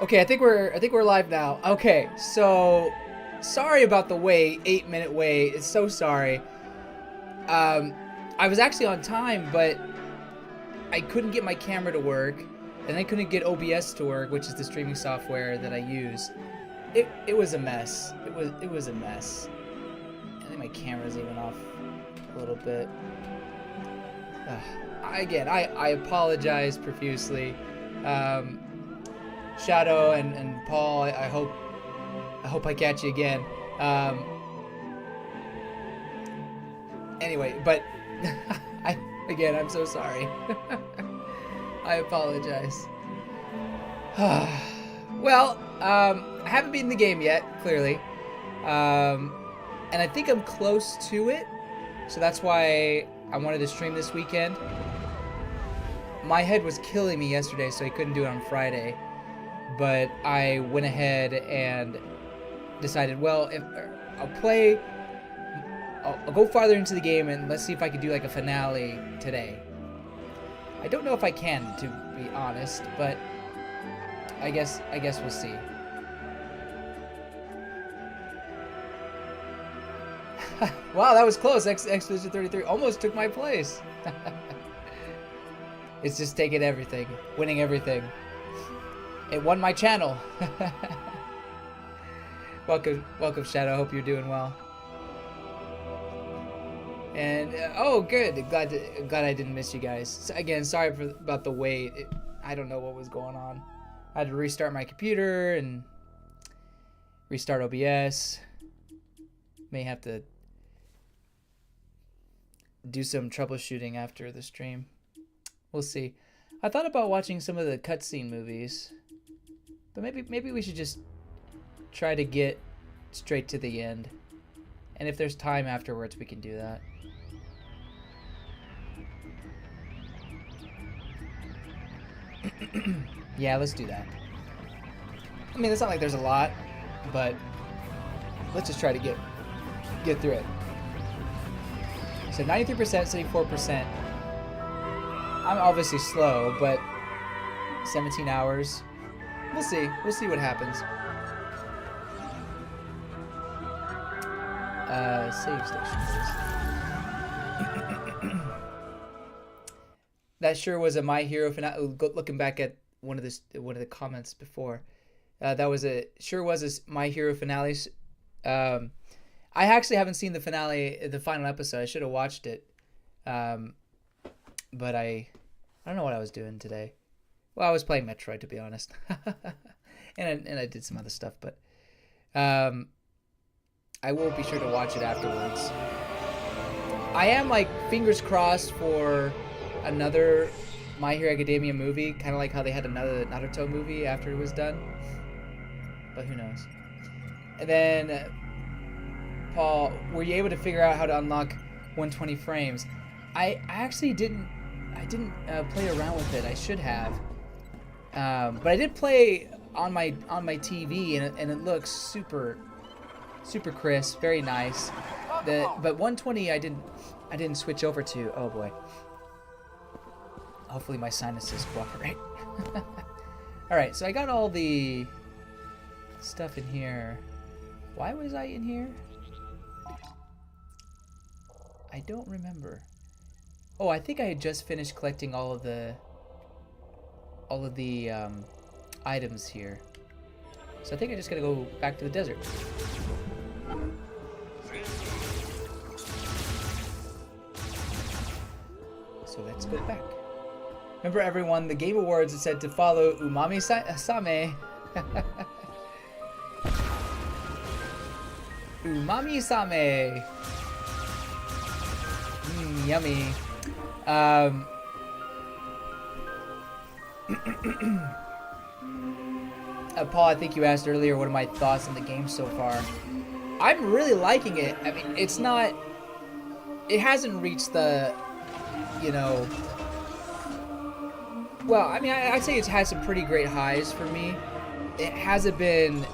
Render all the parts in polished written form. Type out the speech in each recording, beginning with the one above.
Okay, I think we're live now. Okay, so sorry about the wait, 8 minute wait. It's so sorry. Um, I was actually on time, but I couldn't get my camera to work, and I couldn't get OBS to work, which is the streaming software that I use. It was a mess. It was a mess. I think my camera's even off a little bit. I apologize profusely. Shadow and Paul, I hope I catch you again. Anyway, but I'm so sorry. I apologize. Well, I haven't beaten the game yet, clearly, and I think I'm close to it, so that's why I wanted to stream this weekend. My head was killing me yesterday, so I couldn't do it on Friday. But I went ahead and decided, well, if I'll go farther into the game and let's see if I can do like a finale today. I don't know if I can, to be honest, but I guess we'll see. Wow, that was close. Expedition 33 almost took my place. It's just taking everything, winning everything. It won my channel. Welcome, Shadow. Hope you're doing well. And oh, good. Glad I didn't miss you guys. So, again, sorry about the wait. I don't know what was going on. I had to restart my computer and restart OBS. May have to do some troubleshooting after the stream. We'll see. I thought about watching some of the cutscene movies. But maybe we should just try to get straight to the end. And if there's time afterwards, we can do that. Yeah, let's do that. I mean, it's not like there's a lot, but let's just try to get through it. So 93%, 74%. I'm obviously slow, but 17 hours. We'll see. We'll see what happens. Save station, please. That sure was a My Hero finale. Looking back at one of the comments before, that was sure was a My Hero finale. I actually haven't seen the finale, the final episode. I should have watched it, but I don't know what I was doing today. Well, I was playing Metroid, to be honest, and I did some other stuff, but I will be sure to watch it afterwards. I am like fingers crossed for another My Hero Academia movie, kind of like how they had another Naruto movie after it was done, but who knows. And then Paul, were you able to figure out how to unlock 120 frames? I actually didn't. I didn't play around with it. I should have. But I did play on my TV, and it looks super crisp, very nice. But 120 I didn't switch over to. Oh boy. Hopefully my sinuses cooperate. All right, so I got all the stuff in here. Why was I in here? I don't remember. Oh, I think I had just finished collecting all of the items here. So I think I just gotta go back to the desert. So let's go back. Remember everyone, the Game Awards it said to follow Umami-same. Umami-same. Yummy. Paul, I think you asked earlier what are my thoughts on the game so far. I'm really liking it. I mean, it's not... It hasn't reached the... You know... Well, I mean, I'd say it's had some pretty great highs for me. It hasn't been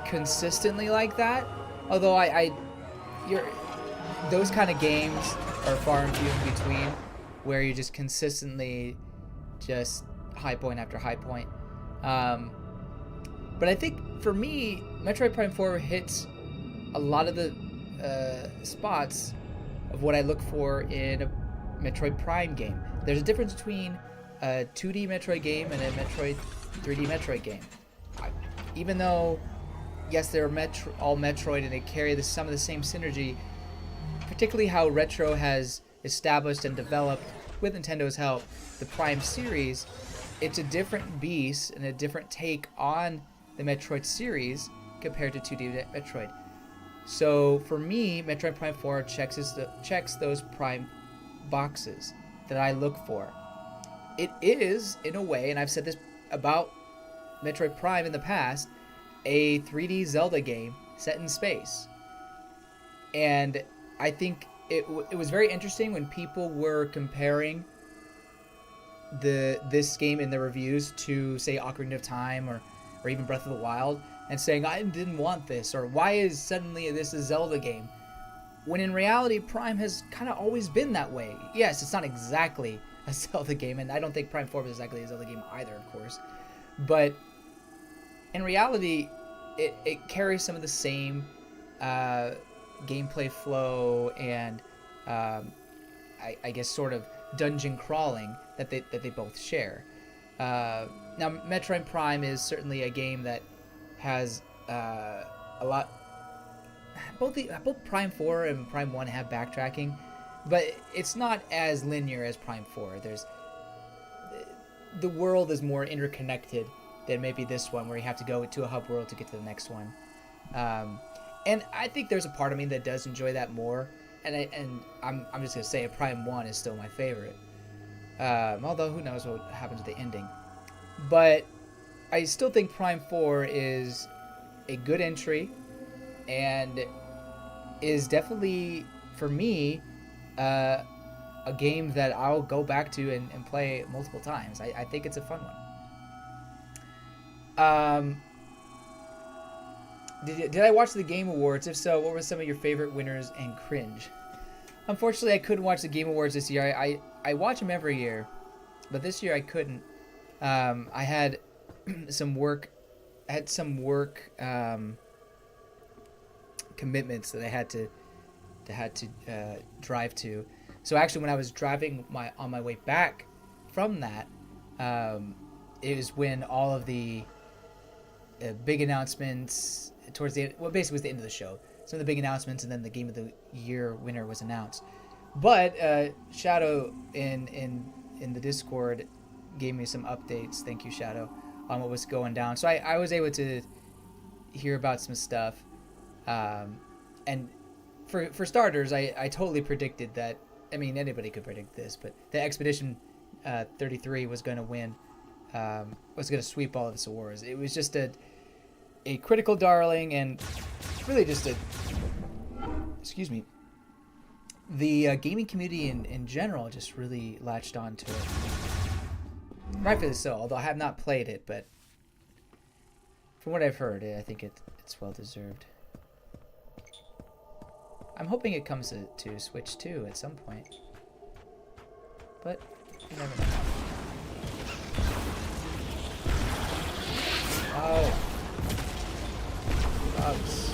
consistently like that. Although those kind of games are far and few in between, where you just consistently just high point after high point. But I think for me, Metroid Prime 4 hits a lot of the spots of what I look for in a Metroid Prime game. There's a difference between a 2D Metroid game and a 3D Metroid game. Even though, yes, they're all Metroid and they carry some of the same synergy, particularly how Retro has established and developed, with Nintendo's help, the Prime series, it's a different beast and a different take on the Metroid series compared to 2D Metroid. So for me, Metroid Prime 4 checks those Prime boxes that I look for. It is, in a way, and I've said this about Metroid Prime in the past, a 3D Zelda game set in space. And I think it was very interesting when people were comparing this game in the reviews to, say, Ocarina of Time or even Breath of the Wild, and saying, I didn't want this, or why is suddenly this a Zelda game? When in reality, Prime has kind of always been that way. Yes, it's not exactly a Zelda game, and I don't think Prime 4 was exactly a Zelda game either, of course. But in reality, it carries some of the same gameplay flow and I guess sort of dungeon crawling that they both share. Now, Metroid Prime is certainly a game that has a lot. Both Prime 4 and Prime 1 have backtracking, but it's not as linear as Prime 4. The world is more interconnected than maybe this one, where you have to go to a hub world to get to the next one. And I think there's a part of me that does enjoy that more. And I'm just gonna say, Prime 1 is still my favorite. Although who knows what happens at the ending. But I still think Prime 4 is a good entry, and is definitely, for me, a game that I'll go back to and play multiple times. I think it's a fun one. Did I watch the Game Awards? If so, what were some of your favorite winners and cringe? Unfortunately, I couldn't watch the Game Awards this year. I watch them every year, but this year I couldn't. I had some work commitments that I had to drive to. So actually, when I was driving on my way back from that, it was when all of the big announcements towards the end, well, basically it was the end of the show. Some of the big announcements, and then the Game of the Year winner was announced. But Shadow in the Discord gave me some updates. Thank you, Shadow, on what was going down. So I was able to hear about some stuff. And for starters, I totally predicted that. I mean, anybody could predict this, but the Expedition 33 was going to win, was going to sweep all of this awards. It was just a critical darling, and really just excuse me, the gaming community in general just really latched on to it. Rightfully so, although I have not played it, but from what I've heard, I think it's well deserved. I'm hoping it comes to Switch 2 at some point, but you never know. Oh. Bugs.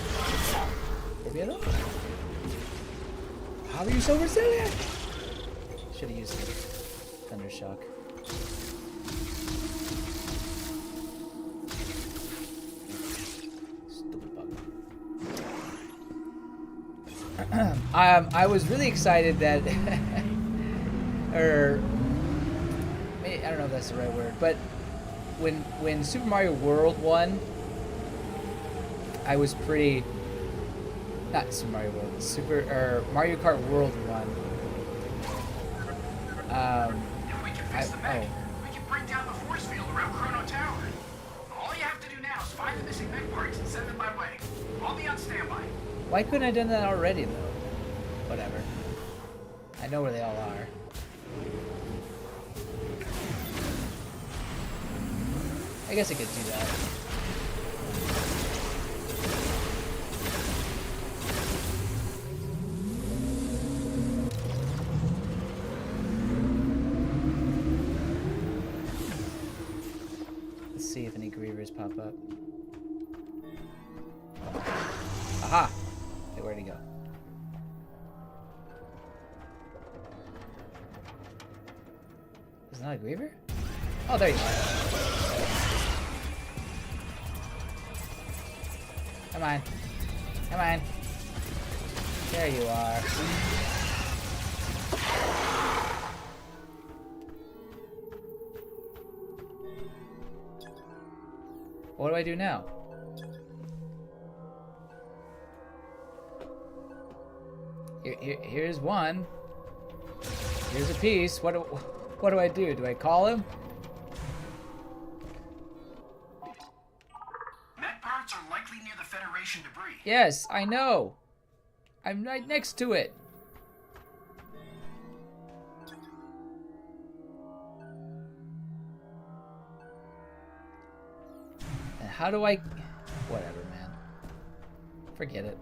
¿Volvieron? How are you so resilient? Should have used Thundershock. Stupid bug. I was really excited that, or maybe, I don't know if that's the right word, but when Super Mario World won, I was pretty. Not Super Mario World. Mario Kart World won. If we can fix the mech, we can bring down the force field around Chrono Tower. All you have to do now is find the missing mech parts and send them my way. I'll be on standby. Why couldn't I have done that already, though? Whatever. I know where they all are. I guess I could do that. Let's see if any grievers pop up. Aha! Okay, where'd he go? Is it not a Griever? Oh, there you are. Come on. Come on. There you are. What do I do now? Here's one. Here's a piece. What do I do? Do I call him? Met parts are likely near the Federation debris. Yes, I know. I'm right next to it. And how do I... Whatever, man. Forget it.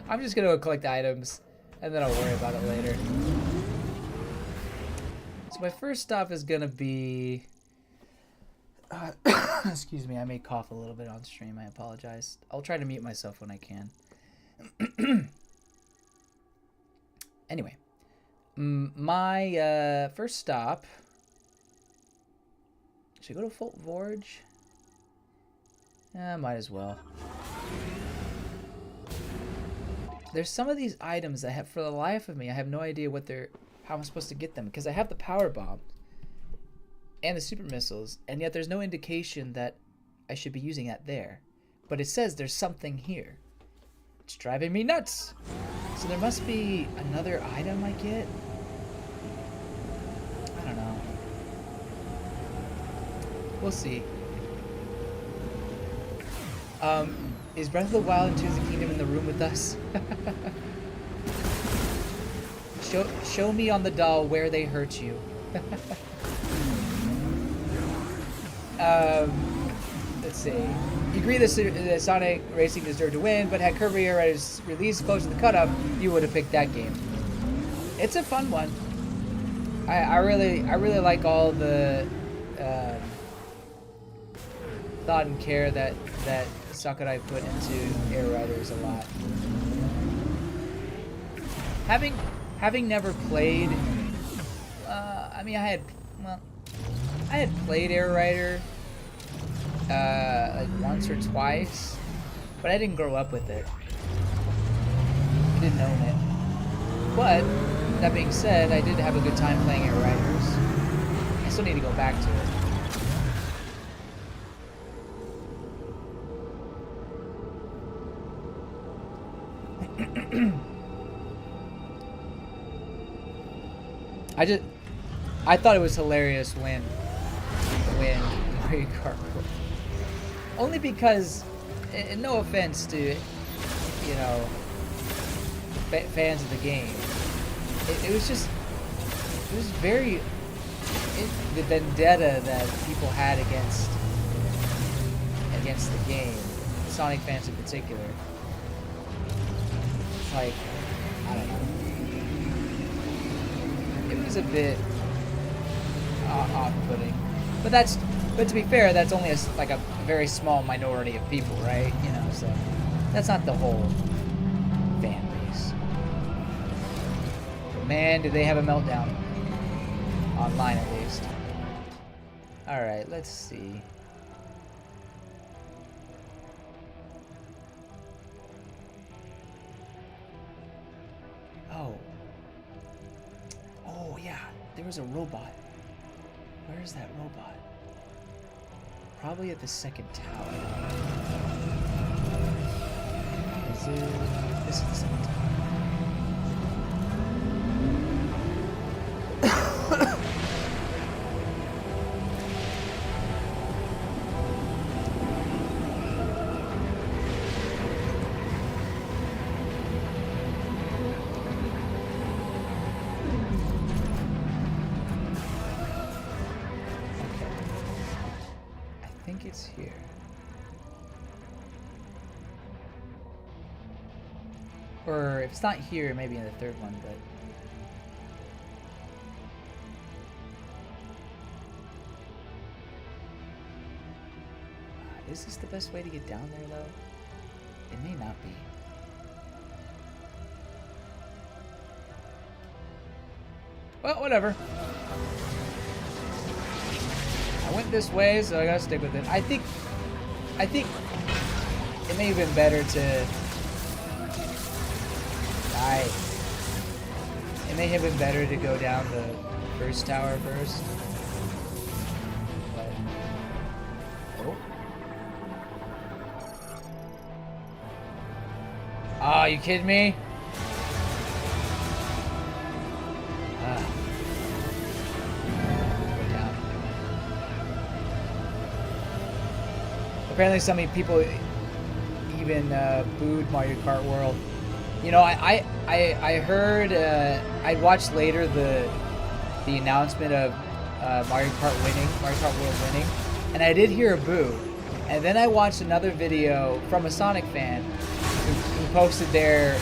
I'm just gonna go collect items, and then I'll worry about it later. So my first stop is gonna be... excuse me, I may cough a little bit on stream. I apologize. I'll try to mute myself when I can. Anyway, my first stop. Should I go to Fort Vorge? Might as well. There's some of these items that have, for the life of me, I have no idea what they're, how I'm supposed to get them, because I have the power bomb and the super missiles, and yet there's no indication that I should be using that there. But it says there's something here. It's driving me nuts. So there must be another item I get. I don't know. We'll see. Is Breath of the Wild and Tears of the Kingdom in the room with us? show me on the doll where they hurt you. Let's see. You agree that Sonic Racing deserved to win, but had Kirby Air's release close to the cutoff, you would have picked that game. It's a fun one. I really like all the thought and care that Sakurai put into Air Riders a lot. Having never played, I mean, I had played Air Rider like once or twice, but I didn't grow up with it. I didn't own it. But that being said, I did have a good time playing Air Riders. I still need to go back to it. I thought it was hilarious when Mario Kart quit. Only because, and no offense to, you know, fans of the game, it was very, the vendetta that people had against the game, Sonic fans in particular. It's like, I don't know. It was a bit off-putting, but to be fair, that's only like a very small minority of people, right? You know, so that's not the whole fan base. But man, did they have a meltdown online, at least. All right, let's see. Oh yeah, there was a robot. Where is that robot? Probably at the second tower. Is it? This is the second tower. It's here. Or if it's not here, maybe in the third one, but is this the best way to get down there though? It may not be. Well, whatever. I went this way, so I gotta stick with it. I think it may have been better to die. It may have been better to go down the first tower first. But, oh. Oh, you kidding me? Go down. Apparently, so many people even booed Mario Kart World. You know, I heard I watched later the announcement of Mario Kart World winning, and I did hear a boo. And then I watched another video from a Sonic fan who posted their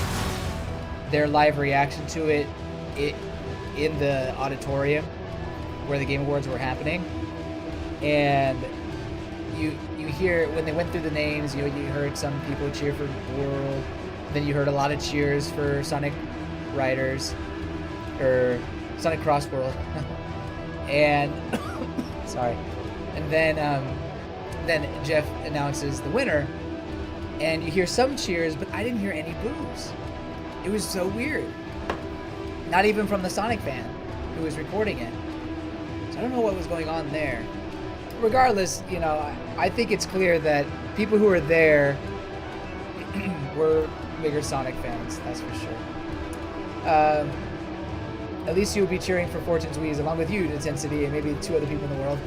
live reaction to it in the auditorium where the Game Awards were happening, and you hear when they went through the names, you heard some people cheer for World. Then you heard a lot of cheers for Sonic Riders, or Sonic Cross World, and sorry, and then Jeff announces the winner, and you hear some cheers, but I didn't hear any boos. It was so weird. Not even from the Sonic fan who was recording it. So I don't know what was going on there. Regardless, you know, I think it's clear that people who were there were bigger Sonic fans, that's for sure. At least you'll be cheering for Fortune's Wii's along with you, Intensity, and maybe 2 other people in the world.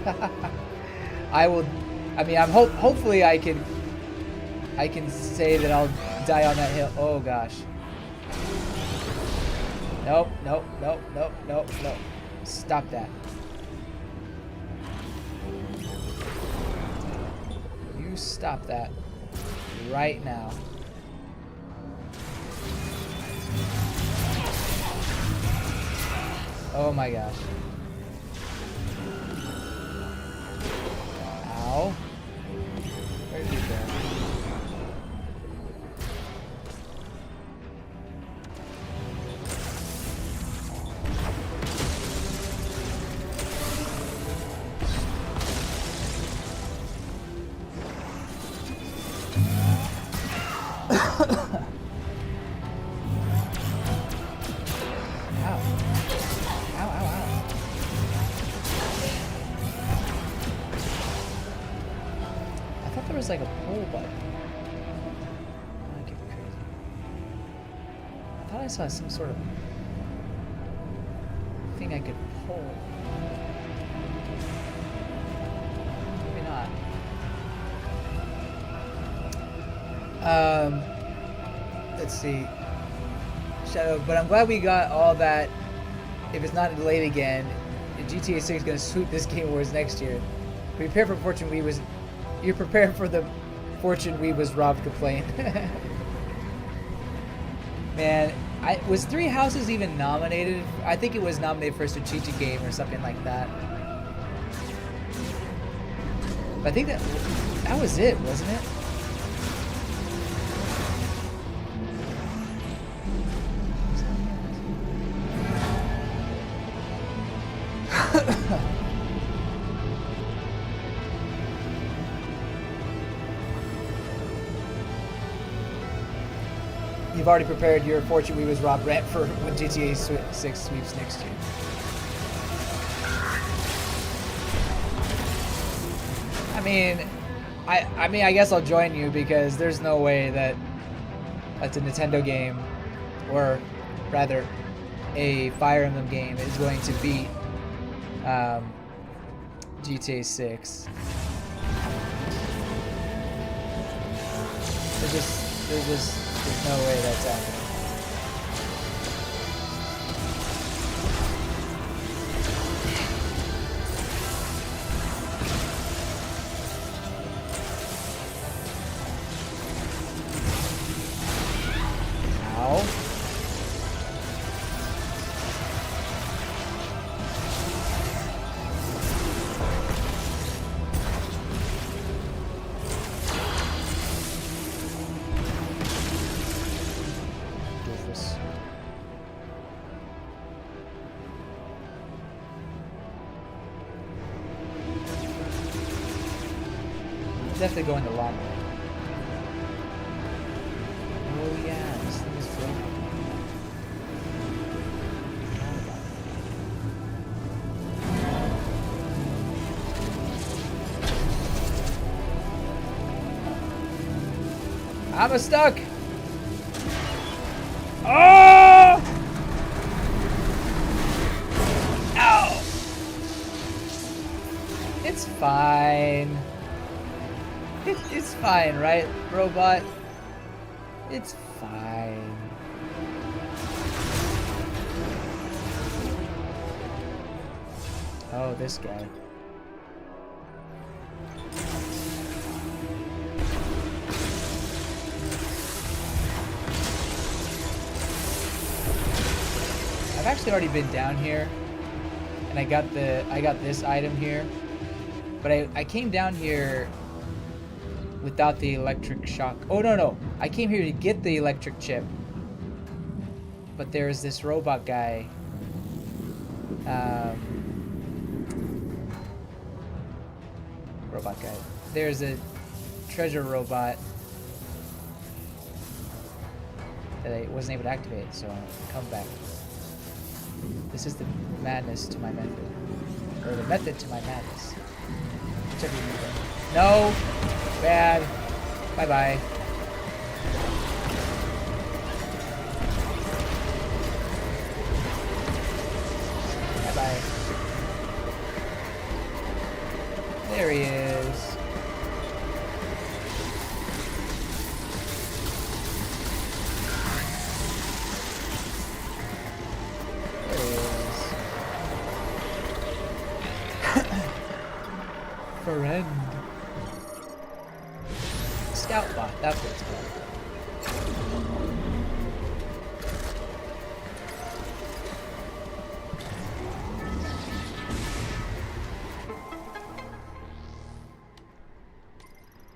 Hopefully I can say that I'll die on that hill. Oh gosh. Nope. Stop that. You stop that right now. Oh my gosh. Ow. Where did he go? Like a pull button. I get crazy. I thought I saw some sort of thing I could pull. Maybe not. Let's see. Shadow, but I'm glad we got all that. If it's not delayed again, GTA 6 is going to sweep this Game Awards next year. Prepare for Fortune Wii was. You're prepared for the Fortune Wii was robbed complaint. Man, was Three Houses even nominated? I think it was nominated for a strategic game or something like that. But I think that was it, wasn't it? You've already prepared your Fortune Wii was robbed rant for when GTA 6 sweeps next year. I mean, I guess I'll join you because there's no way that that's a Nintendo game, or rather, a Fire Emblem game is going to beat GTA 6. There's no way that's happening. Ow. definitely going the long way. Oh yeah, this thing is broken. I'm stuck. Oh! Ow! It's fine. It's fine, right, robot? It's fine. Oh, this guy. I've actually already been down here, and I got this item here, but I came down here without the electric shock. Oh no, I came here to get the electric chip, but there's this robot guy. Robot guy. There's a treasure robot that I wasn't able to activate, so I'll come back. This is the madness to my method. Or the method to my madness. Whichever you mean. No! Bad. Bye-bye. Bye-bye. There he is. Friend. Scout bot, that's what it's called.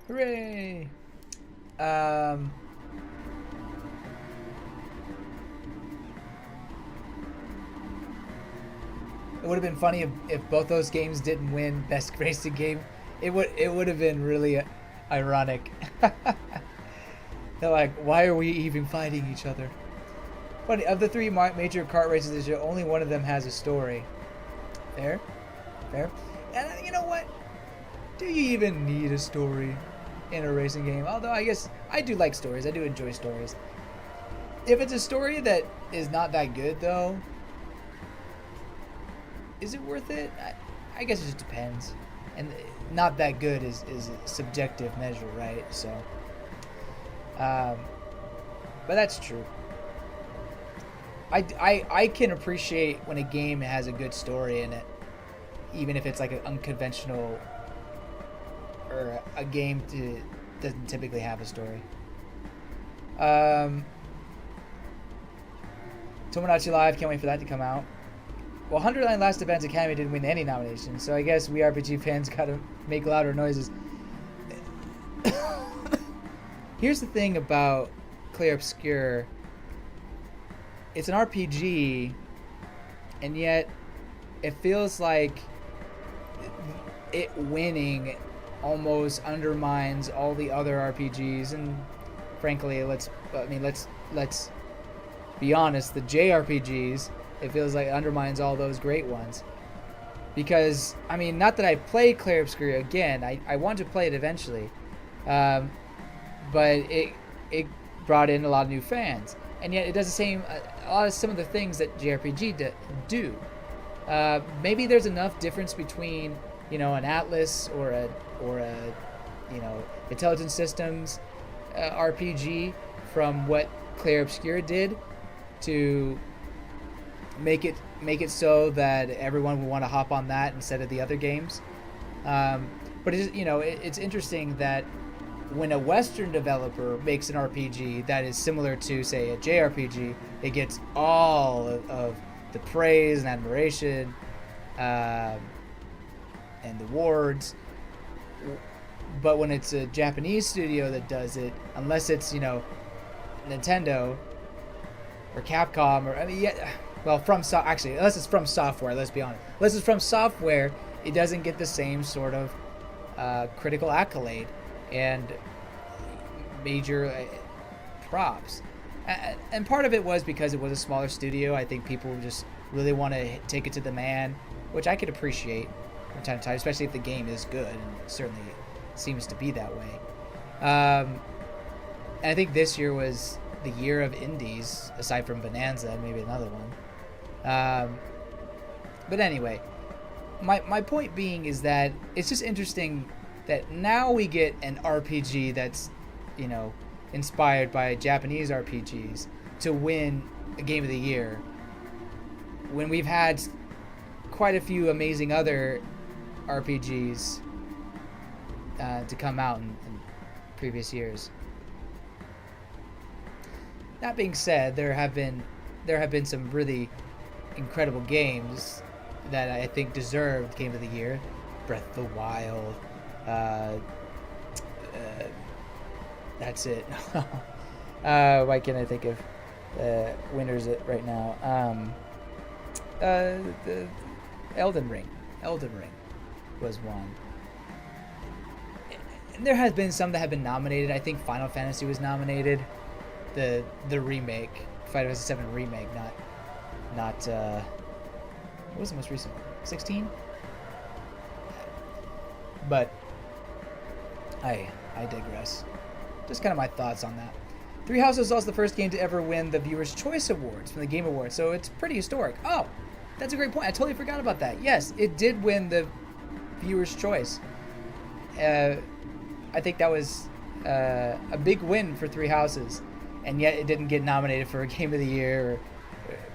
Hooray! It would have been funny if both those games didn't win Best Racing Game. It would have been really ironic. They're like, why are we even fighting each other? But of the three major kart races this year, only one of them has a story. Fair? Fair? And you know what? Do you even need a story in a racing game? Although I guess I do like stories. I do enjoy stories. If it's a story that is not that good, though, is it worth it? I guess it just depends. And not that good is a subjective measure, right? So, but that's true. I can appreciate when a game has a good story in it, even if it's like an unconventional or a game doesn't typically have a story. Tomodachi Live, can't wait for that to come out. Well, 109 Last Events Academy didn't win any nominations, so I guess we RPG fans gotta make louder noises. Here's the thing about Clair Obscur. It's an RPG, and yet it feels like it winning almost undermines all the other RPGs, and frankly, let's be honest, the JRPGs. It feels like it undermines all those great ones. Because, I mean, not that I play Clair Obscur again. I want to play it eventually. But it brought in a lot of new fans. And yet it does a lot of some of the things that JRPG do. Maybe there's enough difference between, an Atlas or a Intelligent Systems RPG from what Clair Obscur did to make it so that everyone will want to hop on that instead of the other games. But it's interesting that when a Western developer makes an RPG that is similar to, say, a JRPG, it gets all of the praise and admiration and the awards. But when it's a Japanese studio that does it, unless it's Nintendo or Capcom unless it's From Software, let's be honest. Unless it's From Software, it doesn't get the same sort of critical accolade. and major props. And part of it was because it was a smaller studio. I think people just really want to take it to the man, which I could appreciate from time to time, especially if the game is good, and it certainly seems to be that way. And I think this year was the year of indies, aside from Bonanza and maybe another one. But anyway, my point being is that it's just interesting that now we get an RPG that's, you know, inspired by Japanese RPGs to win a Game of the Year, when we've had quite a few amazing other RPGs to come out in previous years. That being said, there have been some really incredible games that I think deserved Game of the Year. Breath of the Wild. That's it. Why can't I think of winners right now? The Elden Ring. Elden Ring was one. And there has been some that have been nominated. I think Final Fantasy was nominated. The remake, Final Fantasy VII remake, not what was the most recent one? 16? But I digress. Just kind of my thoughts on that. Three Houses was also the first game to ever win the Viewer's Choice Awards from the Game Awards, so it's pretty historic. Oh, that's a great point. I totally forgot about that. Yes, it did win the Viewer's Choice. I think that was a big win for Three Houses, and yet it didn't get nominated for a Game of the Year or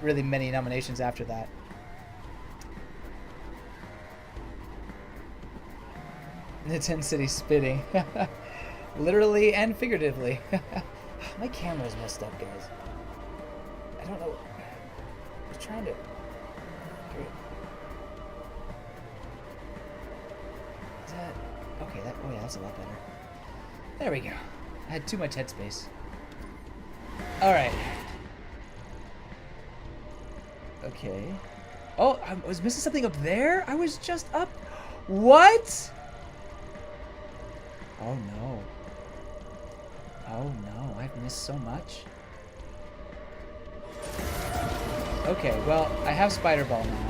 really many nominations after that. Nintendo City spitting. Literally and figuratively. My camera's messed up, guys. I don't know. I was trying to... Is that... Okay, that... Oh yeah, that's a lot better. There we go. I had too much headspace. Alright. Okay. Oh, I was missing something up there? I was just up... What? Oh no. Oh no, I've missed so much. Okay, well, I have Spider Ball now.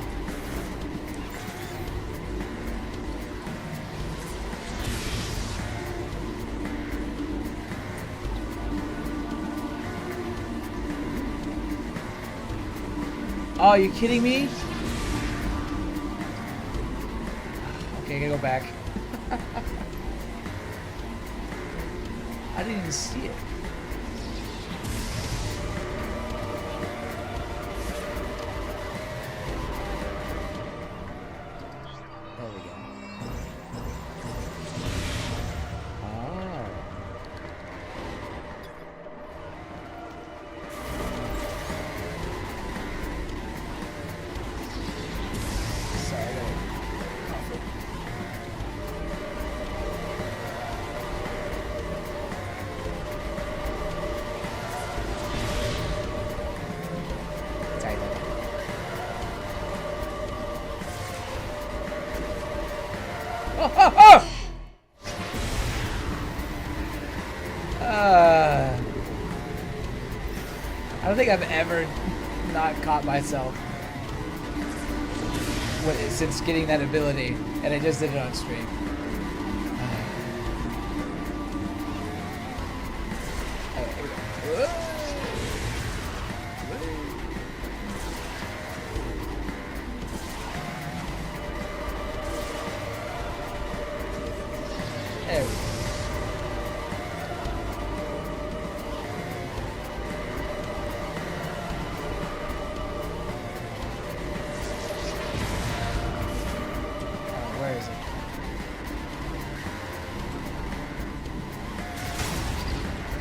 Oh, are you kidding me? Okay, I gotta go back. I didn't even see it. There we go. Oh. Sorry, I gotta cough it. I don't think I've ever not caught myself since getting that ability, and I just did it on stream. There we go. Where is it?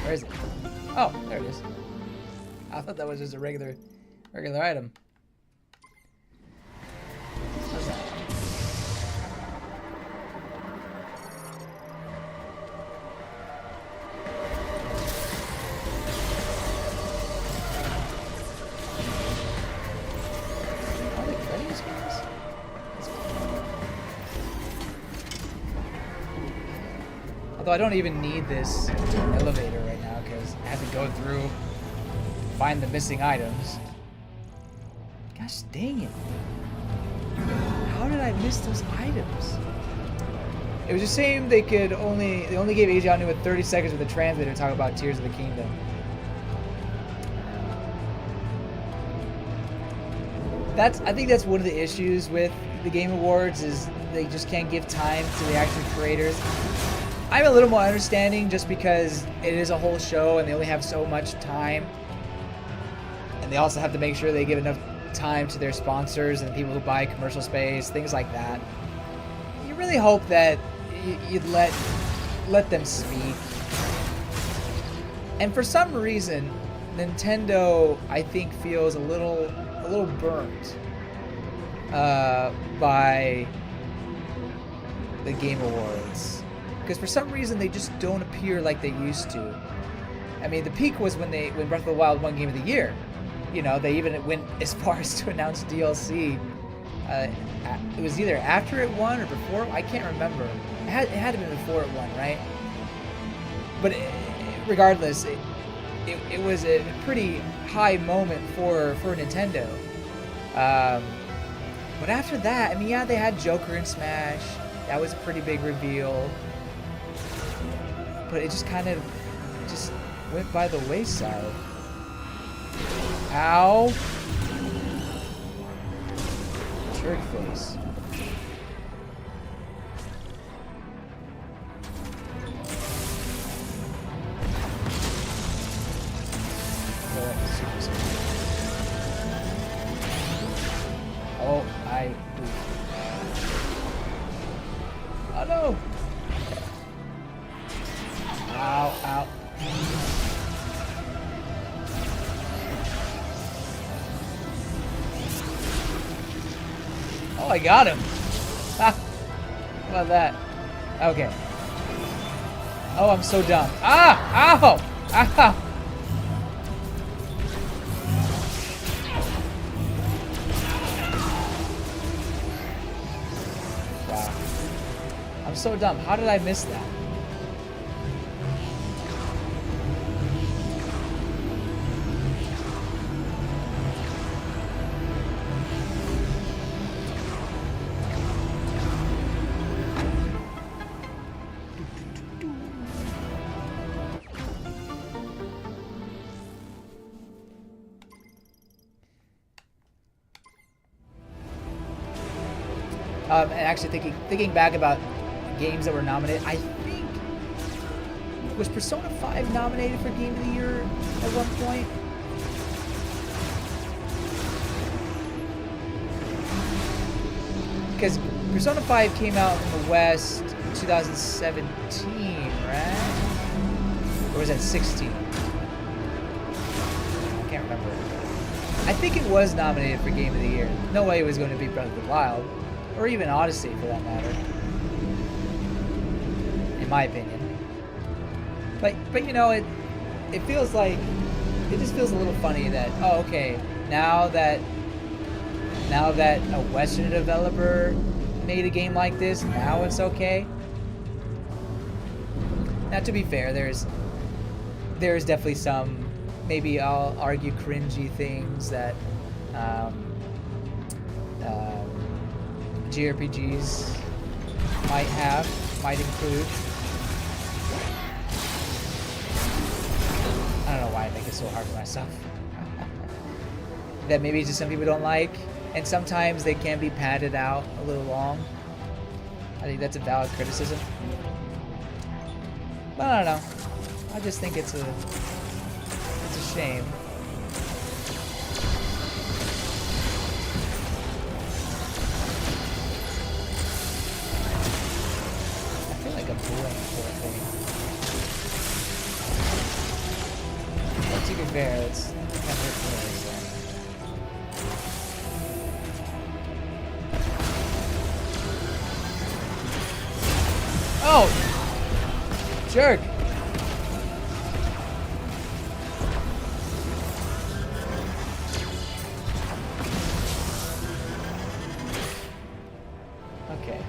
Where is it? Oh, there it is. I thought that was just a regular item. What's that? Are they playing games? Although I don't even need this elevator right now because I have to go through, find the missing items. Gosh dang it. How did I miss those items? It was a shame they only gave Eiji Onu 30 seconds with the translator to talk about Tears of the Kingdom. I think that's one of the issues with the Game Awards is they just can't give time to the actual creators. I'm a little more understanding just because it is a whole show and they only have so much time. And they also have to make sure they give enough time to their sponsors and people who buy commercial space, things like that. You really hope that you'd let them speak. And for some reason, Nintendo, I think, feels a little burnt by the Game Awards. Because for some reason, they just don't appear like they used to. I mean, the peak was when Breath of the Wild won Game of the Year. You know, they even went as far as to announce DLC. It was either after it won or before. I can't remember. It had to be before it won, right? But regardless, it was a pretty high moment for Nintendo. But after that, I mean, yeah, they had Joker and Smash. That was a pretty big reveal. But it just kind of just went by the wayside. Ow. Jerk face. Oh, oh no! Ow, ow. Oh, I got him! Ha! How about that? Okay. Oh, I'm so dumb. Ah! Ow! Ow! Wow. I'm so dumb. How did I miss that? And actually thinking back about games that were nominated, I think, was Persona 5 nominated for Game of the Year at one point? Because Persona 5 came out in the West in 2017, right? Or was that 16? I can't remember. I think it was nominated for Game of the Year. No way it was going to be Breath of the Wild. Or even Odyssey, for that matter. In my opinion. But you know, it feels like... It just feels a little funny that, oh, okay, now that a Western developer made a game like this, now it's okay. Now, to be fair, there's definitely some, maybe I'll argue, cringy things that JRPGs might include. I don't know why I make it so hard for myself. That maybe just some people don't like, and sometimes they can be padded out a little long. I think that's a valid criticism. But I don't know. I just think it's a shame. To be fair, it's kind of hurt Oh! Jerk! Okay.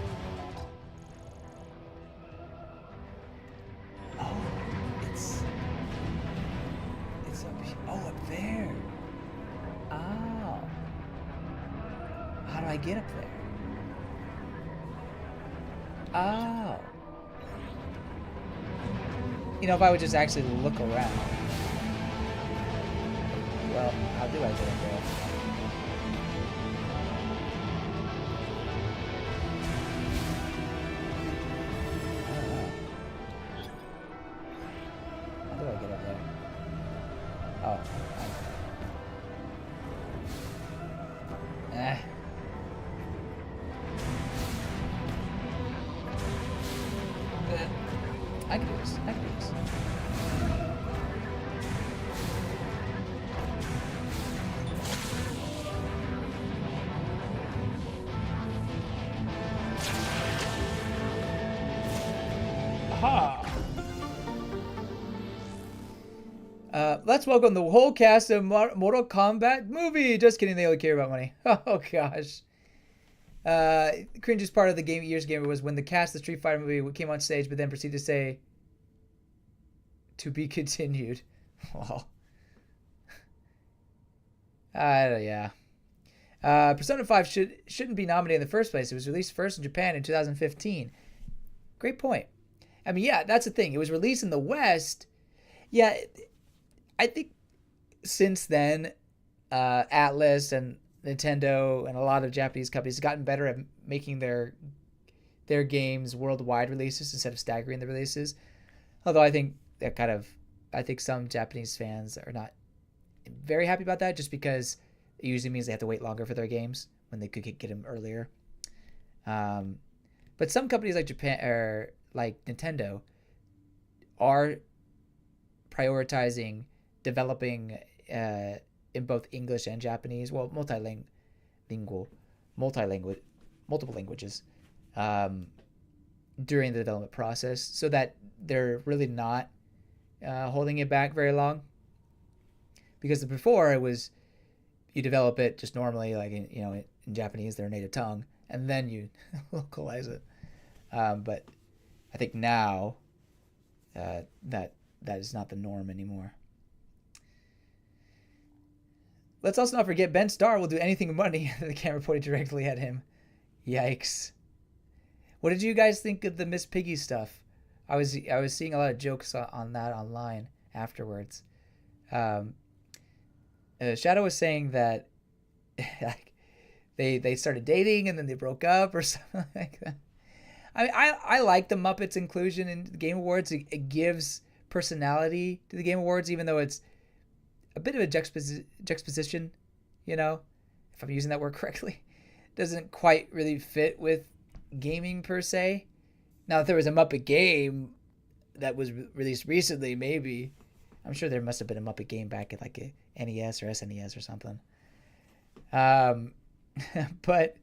How do I get up there? Oh. You know, if I would just actually look around. Well, how do I get up there? I don't know. How do I get up there? Oh. Eh. I can do this. I can do this. Aha! Let's welcome the whole cast of Mortal Kombat movie. Just kidding, they only care about money. Oh gosh. The cringiest part of the year's game was when the cast of the Street Fighter movie came on stage, but then proceeded to say, "To be continued." Well, yeah. Persona 5 shouldn't be nominated in the first place. It was released first in Japan in 2015. Great point. I mean, yeah, that's the thing. It was released in the West. Yeah, I think since then, Atlas and Nintendo and a lot of Japanese companies have gotten better at making their games worldwide releases instead of staggering the releases. Although I think some Japanese fans are not very happy about that, just because it usually means they have to wait longer for their games when they could get them earlier. But some companies like Japan or like Nintendo are prioritizing developing in both English and Japanese, well, multilingual, multiple languages during the development process, so that they're really not holding it back very long. Because before it was you develop it just normally, like in Japanese, their native tongue, and then you localize it. But I think now that is not the norm anymore. Let's also not forget Ben Starr will do anything with money. The camera pointed directly at him. Yikes. What did you guys think of the Miss Piggy stuff? I was seeing a lot of jokes on that online afterwards. Shadow was saying that like they started dating and then they broke up or something like that. I mean, I like the Muppets inclusion in the Game Awards. It gives personality to the Game Awards, even though it's a bit of a juxtaposition, if I'm using that word correctly. Doesn't quite really fit with gaming per se. Now, if there was a Muppet game that was released recently, maybe. I'm sure there must have been a Muppet game back at like a NES or SNES or something. But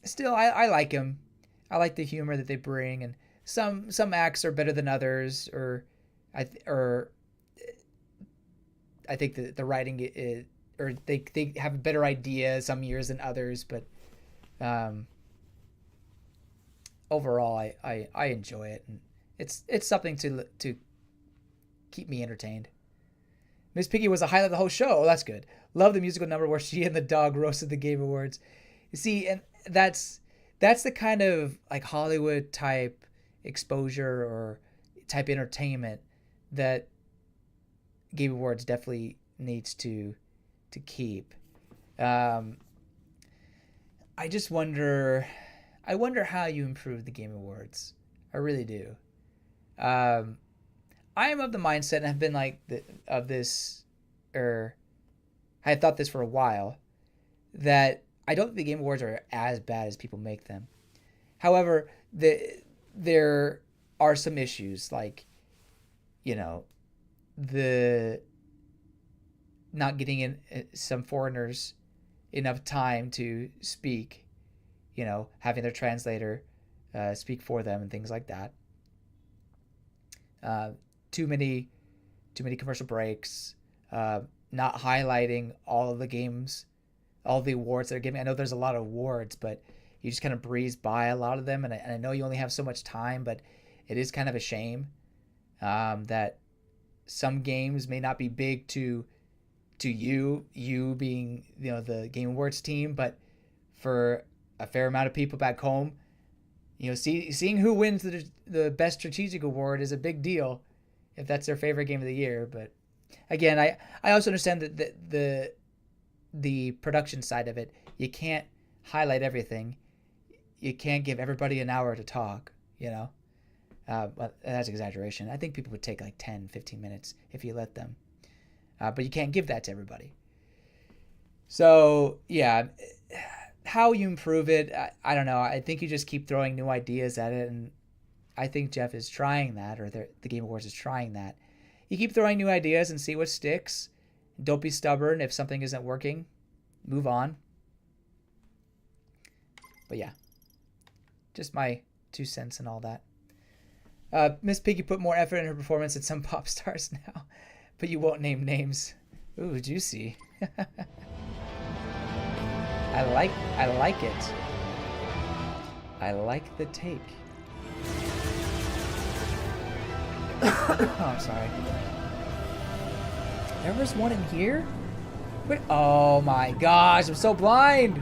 still, I like him. I like the humor that they bring, and some acts are better than others, or I think that the writing is, or they have a better idea some years than others, but overall I enjoy it, and it's something to keep me entertained. Miss Piggy was a highlight of the whole show. Oh, that's good. Love the musical number where she and the dog roasted the Game Awards. You see, and that's the kind of like Hollywood type exposure or type entertainment that Game Awards definitely needs to keep. I just wonder how you improve the Game Awards. I really do. I am of the mindset, and have been I had thought this for a while, that I don't think the Game Awards are as bad as people make them. However, there are some issues, like, the not getting in some foreigners enough time to speak, having their translator speak for them and things like that. Too many commercial breaks, not highlighting all of the games, all of the awards they're giving. I know there's a lot of awards, but you just kind of breeze by a lot of them, and I know you only have so much time, but it is kind of a shame that some games may not be big to to you being, you know, the Game Awards team, but for a fair amount of people back home, you know, seeing who wins the best strategic award is a big deal if that's their favorite game of the year. But again, I also understand that the production side of it, you can't highlight everything. You can't give everybody an hour to talk, you know. But that's exaggeration. I think people would take like 10, 15 minutes if you let them. But you can't give that to everybody. So, yeah, how you improve it, I don't know. I think you just keep throwing new ideas at it, and I think Jeff is trying that, or the Game Awards is trying that. You keep throwing new ideas and see what sticks. Don't be stubborn if something isn't working. Move on. But yeah, just my 2 cents and all that. Miss Piggy put more effort in her performance than some pop stars now, but you won't name names. Ooh, juicy. I like it. I like the take. Oh, I'm sorry. There was one in here? Wait, oh my gosh, I'm so blind!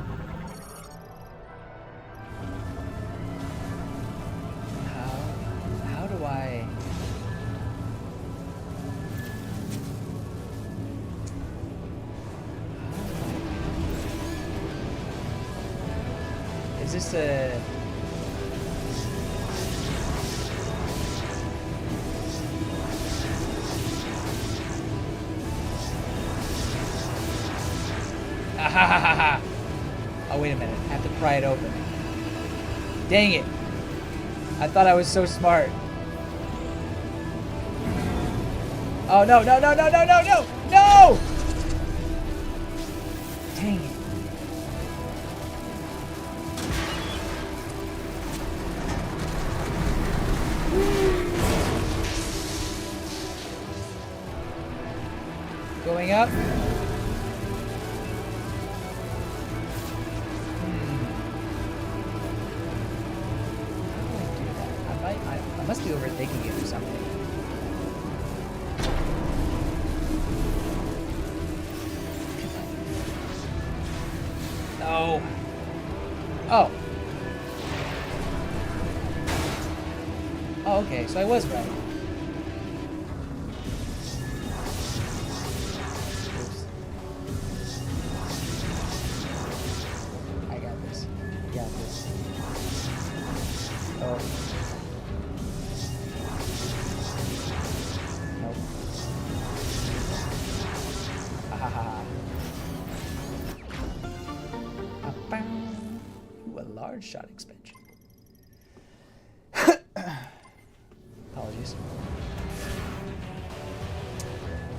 How do I... Is this a... Oh, wait a minute. I have to pry it open. Dang it. I thought I was so smart. Oh, no, no, no, no, no, no, no! No! Dang it. Going up. I must be overthinking it or something. No. Oh. Oh, okay. So I was right. Oops. I got this. You got this. Oh. Ooh, a large shot expansion. Apologies.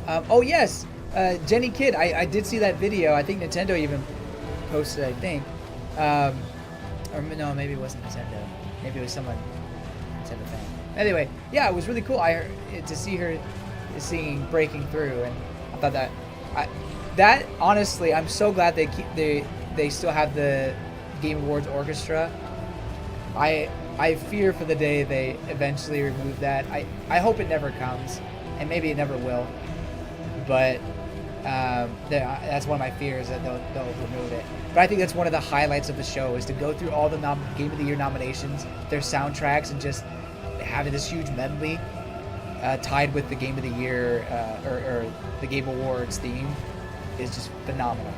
Oh yes, Jenny Kidd. I did see that video. I think Nintendo even posted. I think, or no, maybe it wasn't Nintendo. Maybe it was someone Nintendo fan. Anyway, yeah, it was really cool. I heard to see her singing "Breaking Through," and I thought that honestly, I'm so glad they still have the Game Awards orchestra. I fear for the day they eventually remove that. I hope it never comes, and maybe it never will. But that's one of my fears, that they'll remove it. But I think that's one of the highlights of the show, is to go through all the Game of the Year nominations, their soundtracks, and just having this huge medley tied with the Game of the Year or the Game Awards theme is just phenomenal.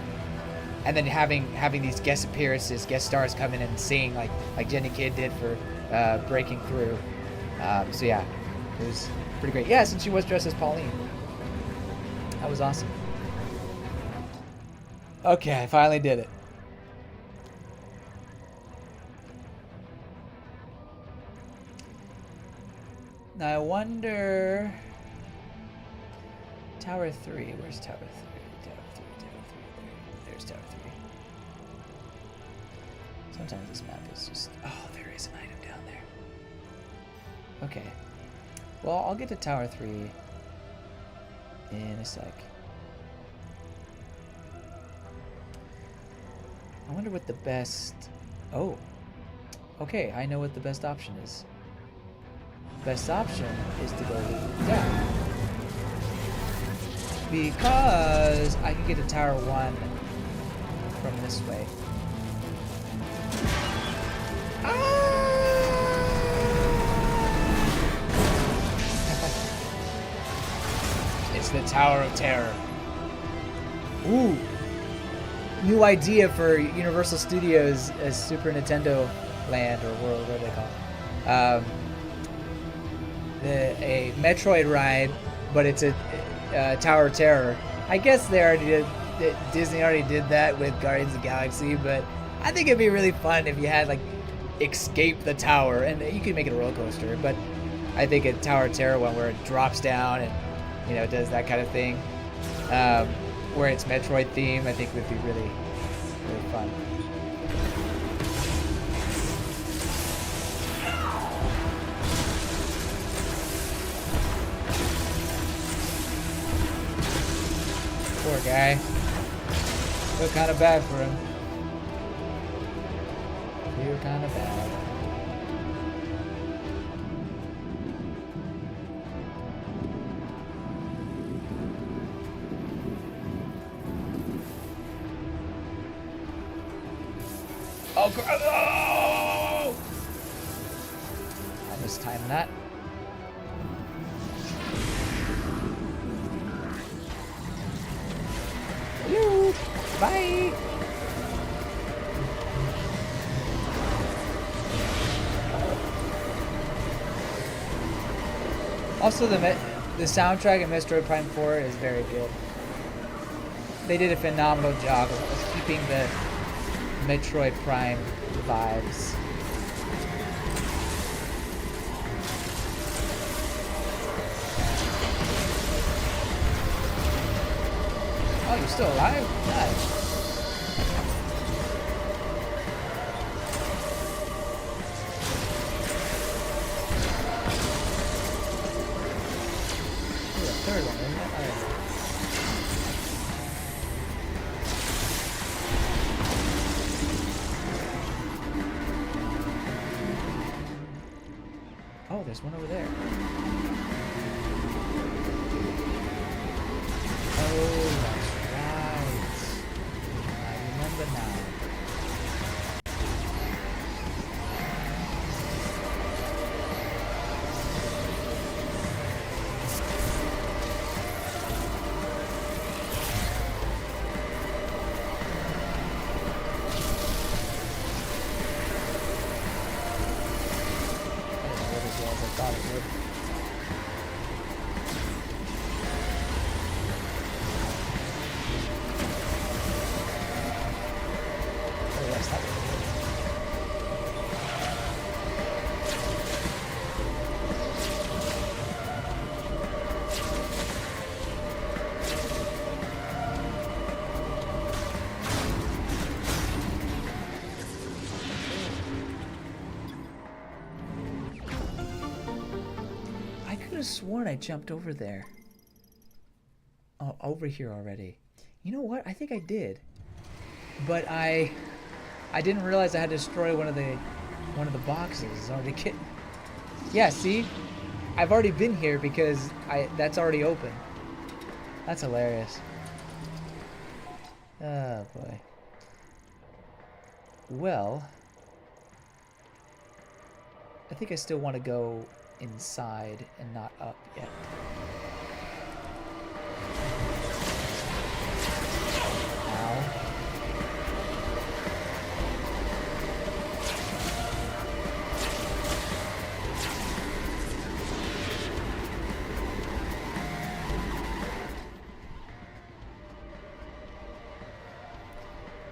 And then having these guest appearances, guest stars come in and sing like Jenny Kidd did for Breaking Through. So yeah, it was pretty great. Yeah, since she was dressed as Pauline. That was awesome. Okay, I finally did it. Now I wonder... Tower 3. Where's Tower 3? Tower 3, Tower 3. There's Tower 3. Sometimes this map is just... Oh, there is an item down there. Okay. Well, I'll get to Tower 3 in a sec. I wonder what the best... Oh. Okay, I know what the best option is. Best option is to go down. Because I can get to Tower 1 from this way. It's the Tower of Terror. Ooh. New idea for Universal Studios as Super Nintendo Land or World, whatever they call it. A Metroid ride, but it's a Tower of Terror. I guess they already did. Disney already did that with Guardians of the Galaxy, but I think it'd be really fun if you had like escape the tower, and you could make it a roller coaster. But I think a Tower of Terror one where it drops down and does that kind of thing, where it's Metroid theme, I think would be really, really fun. Poor guy. Feel kind of bad for him. Feel kind of bad. Oh, oh! I mistimed that. Hello. Bye. Also, the soundtrack in Metroid Prime 4 is very good. They did a phenomenal job of keeping the Metroid Prime vibes. Oh, you're still alive? Nice. Ooh, the third one, isn't it? All right. Oh, there's one over there. Oh, that's right. I remember now. I could have sworn I jumped over there. Oh, over here already. You know what? I think I did. But I didn't realize I had to destroy one of the boxes. Already yeah, see? I've already been here because that's already open. That's hilarious. Oh boy. Well, I think I still want to go inside and not up yet. Ow.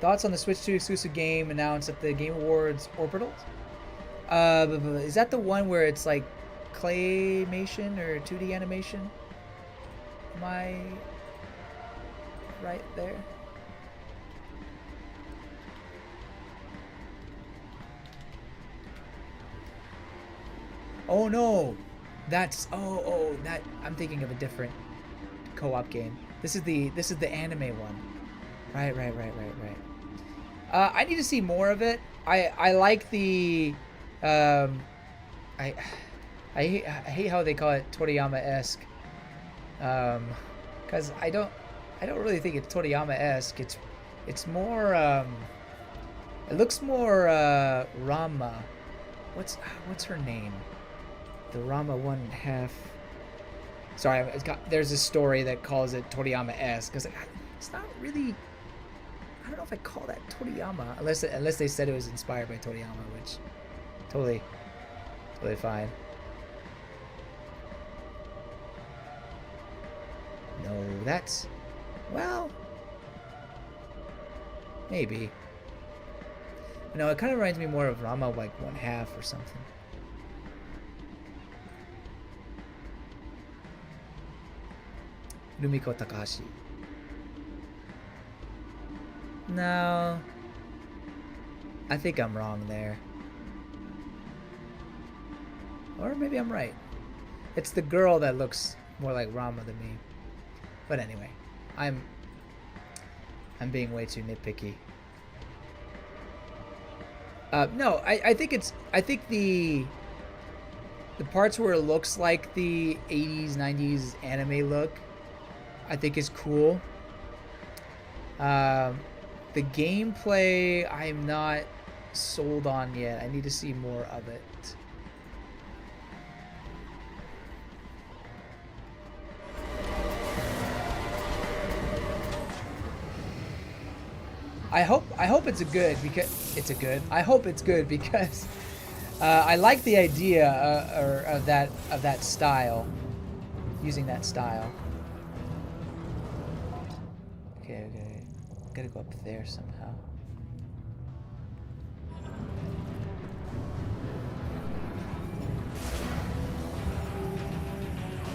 Thoughts on the Switch 2 exclusive game announced at the Game Awards Orbitals? Is that the one where it's like claymation or 2D animation? Am I right there? Oh no, that's that I'm thinking of a different co-op game. This is the anime one. Right. I need to see more of it. I like the I hate how they call it Toriyama-esque because I don't really think it's Toriyama-esque. It's more it looks more Rama. What's her name? The Rama 1/2. Sorry, there's a story that calls it Toriyama-esque because it's not really. I don't know if I call that Toriyama unless they said it was inspired by Toriyama, which totally fine. No, that's well, maybe. No, it kind of reminds me more of Rama like 1/2 or something. Rumiko Takahashi. No, I think I'm wrong there. Or maybe I'm right. It's the girl that looks more like Rama than me. But anyway, I'm being way too nitpicky. No, I think the parts where it looks like the 80s, 90s anime look, I think is cool. The gameplay, I'm not sold on yet. I need to see more of it. I hope it's good because it's a good. I hope it's good because I like the idea of that style, using that style. Okay, gotta go up there somehow.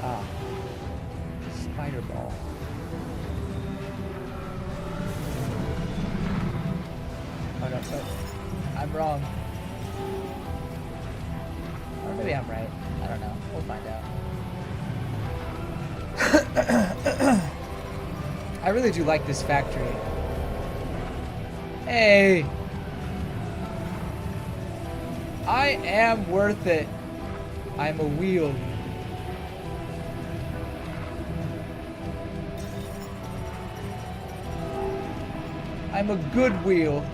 Ah, spider ball. Oh no, I'm wrong. Or maybe I'm right. I don't know. We'll find out. I really do like this factory. Hey! I am worth it. I'm a wheel. I'm a good wheel.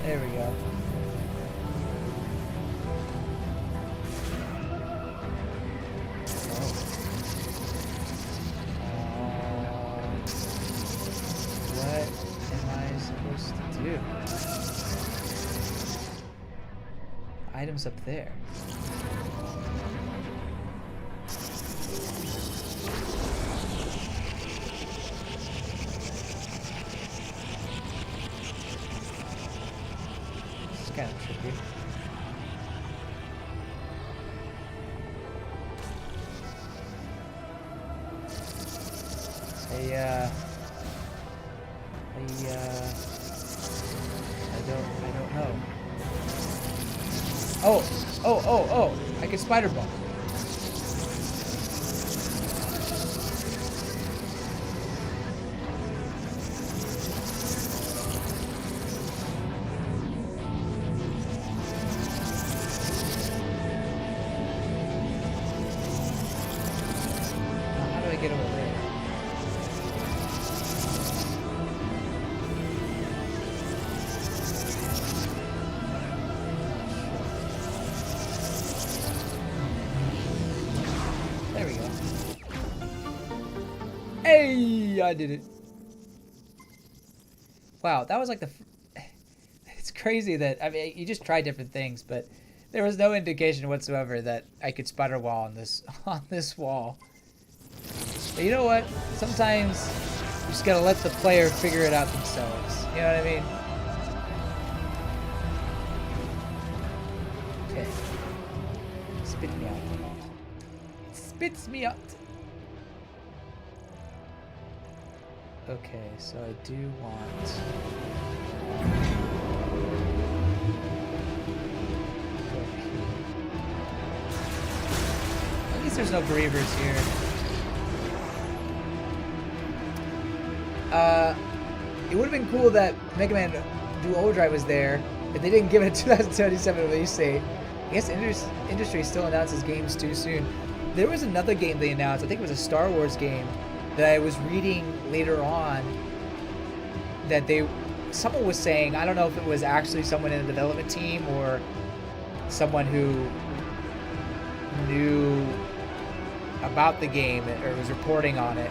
There we go. What am I supposed to do? Items up there. Kind of tricky. I don't know. Oh! I can spider bump. Get over there. There we go. Hey, I did it. Wow, that was like it's crazy that, I mean, you just try different things, but there was no indication whatsoever that I could spider wall on this wall. But you know what? Sometimes you just gotta let the player figure it out themselves. You know what I mean? Okay. Spit me out. It spits me out. Okay, so I do want... At least there's no grievers here. it would have been cool that Mega Man Dual Overdrive was there, but they didn't give it a 2077 release date. I guess industry still announces games too soon. There was another game they announced. I think it was a Star Wars game that I was reading later on that someone was saying, I don't know if it was actually someone in the development team or someone who knew about the game or was reporting on it,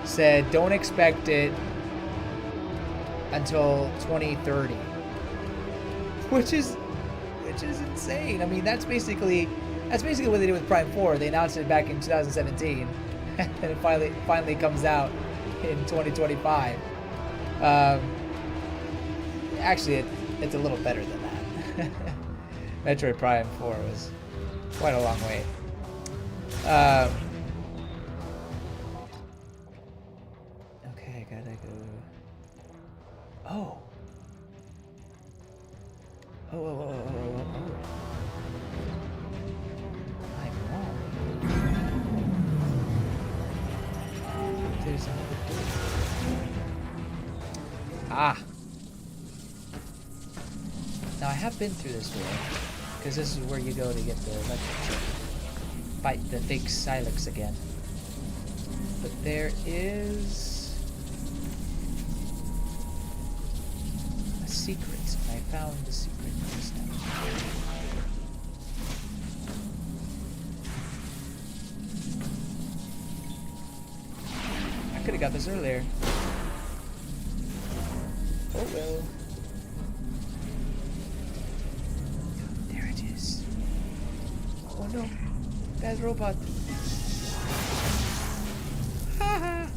said don't expect it until 2030, which is insane. I mean, that's basically what they did with Prime 4. They announced it back in 2017, and it finally comes out in 2025. Actually, it's a little better than that. Metroid Prime 4 was quite a long wait. Okay, I gotta go. Oh. Oh. I'm wrong. There's another door. Ah. Now I have been through this door, because this is where you go to get the electric chip. Fight the fake Silex again. But there is a secret. I found the secret just now. I could have got this earlier. Oh well. There it is. Oh no. Bad robot. Haha.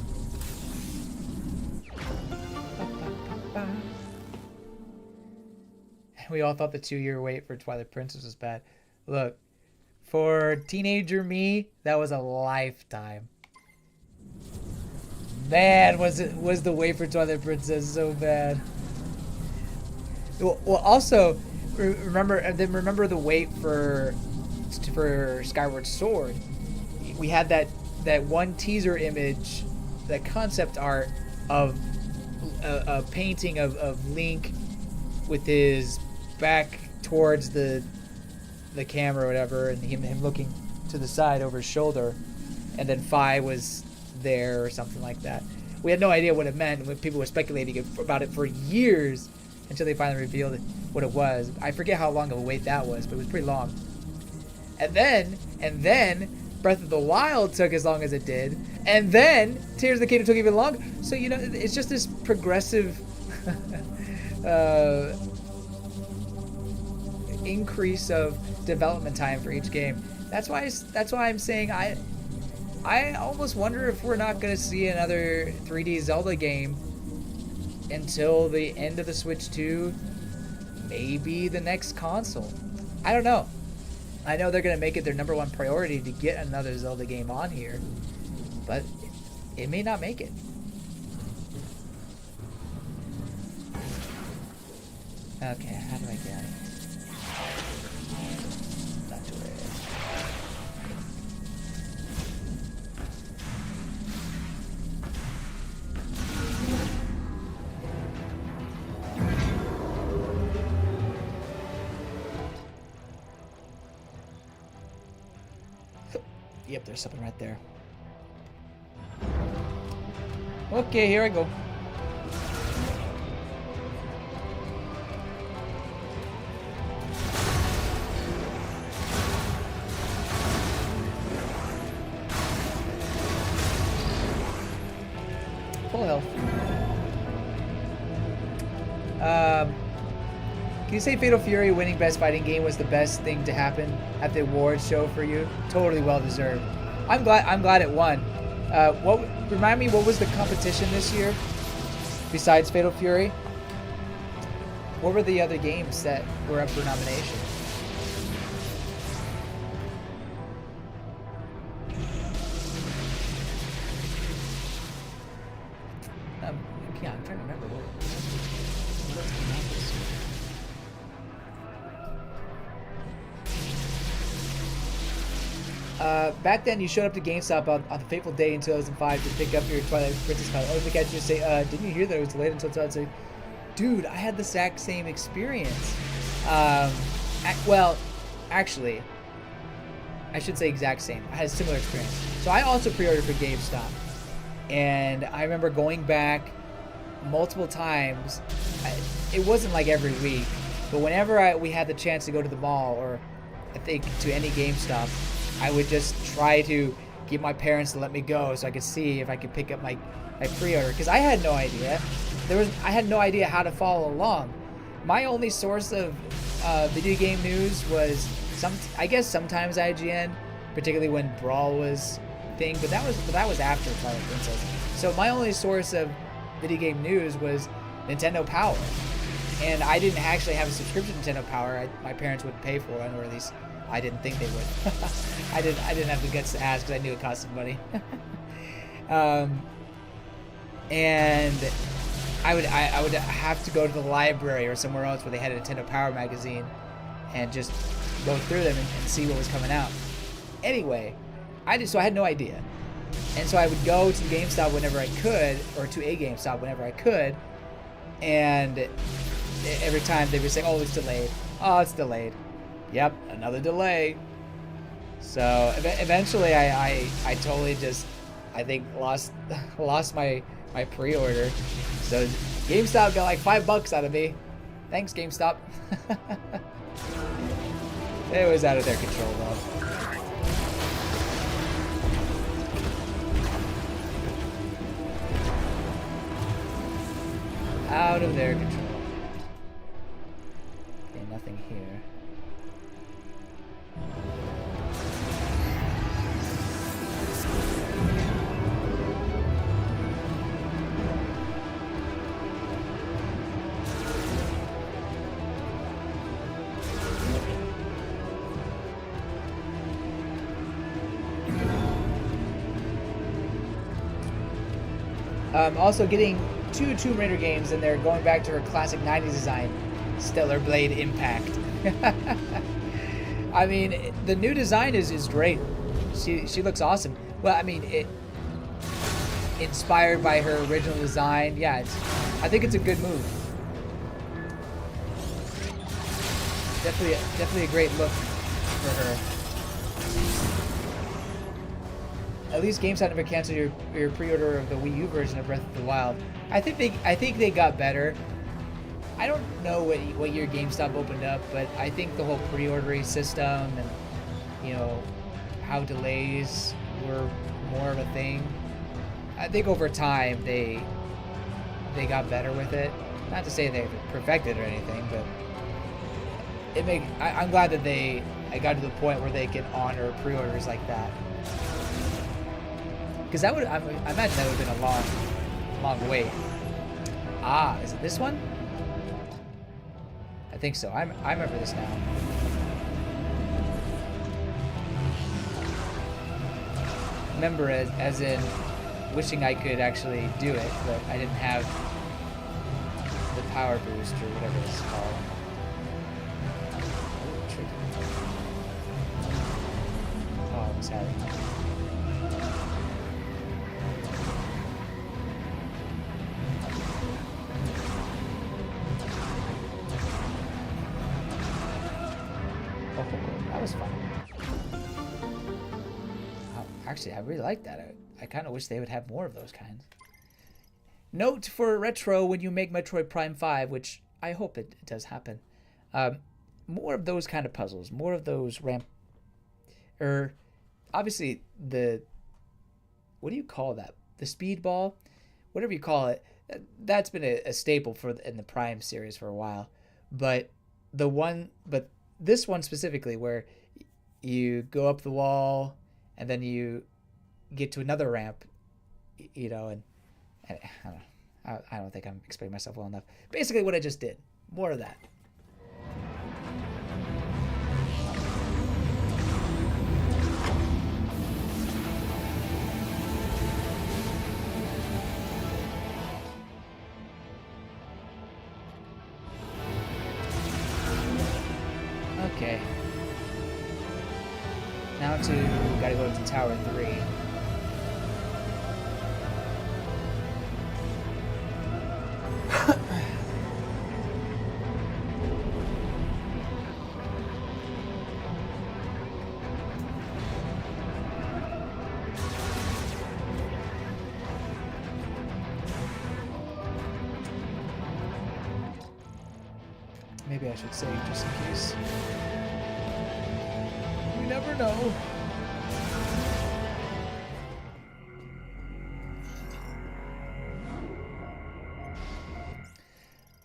We all thought the 2-year wait for Twilight Princess was bad. Look, for teenager me, that was a lifetime. Man, was the wait for Twilight Princess so bad. Well, also remember the wait for Skyward Sword. We had that one teaser image, that concept art of a painting of Link with his back towards the camera or whatever, and him looking to the side over his shoulder, and then Fi was there or something like that. We had no idea what it meant when people were speculating about it for years until they finally revealed what it was. I forget how long of a wait that was, but it was pretty long. And then Breath of the Wild took as long as it did, and then Tears of the Kingdom took even longer. So it's just this progressive increase of development time for each game. That's why I'm saying I almost wonder if we're not going to see another 3D Zelda game until the end of the Switch 2, maybe the next console. I don't know. I know they're going to make it their #1 priority to get another Zelda game on here, but it may not make it. Okay, how do I get it? Not to worry. Yep, there's something right there. Okay, here I go. Full health. Can you say Fatal Fury winning Best Fighting Game was the best thing to happen at the awards show for you? Totally well deserved. I'm glad it won. Remind me, what was the competition this year besides Fatal Fury? What were the other games that were up for nomination? Yeah, I'm trying to remember what came out this year. Back then, you showed up to GameStop on the fateful day in 2005 to pick up your Twilight Princess card. Only to catch you say, didn't you hear that it was delayed until 2006? Dude, I had the exact same experience. Well, actually, I should say exact same. I had a similar experience. So I also pre-ordered for GameStop. And I remember going back multiple times. It wasn't like every week, but whenever we had the chance to go to the mall or I think to any GameStop, I would just try to get my parents to let me go so I could see if I could pick up my pre-order, because I had no idea. I had no idea how to follow along. My only source of video game news was I guess sometimes IGN, particularly when Brawl was thing, but that was after Twilight Princess. So my only source of video game news was Nintendo Power, and I didn't actually have a subscription to Nintendo Power. My parents wouldn't pay for it, or at least I didn't think they would. I didn't have the guts to ask because I knew it costed money. And I would have to go to the library or somewhere else where they had a Nintendo Power magazine and just go through them and see what was coming out. Anyway, so I had no idea. And so I would go to GameStop whenever I could, or to a GameStop whenever I could, and every time they would say, oh, it's delayed. Oh, it's delayed. Yep, another delay. So eventually I totally just, I think, lost my pre-order. So GameStop got like $5 out of me. Thanks, GameStop. It was out of their control, though. Out of their control. Okay, nothing here. Also getting 2 Tomb Raider games, and they're going back to her classic 90s design, Stellar Blade Impact. I mean, the new design is great. She looks awesome. Well, I mean, it inspired by her original design. Yeah, I think it's a good move. Definitely a great look for her. At least GameStop never canceled your pre-order of the Wii U version of Breath of the Wild. I think they got better. I don't know what year GameStop opened up, but I think the whole pre-ordering system and, you know, how delays were more of a thing. I think over time they got better with it. Not to say they perfected or anything, but I'm glad that I got to the point where they can honor pre-orders like that. Because I imagine that would have been a long wait. Ah, is it this one? I think so. I remember this now. Remember as in wishing I could actually do it, but I didn't have the power boost or whatever it's called. Ooh, tricky. Oh, what's happening? That was fun. Actually, I really like that. I kind of wish they would have more of those kinds. Note for retro when you make Metroid Prime 5, which I hope it does happen. More of those kind of puzzles. More of those ramp... obviously, what do you call that? The speed ball? Whatever you call it. That's been a staple in the Prime series for a while. But this one specifically, where you go up the wall and then you get to another ramp, you know, and I don't know. I don't think I'm explaining myself well enough. Basically, what I just did. More of that. Okay. Now to gotta go to Tower 3. Maybe I should save just in case. You never know.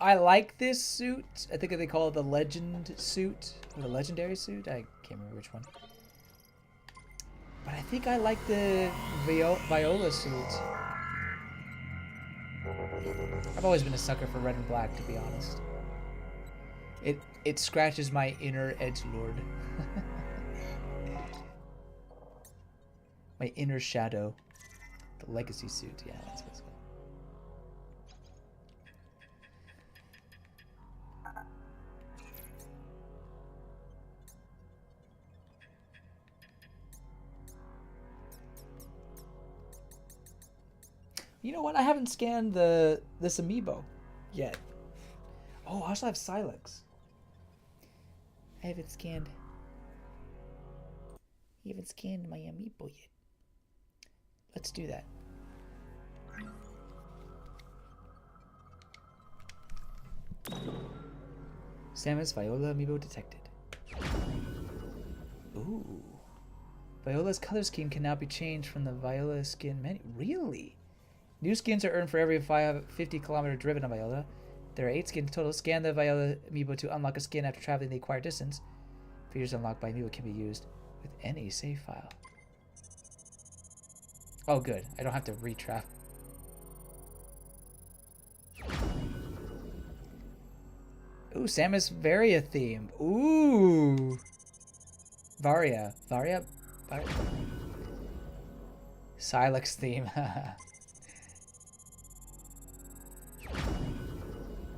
I like this suit. I think they call it the legend suit or the legendary suit. I can't remember which one. But I think I like the Viola suit. I've always been a sucker for red and black, to be honest. It scratches my inner edgelord. My inner shadow. The legacy suit, yeah, that's what's called. You know what? I haven't scanned this amiibo yet. Oh, I also have Silex. I haven't scanned. You haven't scanned my amiibo yet. Let's do that. Samus Viola amiibo detected. Ooh. Viola's color scheme can now be changed from the Viola skin menu. Really? New skins are earned for every 50-kilometer driven on Viola. There are 8 skins total. Scan the Viola amiibo to unlock a skin after traveling the acquired distance. Features unlocked by amiibo can be used with any save file. Oh, good. I don't have to retravel. Ooh, Samus Varia theme. Ooh. Varia. Silex theme.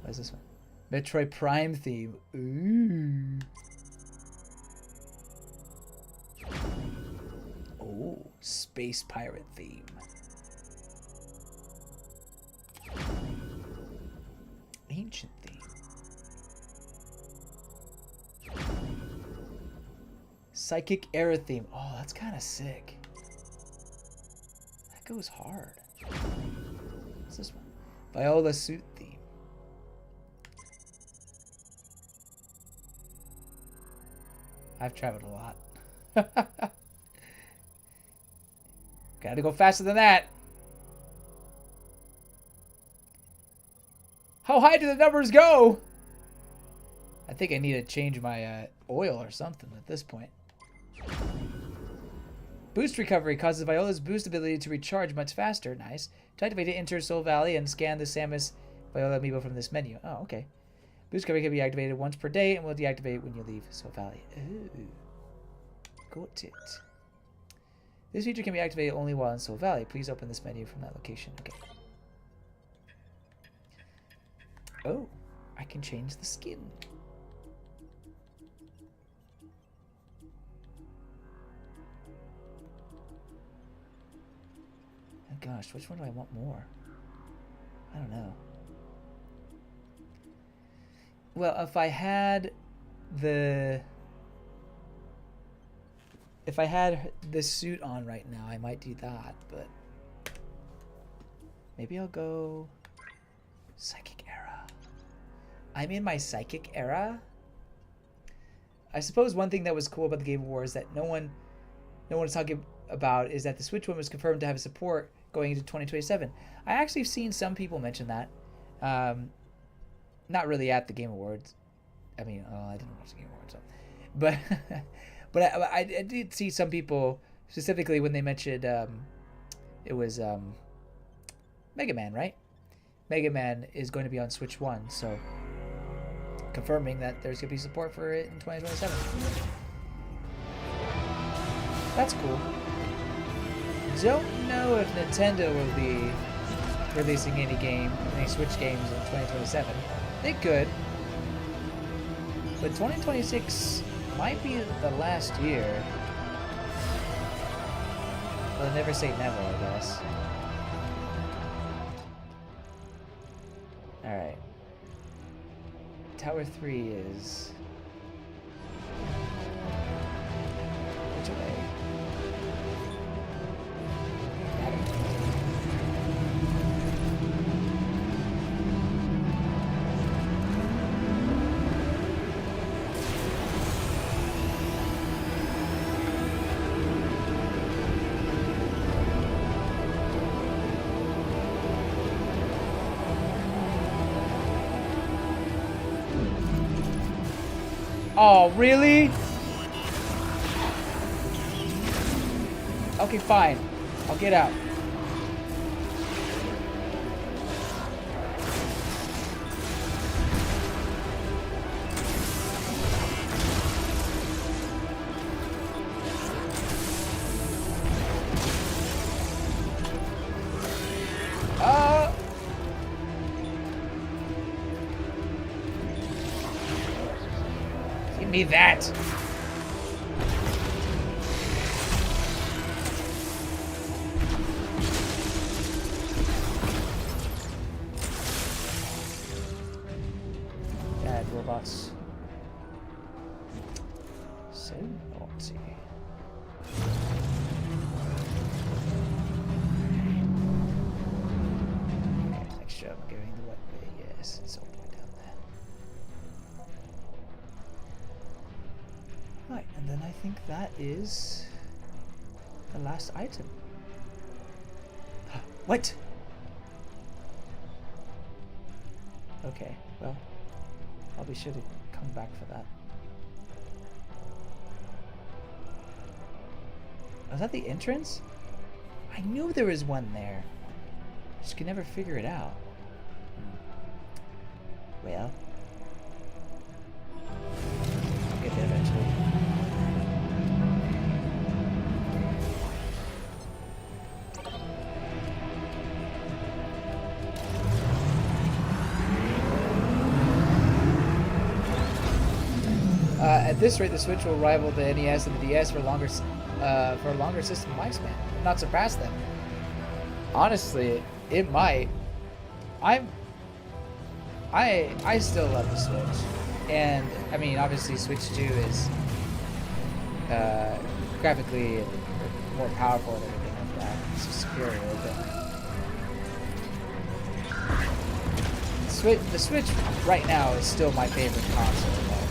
What is this one? Metroid Prime theme. Ooh. Oh, Space Pirate theme. Ancient theme. Psychic Era theme. Oh, that's kind of sick. That goes hard. What's this one? Viola suit theme. I've traveled a lot. Gotta go faster than that. How high do the numbers go? I think I need to change my oil or something at this point. Boost recovery causes Viola's boost ability to recharge much faster. Nice. To activate it, enter Soul Valley and scan the Samus Viola amiibo from this menu. Oh, okay. Boost recovery can be activated once per day and will deactivate when you leave Soul Valley. Ooh. Got it. This feature can be activated only while in Soul Valley. Please open this menu from that location. Okay. Oh, I can change the skin. Oh gosh, which one do I want more? I don't know. Well, if I had this suit on right now, I might do that, but maybe I'll go Psychic Era. I'm in my Psychic Era. I suppose one thing that was cool about the Game Awards that no one was talking about is that the Switch one was confirmed to have support going into 2027. I actually have seen some people mention that. Not really at the Game Awards. I mean, I didn't watch the Game Awards, so. But but I did see some people, specifically when they mentioned it was Mega Man, right? Mega Man is going to be on Switch 1, so confirming that there's going to be support for it in 2027. That's cool. Don't know if Nintendo will be releasing any Switch games in 2027. They could. But 2026 might be the last year. Well, never say never, I guess. Alright. Tower 3 is... which way? Oh, really? Okay, fine. I'll get out. Give me that. Bad robots. So naughty. Okay, make sure I'm going the right way. Yes, it's all the way down there. Right, and then I think that is the last item. What? Okay, well, I'll be sure to come back for that. Was that the entrance? I knew there was one there. Just could never figure it out. Well, I'll get there eventually. At this rate, the Switch will rival the NES and the DS for a longer system lifespan, if not surpass them. Honestly, it might. I still love the Switch, and I mean, obviously, Switch 2 is graphically more powerful and everything like that. It's superior, but the Switch right now is still my favorite console of all time.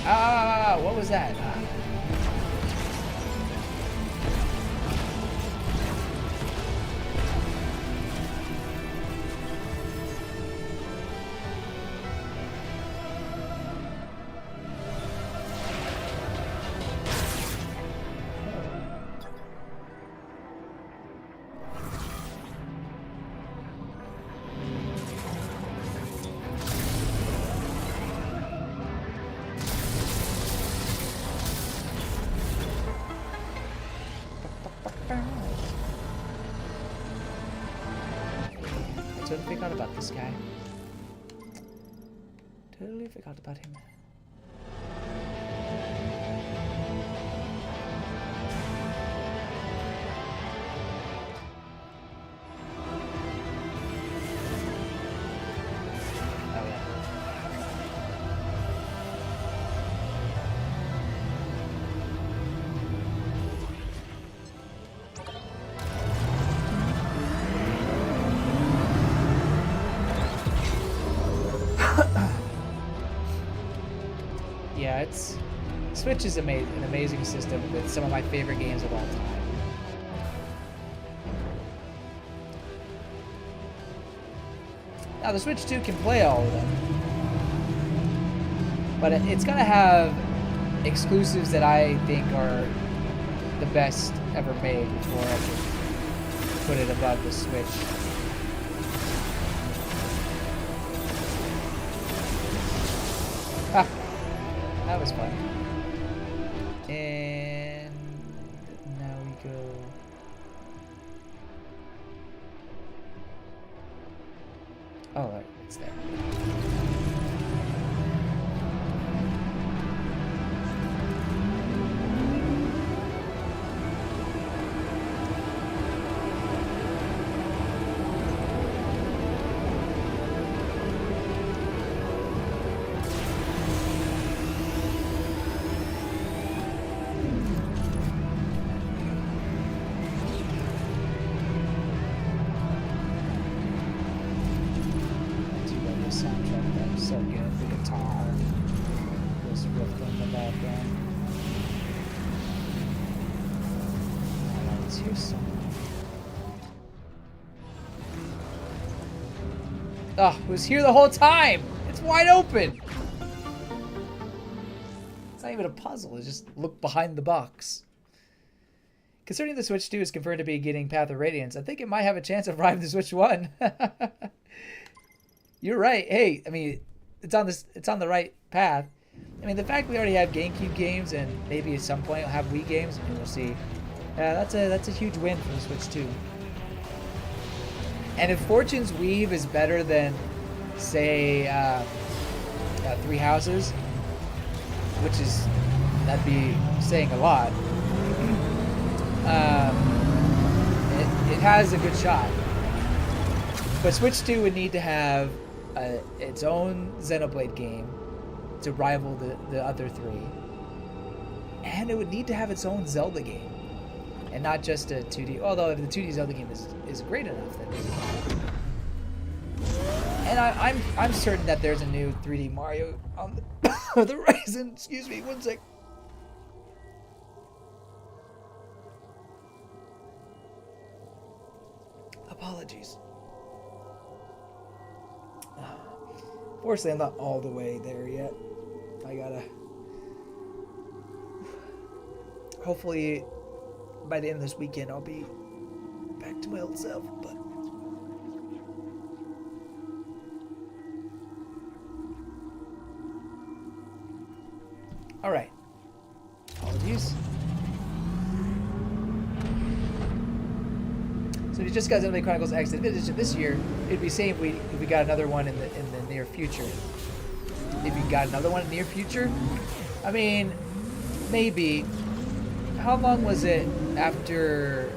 Ah, what was that? I totally forgot about this guy. Totally forgot about him. Oh yeah. Yeah, Switch is an amazing system with some of my favorite games of all time. Now the Switch 2 can play all of them, but it's gonna have exclusives that I think are the best ever made before I can put it above the Switch. Ah, that was fun. And now we go. Oh, right, it's there. drifting in the background. Alright, it's here somewhere. Oh, it was here the whole time! It's wide open! It's not even a puzzle, it's just look behind the box. Considering the Switch 2 is confirmed to be getting Path of Radiance, I think it might have a chance of riving the Switch 1. You're right. Hey, I mean, it's on the right path. I mean, the fact we already have GameCube games and maybe at some point we'll have Wii games, and we'll see. That's a huge win for the Switch 2. And if Fortune's Weave is better than, say, Three Houses, which is, that'd be saying a lot. It has a good shot. But Switch 2 would need to have its own Xenoblade game to rival the other three. And it would need to have its own Zelda game. And not just a 2D. Although if the 2D Zelda game is great enough, then maybe. And I'm certain that there's a new 3D Mario on the horizon. Excuse me, one sec. Apologies. Fortunately, I'm not all the way there yet. I gotta... Hopefully, by the end of this weekend, I'll be back to my old self, but... Alright. Apologies. So if you just got Xenoblade Chronicles X Edition this year, it'd be saying if we got another one in the near future. If you got another one in the near future, I mean, maybe. How long was it after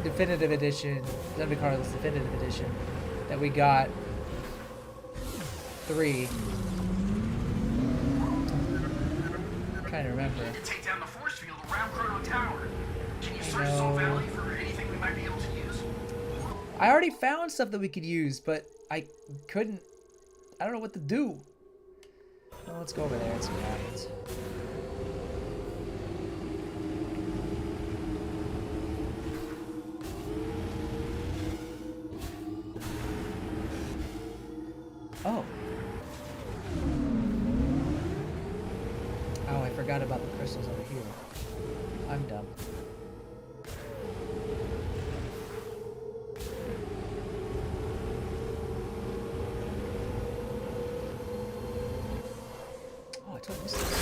Definitive Edition, Xenoblade Chronicles Definitive Edition, that we got 3? I'm trying to remember. Take down the force field around Chrono Tower. Can you search Soul Valley for anything we might be able to use? I already found stuff that we could use, but I couldn't. I don't know what to do. Well, let's go over there and see what happens. Oh. Oh, I forgot about the crystals over here. I'm dumb. Oh, I totally missed this.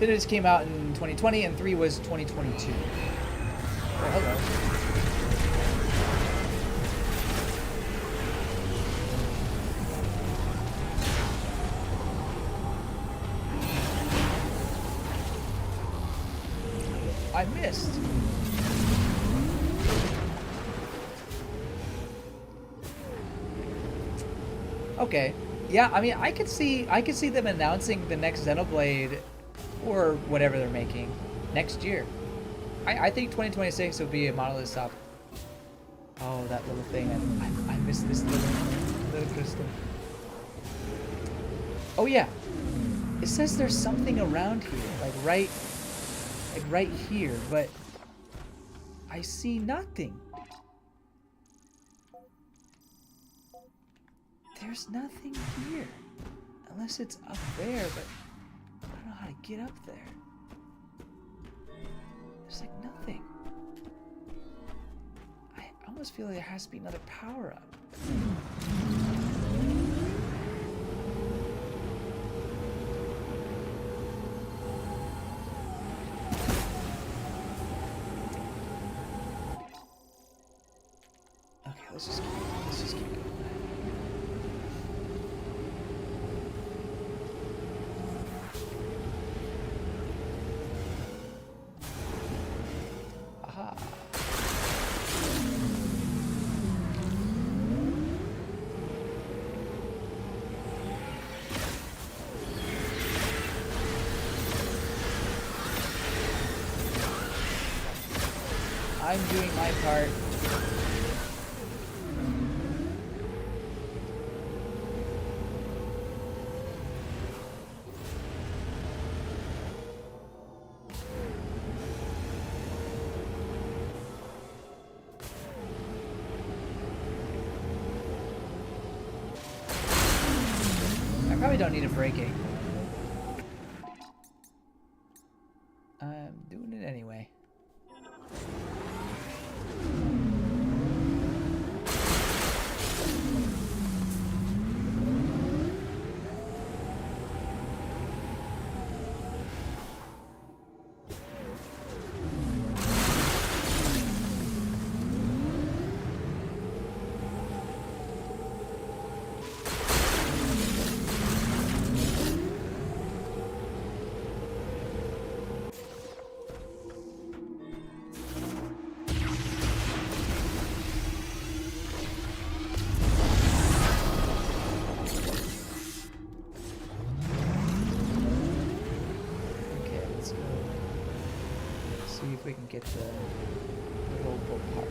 Definitive came out in 2020 and 3 was 2022. Oh, hello. I missed. Okay. Yeah, I mean, I could see them announcing the next Xenoblade or whatever they're making next year. I think 2026 will be a Monolith Soft. Oh, that little thing. I missed this little crystal. Oh yeah. It says there's something around here, like right here, but I see nothing. There's nothing here. Unless it's up there, but I don't know how to get up there. There's like nothing. I almost feel like there has to be another power up. Okay, let's just keep going. I'm doing my part. I probably don't need a braking. I'm doing it anyway. See if we can get the local part.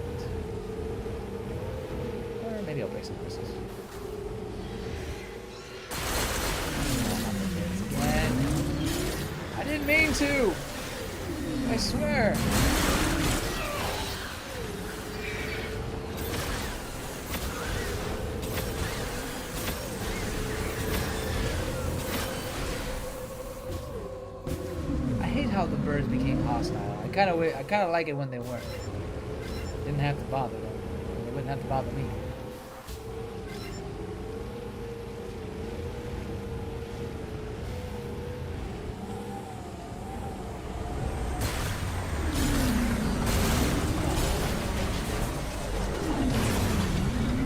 Or maybe I'll break some crystals. Again. I didn't mean to! I swear! I hate how the birds became hostile. I kind of like it when they weren't. Didn't have to bother them. They wouldn't have to bother me.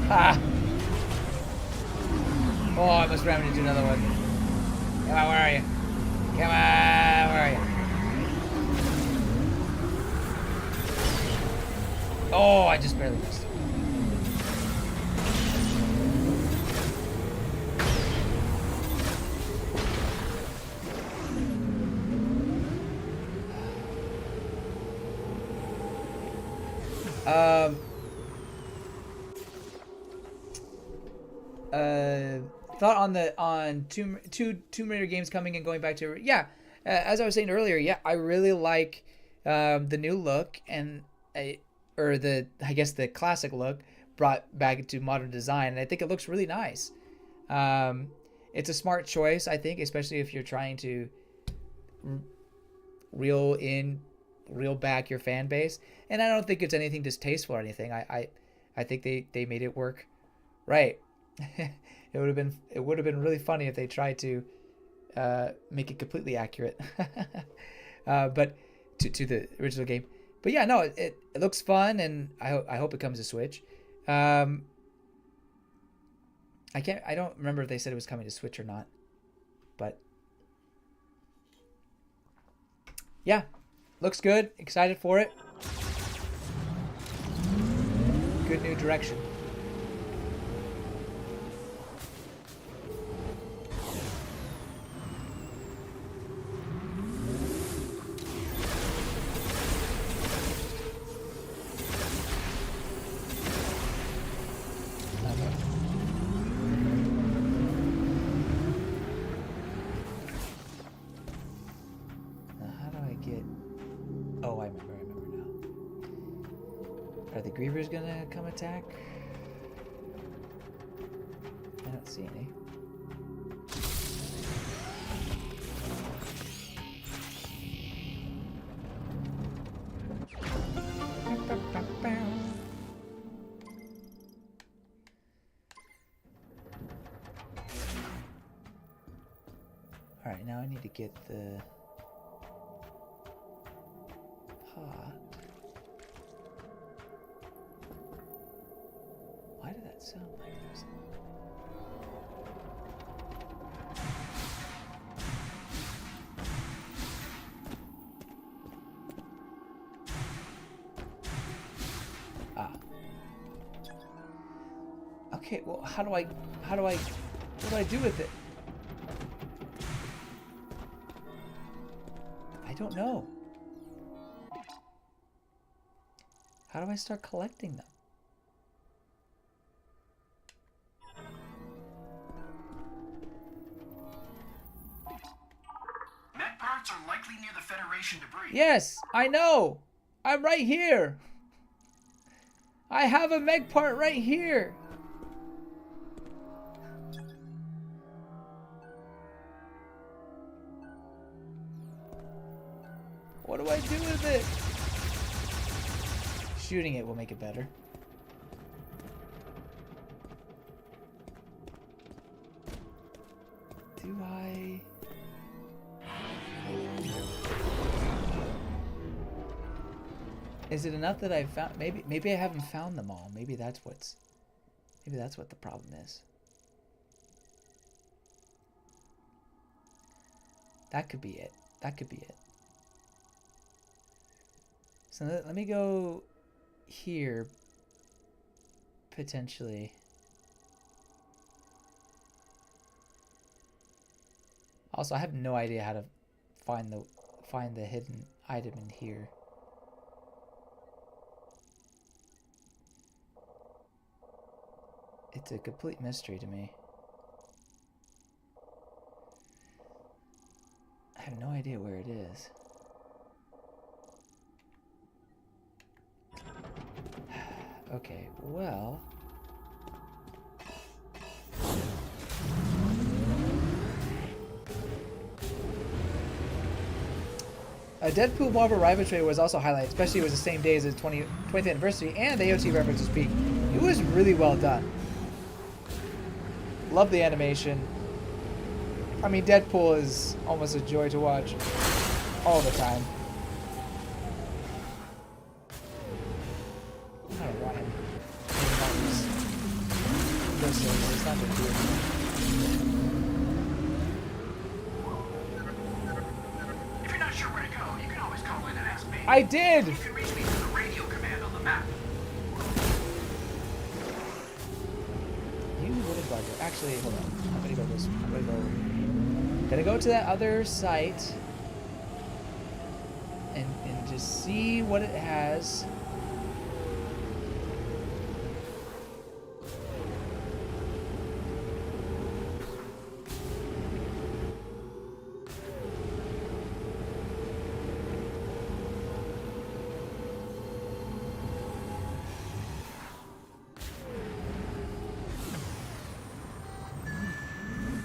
Ah! Oh, I must ram into another one. Come on, where are you? Come on, where are you? Oh, I just barely missed. Thought on Tomb Raider games coming and going back to as I was saying earlier, I really like the new look and I guess the classic look brought back into modern design, and I think it looks really nice. It's a smart choice, I think, especially if you're trying to reel back your fan base, and I don't think it's anything distasteful or anything. I think they made it work right. It would have been really funny if they tried to make it completely accurate, but to the original game. But yeah, no, it looks fun, and I hope it comes to Switch. I don't remember if they said it was coming to Switch or not, but yeah, looks good. Excited for it. Good new direction. Are the Grievers gonna come attack? I don't see any. Alright, now I need to get the pot. Why did that sound like this? Okay, well, what do I do with it? I don't know. How do I start collecting them? Med parts are likely near the Federation debris. Yes, I know. I'm right here. I have a meg part right here. What do I do with it? Shooting it will make it better. Do I? Is it enough that I've found? Maybe I haven't found them all. Maybe that's what the problem is. That could be it. That could be it. So let me go here, potentially. Also, I have no idea how to find the hidden item in here. It's a complete mystery to me. I have no idea where it is. Okay, well... A Deadpool Marvel Rival trailer was also highlighted, especially it was the same day as the 20th anniversary, and the AOT reference was peak. It was really well done. Love the animation. I mean, Deadpool is almost a joy to watch all the time. I don't know why it's not gonna do it. If you're not sure where to go, you can always call in and ask me. I did! You can reach me through the radio command on the map. You wooden bugger. Actually, hold on. I'm gonna go this. I'm gonna go to that other site and just see what it has.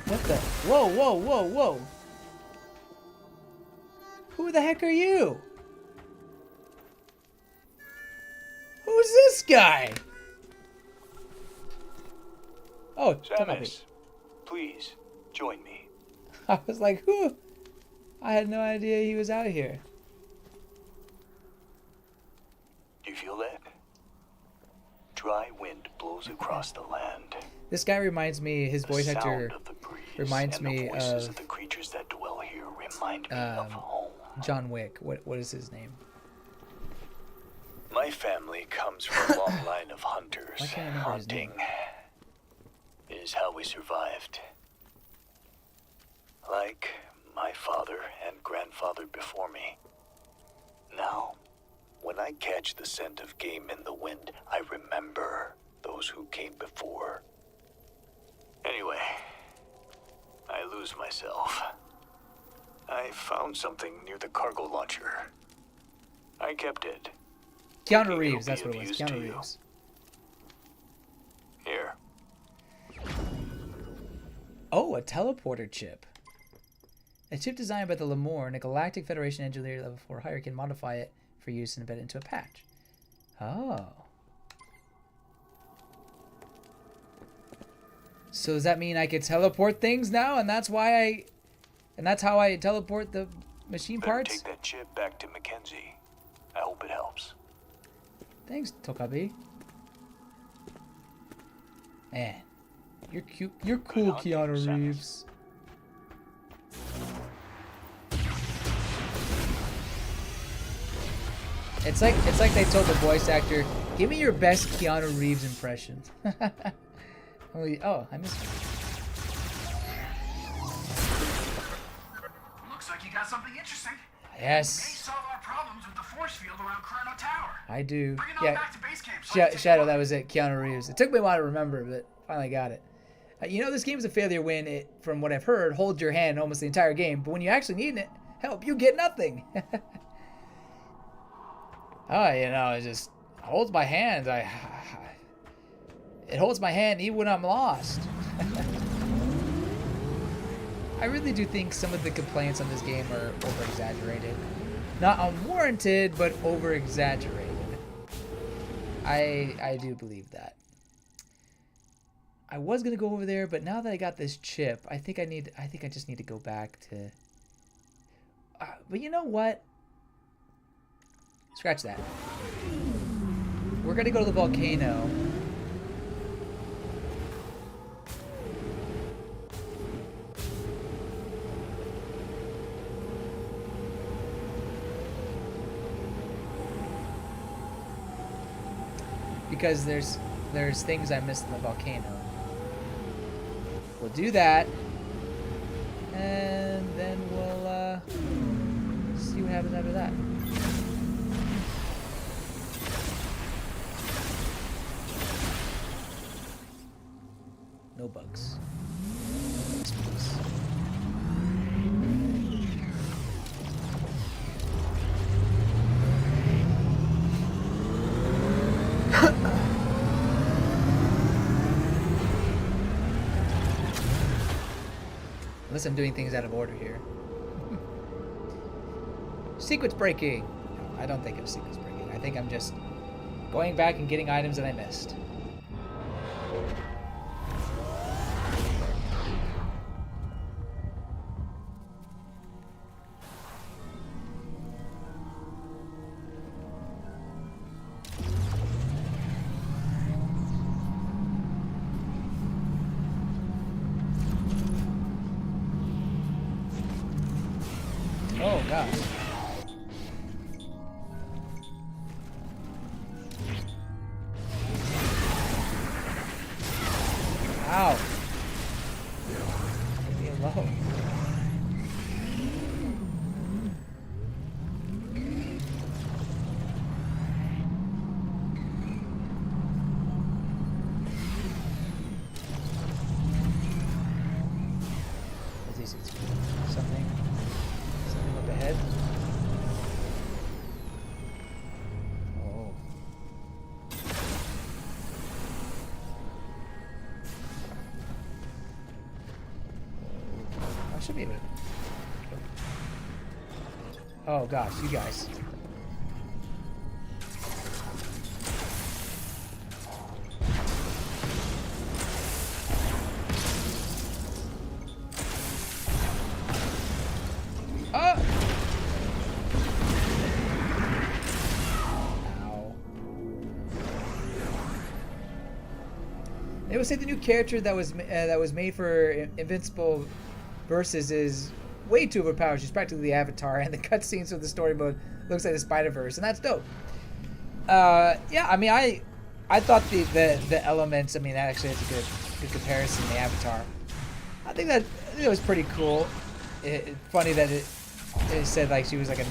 What the? Whoa, whoa, whoa, whoa. Who the heck are you? Who's this guy? Oh, Samus, please join me. I was like, who? I had no idea he was out here. Do you feel that? Dry wind blows across the land. This guy reminds me, his voice actor reminds me of the creatures that dwell here remind me of home. John Wick. What is his name? My family comes from a long line of hunters. Why can't I remember his name? Hunting is how we survived. Like my father and grandfather before me. Now, when I catch the scent of game in the wind, I remember those who came before. Anyway, I lose myself. I found something near the cargo launcher. I kept it. Keanu Reeves, that's what it was. Keanu Reeves. Here. Oh, a teleporter chip. A chip designed by the Lemur and a Galactic Federation engineer level 4 hire can modify it for use and embed it into a patch. Oh. So does that mean I could teleport things now, and that's how I teleport the machine Better parts? take that chip back to Mackenzie. I hope it helps. Thanks, Tokabi. Man, you're cute. You're cool, Keanu Reeves. It's like they told the voice actor, "Give me your best Keanu Reeves impression." Oh, I missed it. Looks like you got something interesting. May Yes. solve our problems with the force field around Chrono Tower. I do. Bring it all Yeah. back to base camp. So I can take Shadow, a that look. was it. Keanu Reeves. It took me a while to remember, but finally got it. You know, this game's a failure when it, from what I've heard, holds your hand almost the entire game. But when you actually need it, help, you get nothing. Oh, you know, it just holds my hand. It holds my hand even when I'm lost. I really do think some of the complaints on this game are over-exaggerated. Not unwarranted, but over-exaggerated. I do believe that. I was gonna go over there, but now that I got this chip, I think I just need to go back to. But you know what? Scratch that. We're gonna go to the volcano. Because there's things I missed in the volcano. We'll do that, and then we'll see what happens after that. No bugs. Yes, please. Unless I'm doing things out of order here. Sequence breaking. No, I don't think I'm sequence breaking. I think I'm just going back and getting items that I missed. Oh gosh. Ow. Leave me alone. What is it? Something up ahead? Oh. I should be able to. Oh gosh, you guys. Oh! Ow. They would say the new character that was made for Invincible Versus is way too overpowered. She's practically the Avatar, and the cutscenes of the story mode looks like the Spider-Verse, and that's dope. Yeah, I mean, I thought the elements. I mean, that actually is a good comparison. The Avatar. I think it was pretty cool. Funny that it said like she was like a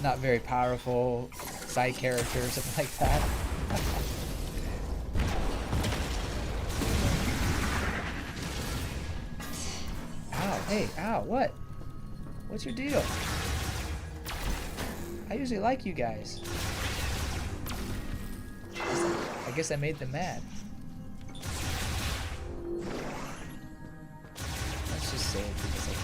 not very powerful side character or something like that. Ow, hey, ow, what? What's your deal? I usually like you guys. I guess I made them mad. Let's just say it because I can.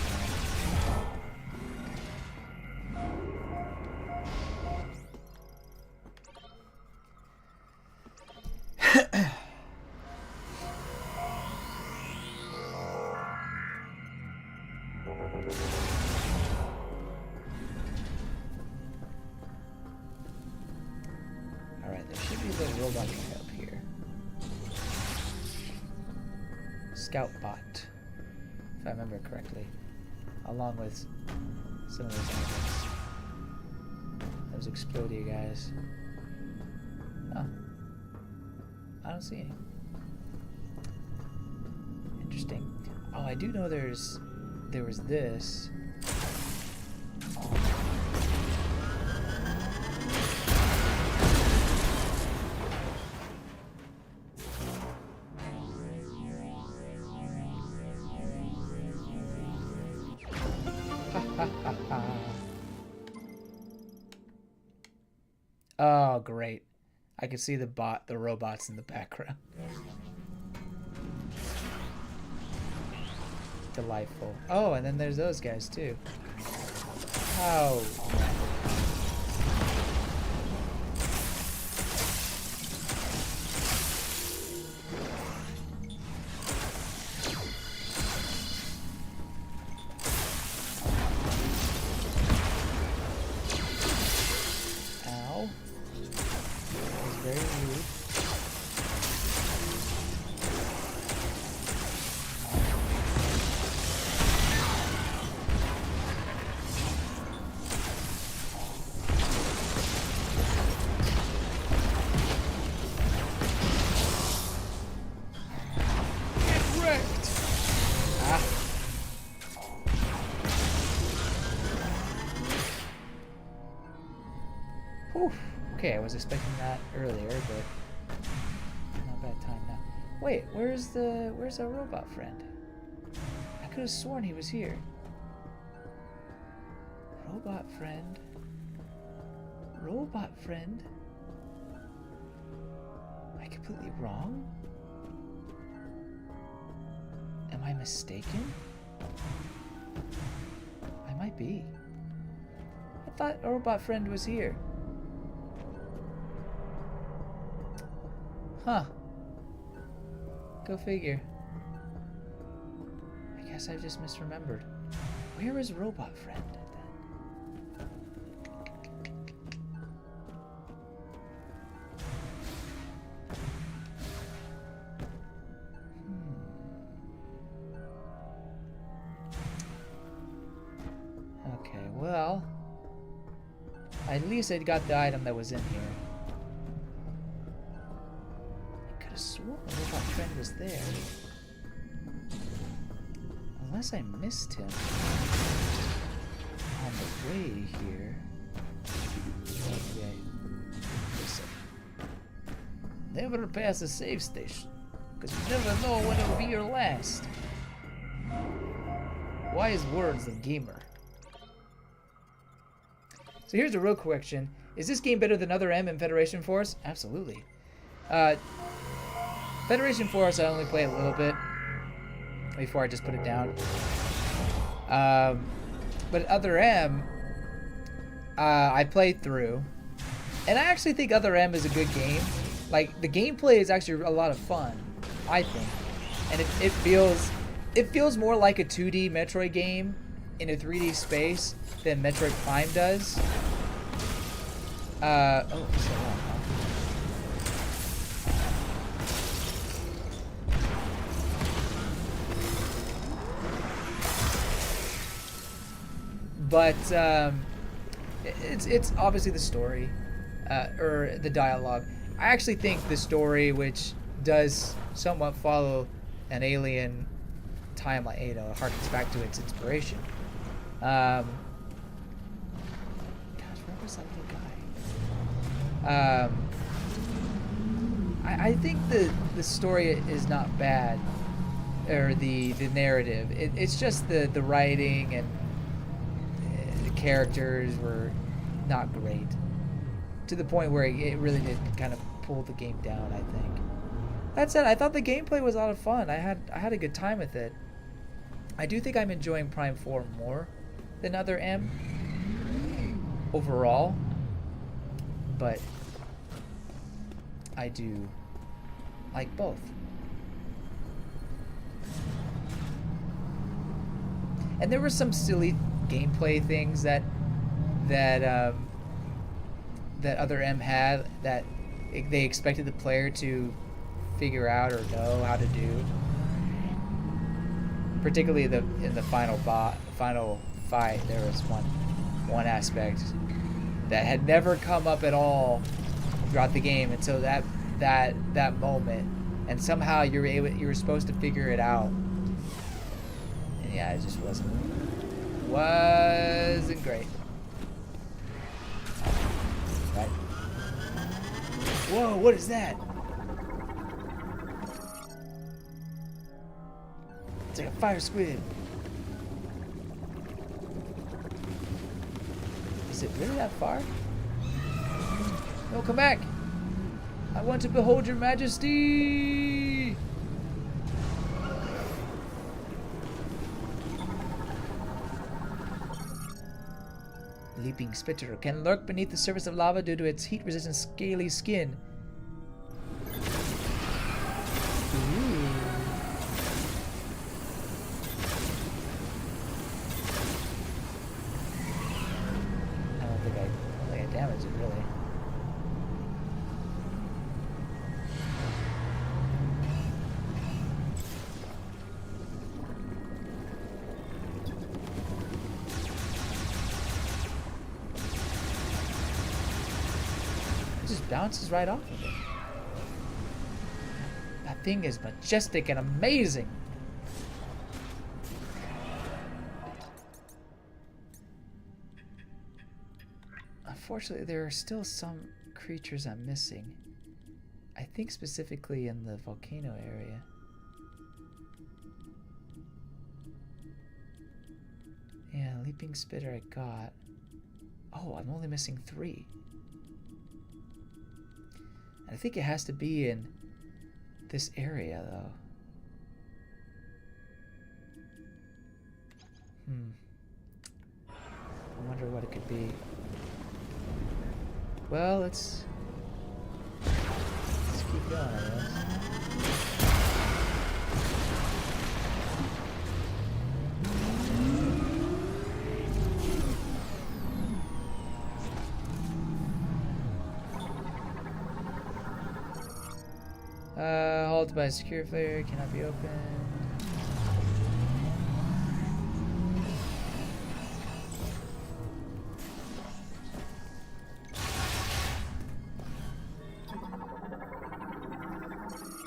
Alright, there should be a little robot coming up here. Scout bot, if I remember correctly. Along with some of those enemies. Those explodey guys. Oh. I don't see any. Interesting. Oh, I do know there was this. Oh, great. I can see the robots in the background. Delightful. Oh, and then there's those guys too. Oh. Ow. That was very rude. Whew. Okay, I was expecting that earlier, but not bad time now. Wait, where's our robot friend? I could have sworn he was here. Robot friend. Robot friend. Am I completely wrong? Am I mistaken? I might be. I thought a robot friend was here. Huh. Go figure. I guess I just misremembered. Where is Robot Friend then? Okay, well, at least I got the item that was in here. I swore the Robot Friend was there. Unless I missed him on the way here. Okay. Listen. Never pass a save station, because you never know when it'll be your last. Wise words of gamer. So here's a real question. Is this game better than Other M and Federation Force? Absolutely. Federation Force I only play a little bit before I just put it down. But Other M, I played through. And I actually think Other M is a good game. Like, the gameplay is actually a lot of fun, I think. And it feels more like a 2D Metroid game in a 3D space than Metroid Prime does. Oh, so long, huh? But it's obviously the story, or the dialogue. I actually think the story, which does somewhat follow an Alien timeline, you know, harkens back to its inspiration. Gosh, where was that little guy? I think the story is not bad, or the narrative. It's just the writing and characters were not great, to the point where it really did kind of pull the game down, I think. That said, I thought the gameplay was a lot of fun. I had a good time with it. I do think I'm enjoying Prime 4 more than Other M overall, but I do like both. And there were some silly gameplay things that Other M had that they expected the player to figure out or know how to do. Particularly in the final fight, there was one aspect that had never come up at all throughout the game until that moment, and somehow you were supposed to figure it out. Yeah, it just wasn't great. Right. Whoa, what is that? It's like a fire squid. Is it really that far? No, come back! I want to behold your majesty! Leaping spitter can lurk beneath the surface of lava due to its heat-resistant scaly skin. Ooh. I don't think I damaged it really. Bounces right off of it. That thing is majestic and amazing. Unfortunately, there are still some creatures I'm missing. I think specifically in the volcano area. Yeah, leaping spitter I got. Oh, I'm only missing 3. I think it has to be in this area, though. I wonder what it could be. Well, let's keep going, I guess. Halted by a secure failure, cannot be opened.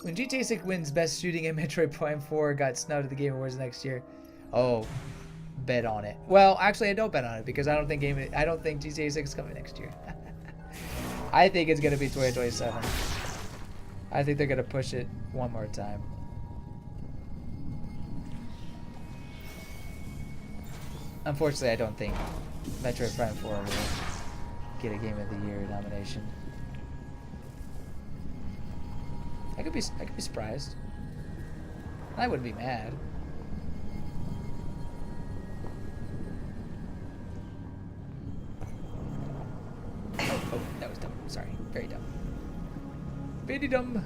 When GTA 6 wins Best Shooting and Metroid Prime 4 got snubbed at the Game Awards next year, oh, bet on it. Well, actually, I don't bet on it because I don't think GTA 6 is coming next year. I think it's gonna be 2027. I think they're gonna push it one more time. Unfortunately, I don't think Metroid Prime 4 will get a Game of the Year nomination. I could be surprised. I wouldn't be mad. Oh, that was dumb. Sorry, very dumb. Very dumb.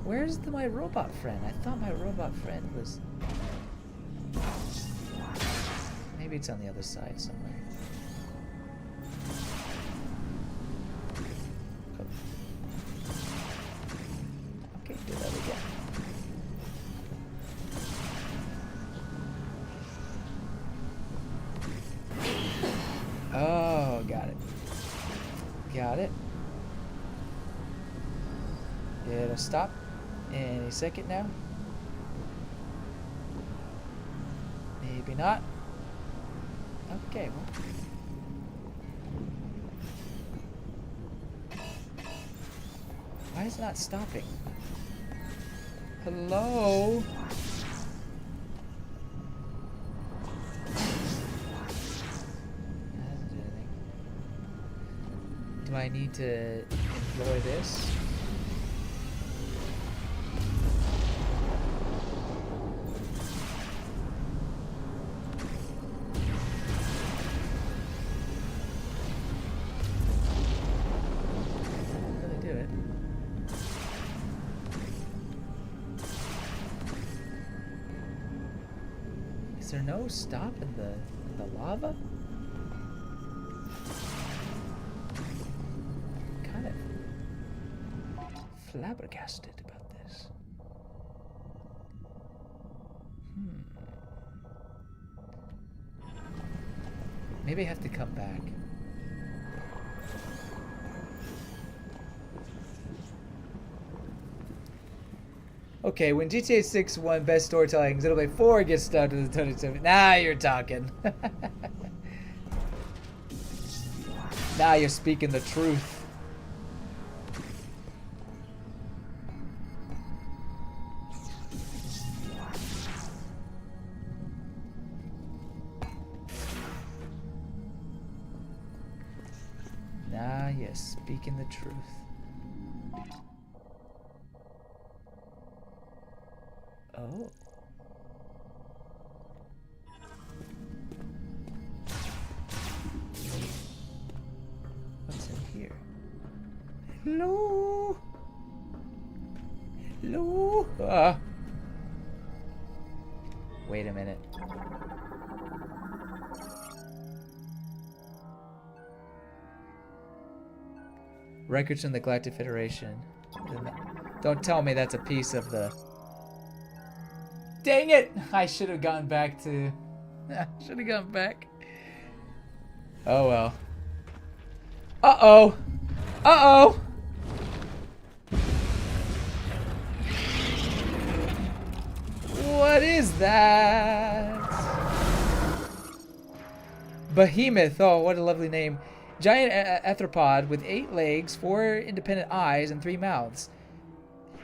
Where's my robot friend? I thought my robot friend was... Maybe it's on the other side somewhere. Okay, do that again. Oh, got it. Got it. It'll stop any second now. Maybe not. Okay, well. Why is it not stopping? Hello? That doesn't do anything. Do I need to enjoy this? Is there no stop in the lava? Kind of flabbergasted about this. Maybe I have to come back. Okay, when GTA 6 won Best Storytelling, Xenoblade 4 gets stuck to the 27. Now you're talking. Now you're speaking the truth. Now you're speaking the truth. Oh. What's in here? Hello? Hello? Wait a minute. Records from the Galactic Federation. Don't tell me that's a piece of the... Dang it! I should have gone back to... should have gone back. Oh well. Uh-oh! Uh-oh! What is that? Behemoth. Oh, what a lovely name. Giant arthropod with 8 legs, 4 independent eyes, and 3 mouths.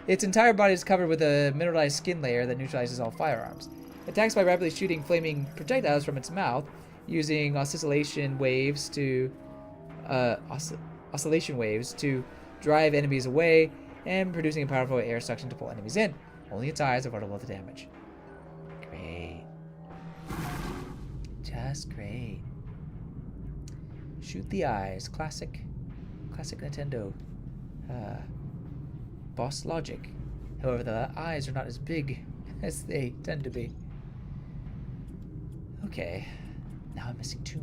Its entire body is covered with a mineralized skin layer that neutralizes all firearms. Attacks by rapidly shooting flaming projectiles from its mouth, using oscillation waves to drive enemies away, and producing a powerful air suction to pull enemies in. Only its eyes are vulnerable to damage. Great. Just great. Shoot the eyes. Classic Nintendo. Boss logic. However, the eyes are not as big as they tend to be. Okay. Now I'm missing 2.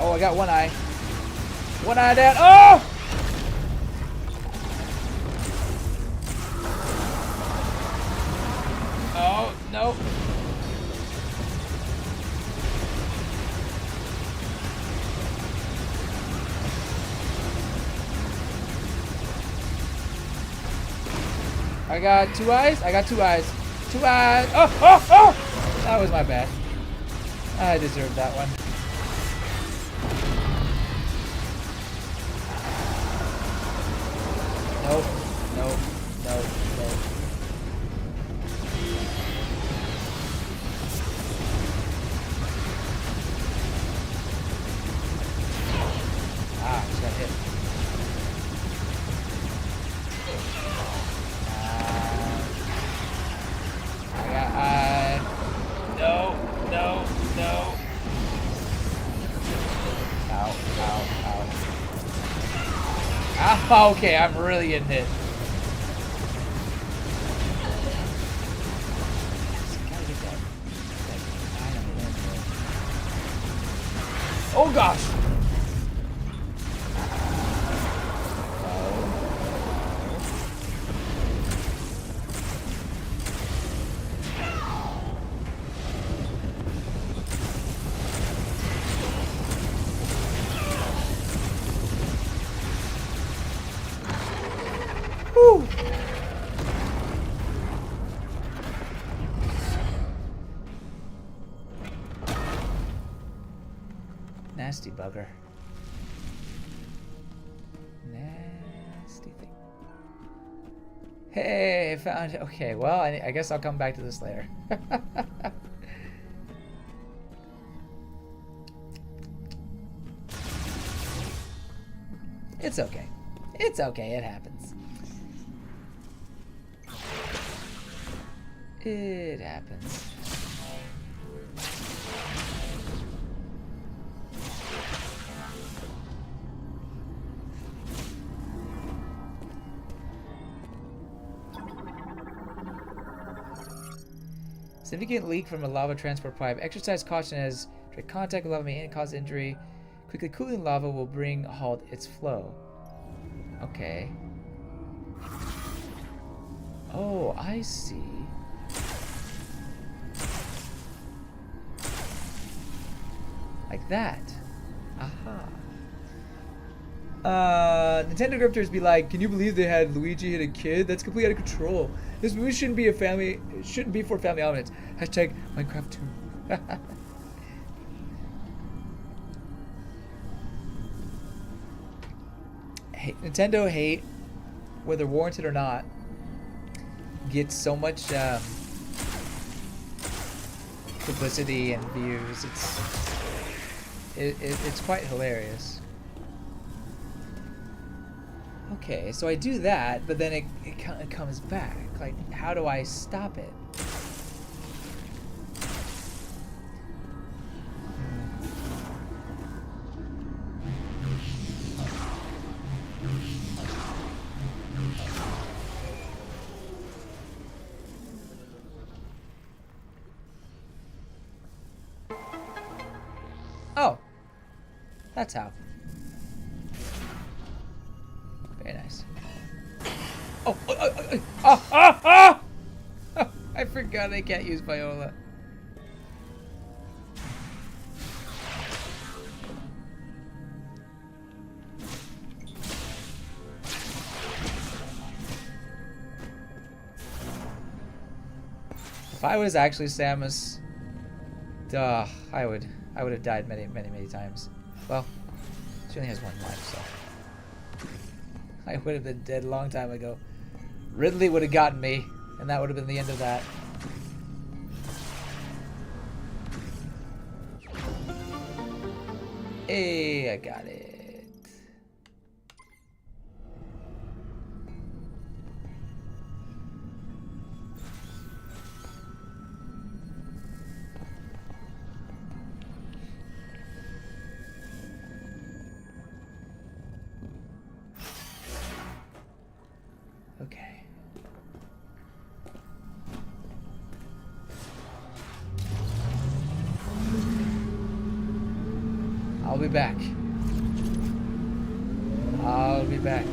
Oh, I got one eye. One eye down. Oh! Oh, no. I got 2 eyes. I got 2 eyes. 2 eyes. Oh, oh, oh! That was my bad. I deserved that one. Nope, nope, nope, nope. Ah, just got hit. No, no, no. Ow, ow, ow. Ah, okay, I'm really getting hit. Oh gosh! Whew. Nasty bugger. Nasty thing. Hey, I found it. Okay, well, I guess I'll come back to this later. It's okay. It's okay, it happens. It happens. Significant leak from a lava transport pipe. Exercise caution as direct contact with lava may cause injury. Quickly cooling lava will bring halt its flow. Okay. Oh, I see. Like that. Aha. Nintendo grifters be like, can you believe they had Luigi hit a kid? That's completely out of control. This movie shouldn't be for family audience. Hashtag Minecraft 2. Nintendo hate, whether warranted or not, gets so much publicity and views. It's quite hilarious. Okay, so I do that, but then it comes back. Like, how do I stop it? Oh, that's how. Very nice. Oh, I forgot I can't use Viola. If I was actually Samus, I would have died many times. Well, she only has one life, so I would have been dead a long time ago. Ridley would have gotten me, and that would have been the end of that. Hey, I got it. Okay. I'll be back. I'll be back.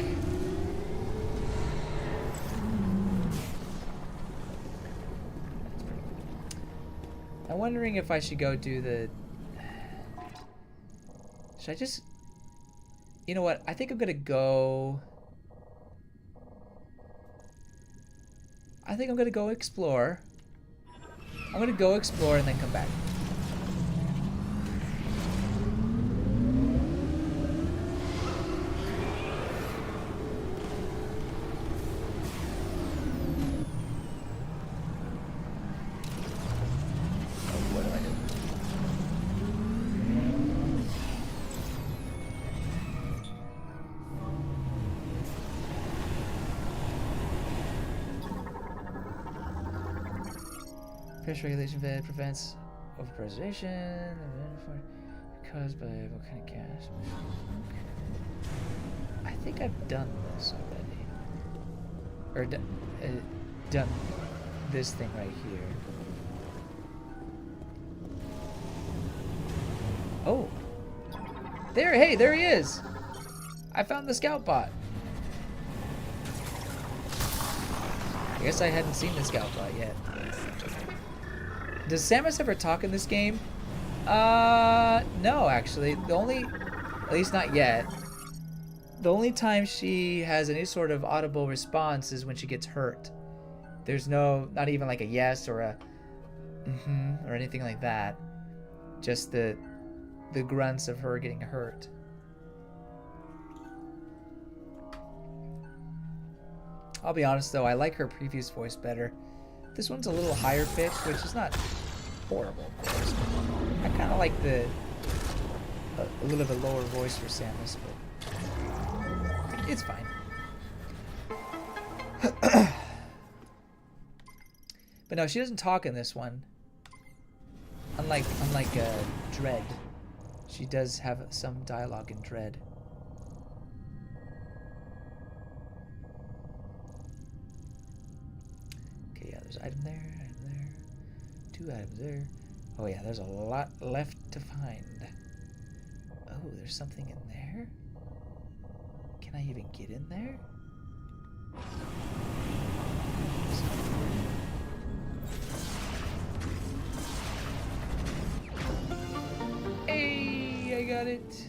I'm wondering if I should go do the... Should I just... You know what? I think I'm gonna go... I think I'm gonna go explore. I'm gonna go explore and then come back. What do I do? Fish regulation vid prevents overpreservation caused by volcanic gas. I think I've done this already. Or done this thing right here. Oh. Hey, there he is! I found the scout bot. I guess I hadn't seen the scout bot yet. Does Samus ever talk in this game? No, actually. At least not yet. The only time she has any sort of audible response is when she gets hurt. There's not even like a yes or a or anything like that. Just the grunts of her getting hurt. I'll be honest though, I like her previous voice better. This one's a little higher pitched, which is not horrible, of course. I kind of like a little bit lower voice for Samus, but it's fine. But no, she doesn't talk in this one. Unlike Dread, she does have some dialogue in Dread. Okay, yeah, there's item there, 2 items there. Oh yeah, there's a lot left to find. Oh, there's something in there? Can I even get in there? Hey, I got it.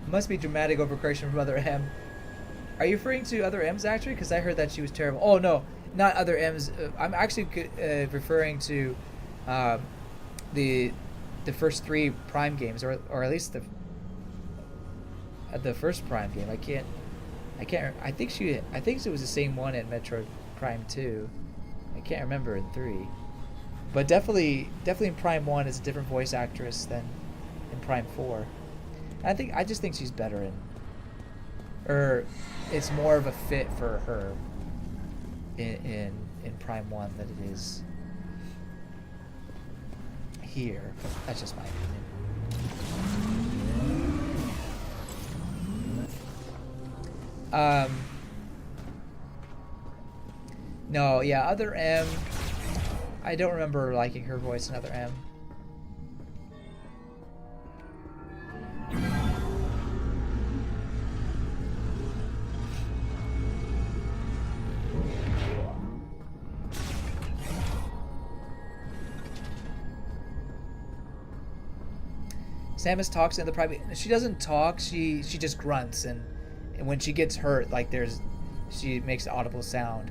Must be dramatic overcorrection from Other M. Are you referring to Other M's actually? Because I heard that she was terrible. Oh no, not Other M's. I'm actually referring to the first 3 Prime games, or at least the first Prime game. I can't. I think it was the same one in Metroid Prime 2. I can't remember in 3, but definitely in Prime 1 is a different voice actress than in Prime 4. I just think she's better or it's more of a fit for her in Prime 1 than it is here. That's just my opinion. No, yeah, Other M. I don't remember liking her voice in Other M. Samus talks in the private. She doesn't talk. She just grunts, and when she gets hurt, like she makes an audible sound.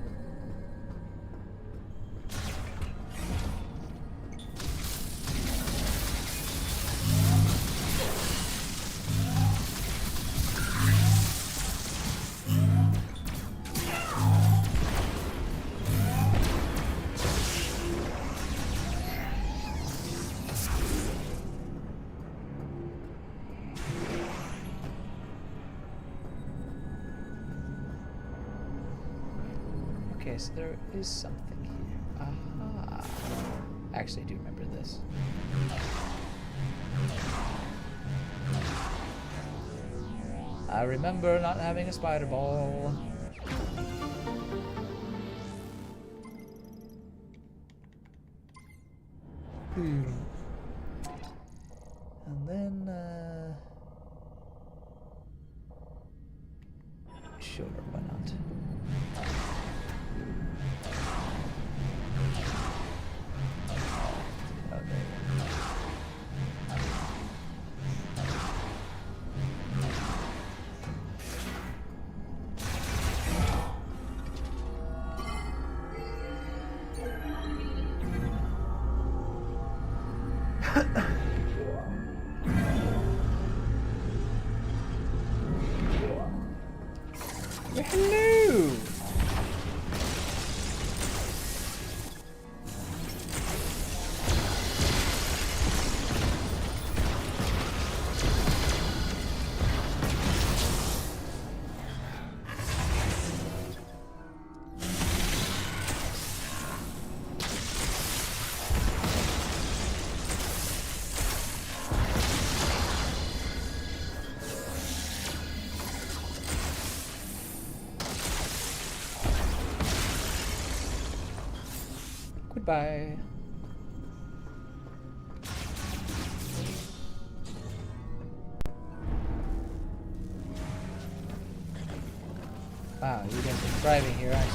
Okay, so there is something here. Aha. Actually, I do remember this. I remember not having a spider ball. And then, sure, why not? Hello! Goodbye. Wow, you guys are thriving here, aren't you?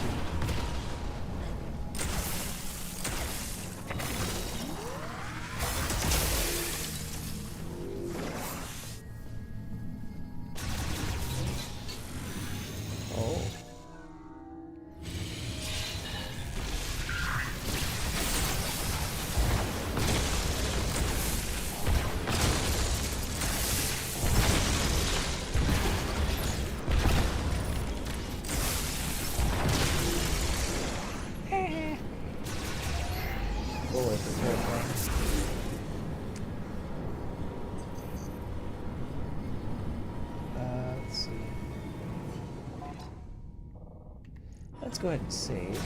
Let's see. Let's go ahead and save.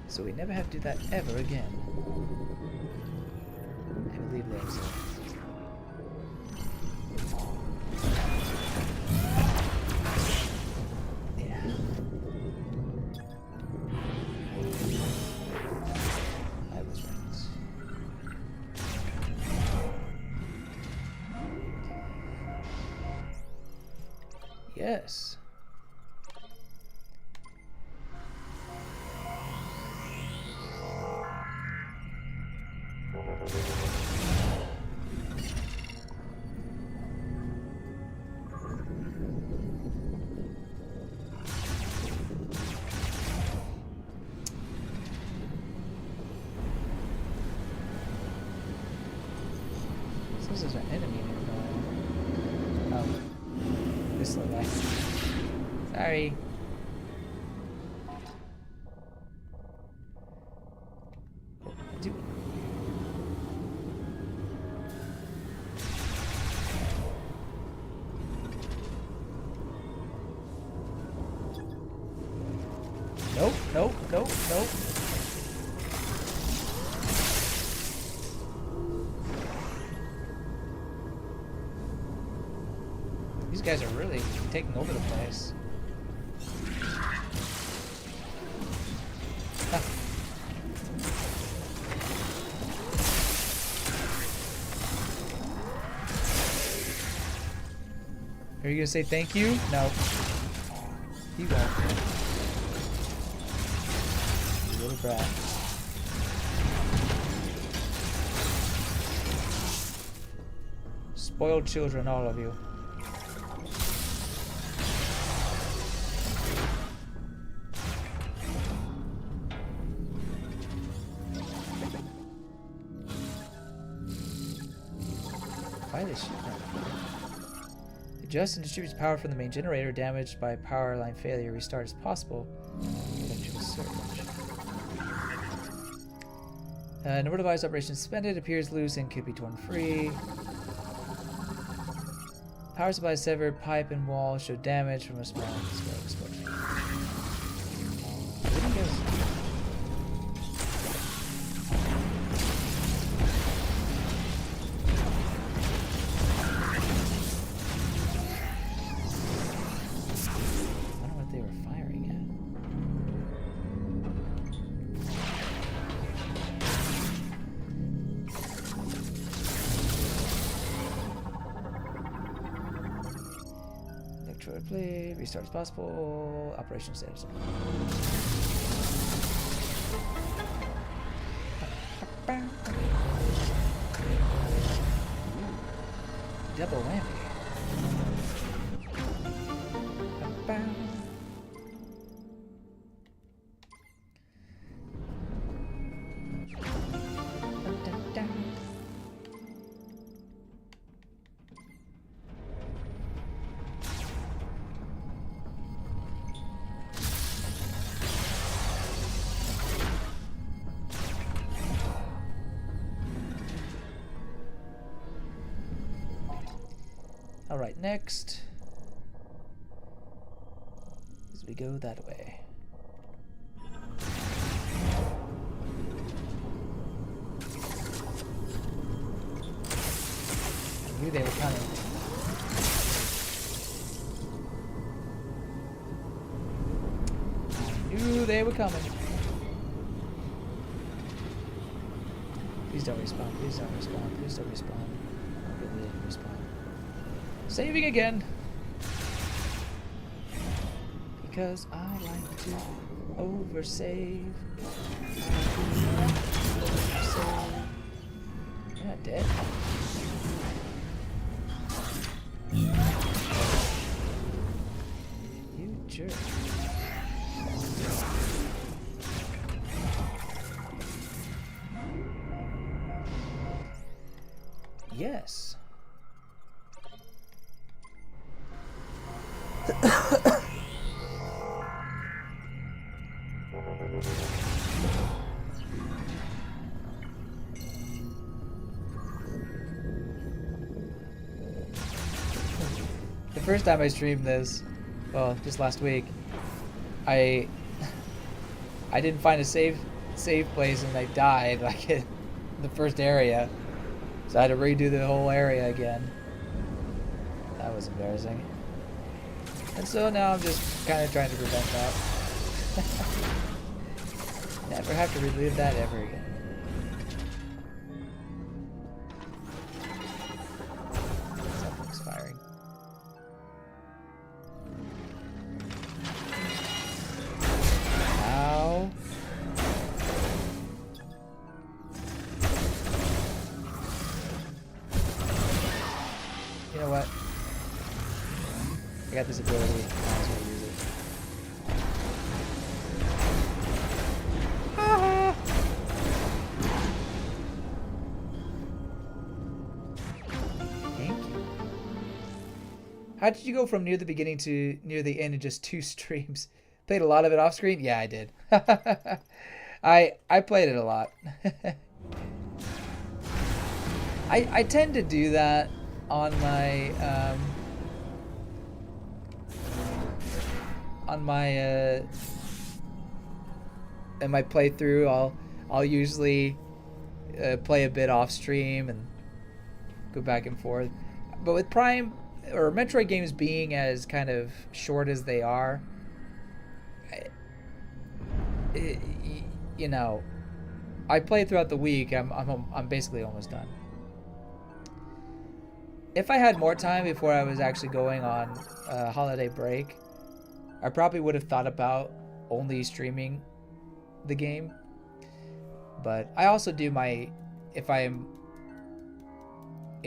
So we never have to do that ever again. I believe there's Yes. This is an enemy nearby. Oh. This little guy. Sorry. Dude. Nope, nope, nope, nope. These guys are really taking over the place. Huh. Are you gonna say thank you? No. He won't. You little brat. Spoiled children, all of you. Why this shit? Adjust and distributes power from the main generator. Damaged by power line failure. Restart as possible. Electrical surge. No device operation suspended. Appears loose and could be torn free. Power supply severed. Pipe and wall show damage from a small scale explosion. Where did he go? Metroid play, restart as possible, operation status. Double whammy. Alright, next. As we go that way. I knew they were coming. I knew they were coming. Please don't respawn, please don't respawn, please don't respawn. Oh, good, they didn't respawn. Saving again. Because I like to oversave. You're not dead. You jerk. Yes. The first time I streamed this, well, just last week, I didn't find a save place and I died like in the first area, so I had to redo the whole area again. That was embarrassing. And so now I'm just kind of trying to prevent that. Never have to relive that ever again. Something's firing. You know what? I got this ability. Might as well use it. Ah! Thank you. How did you go from near the beginning to near the end in just 2 streams? Played a lot of it off screen? Yeah, I did. I played it a lot. I tend to do that on my in my playthrough. I'll usually play a bit off stream and go back and forth. But with Prime or Metroid games being as kind of short as they are, you know, I play throughout the week. I'm basically almost done. If I had more time before I was actually going on holiday break, I probably would have thought about only streaming the game. But I also do if I am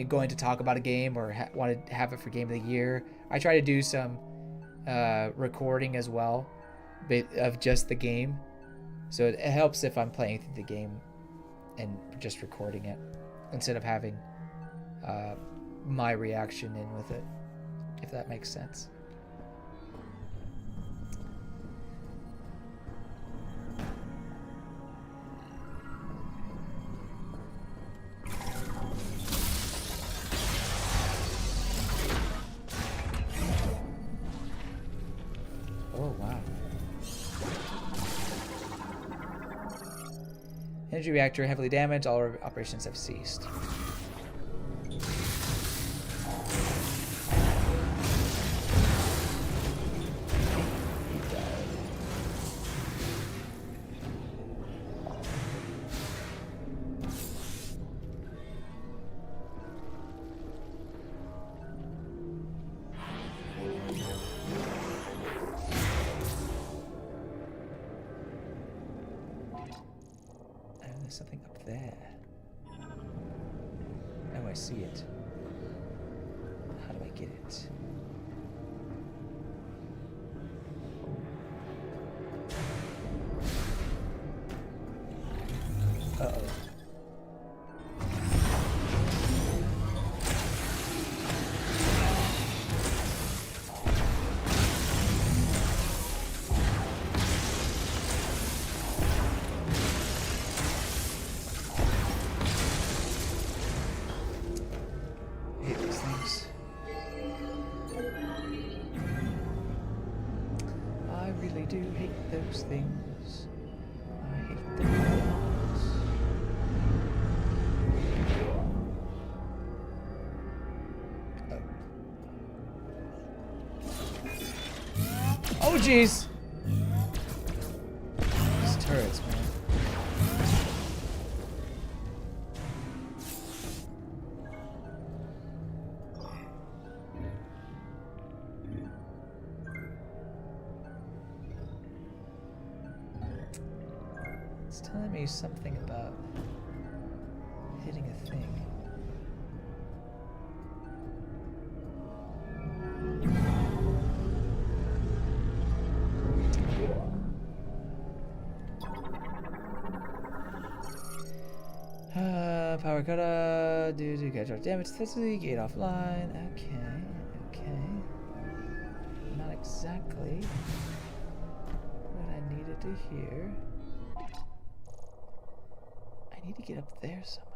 going to talk about a game or want to have it for Game of the Year, I try to do some recording as well of just the game. So it helps if I'm playing through the game and just recording it instead of having my reaction in with it, if that makes sense. Oh, wow. Energy reactor heavily damaged. All operations have ceased. Something up there. Oh, I see it. How do I get it? Uh-oh. Things. I hate them. Oh jeez! These turrets, man. It's telling me something about hitting a thing. Power cut. Due to catch damage, physically gate offline. Okay. Not exactly what I needed to hear. I need to get up there somehow.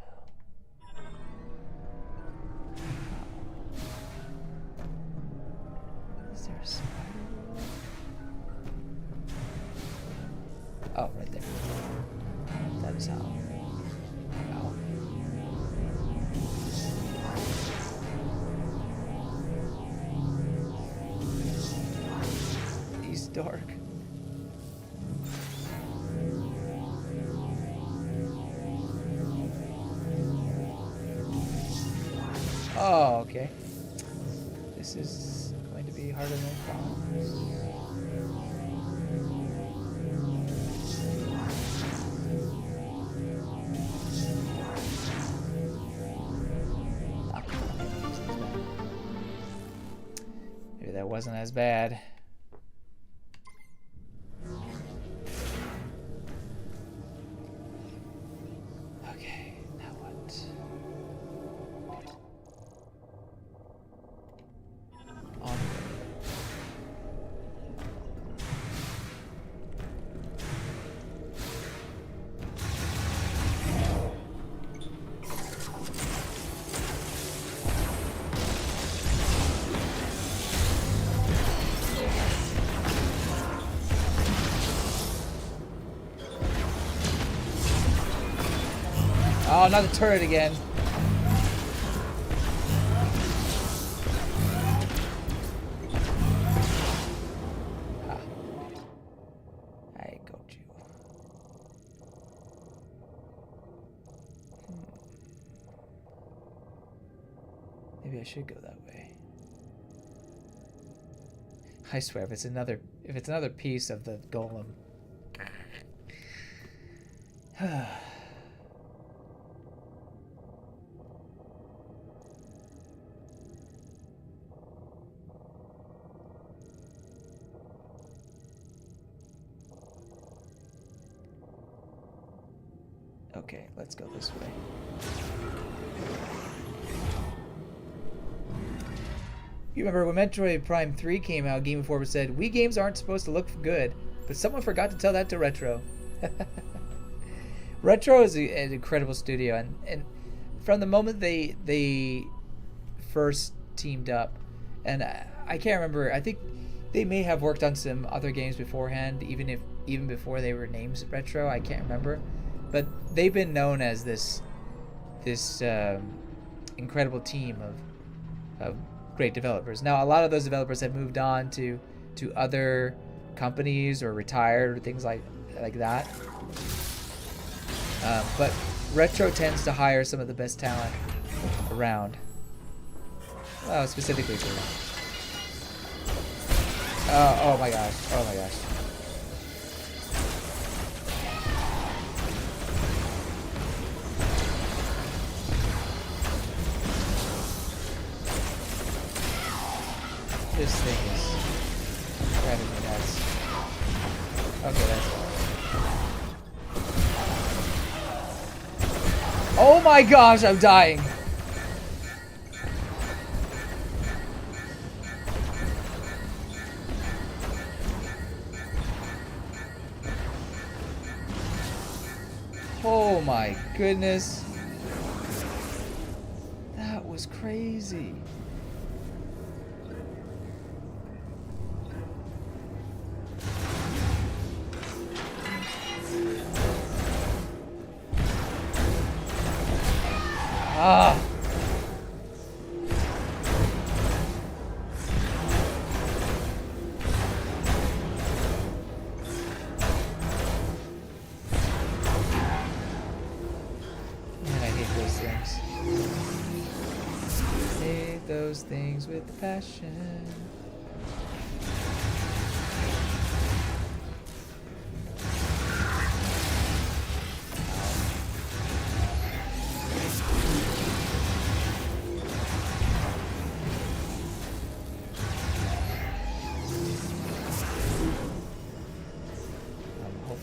Is there a spider? Oh, right there. That is how. Ow. He's dark. Oh, okay. This is going to be harder than I thought. wasn't as bad. Okay, now what? On. Oh, not the turret again. Ah. I got you. Maybe I should go that way. I swear, if it's another piece of the golem. Okay, let's go this way. You remember when Metroid Prime 3 came out, Game Informer said, Wii games aren't supposed to look good, but someone forgot to tell that to Retro. Retro is an incredible studio, and from the moment they first teamed up, and I can't remember, I think they may have worked on some other games beforehand, even before they were named Retro, I can't remember. But they've been known as this incredible team of great developers. Now, a lot of those developers have moved on to other companies or retired or things like that. But Retro tends to hire some of the best talent around. Well, specifically for oh my gosh! Oh my gosh! This thing is driving me nuts. Okay, that's fine. Oh my gosh, I'm dying. Oh my goodness. That was crazy. Ah. Man, I hate those things. Hate those things with passion.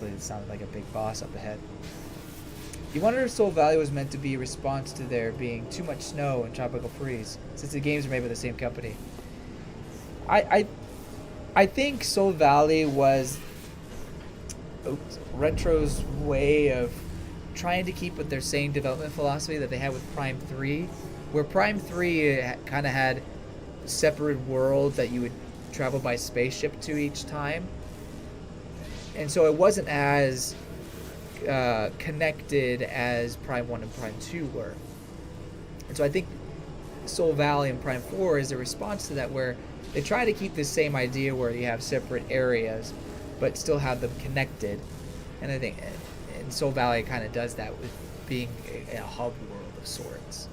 It sounded like a big boss up ahead. You wonder if Soul Valley was meant to be a response to there being too much snow and tropical freeze, since the games are made by the same company. I think Soul Valley was Retro's way of trying to keep with their same development philosophy that they had with Prime 3, where Prime 3 kind of had separate worlds that you would travel by spaceship to each time. And so it wasn't as connected as Prime 1 and Prime 2 were. And so I think Soul Valley and Prime 4 is a response to that, where they try to keep the same idea where you have separate areas but still have them connected. And I think and Soul Valley kind of does that with being a hub world of sorts.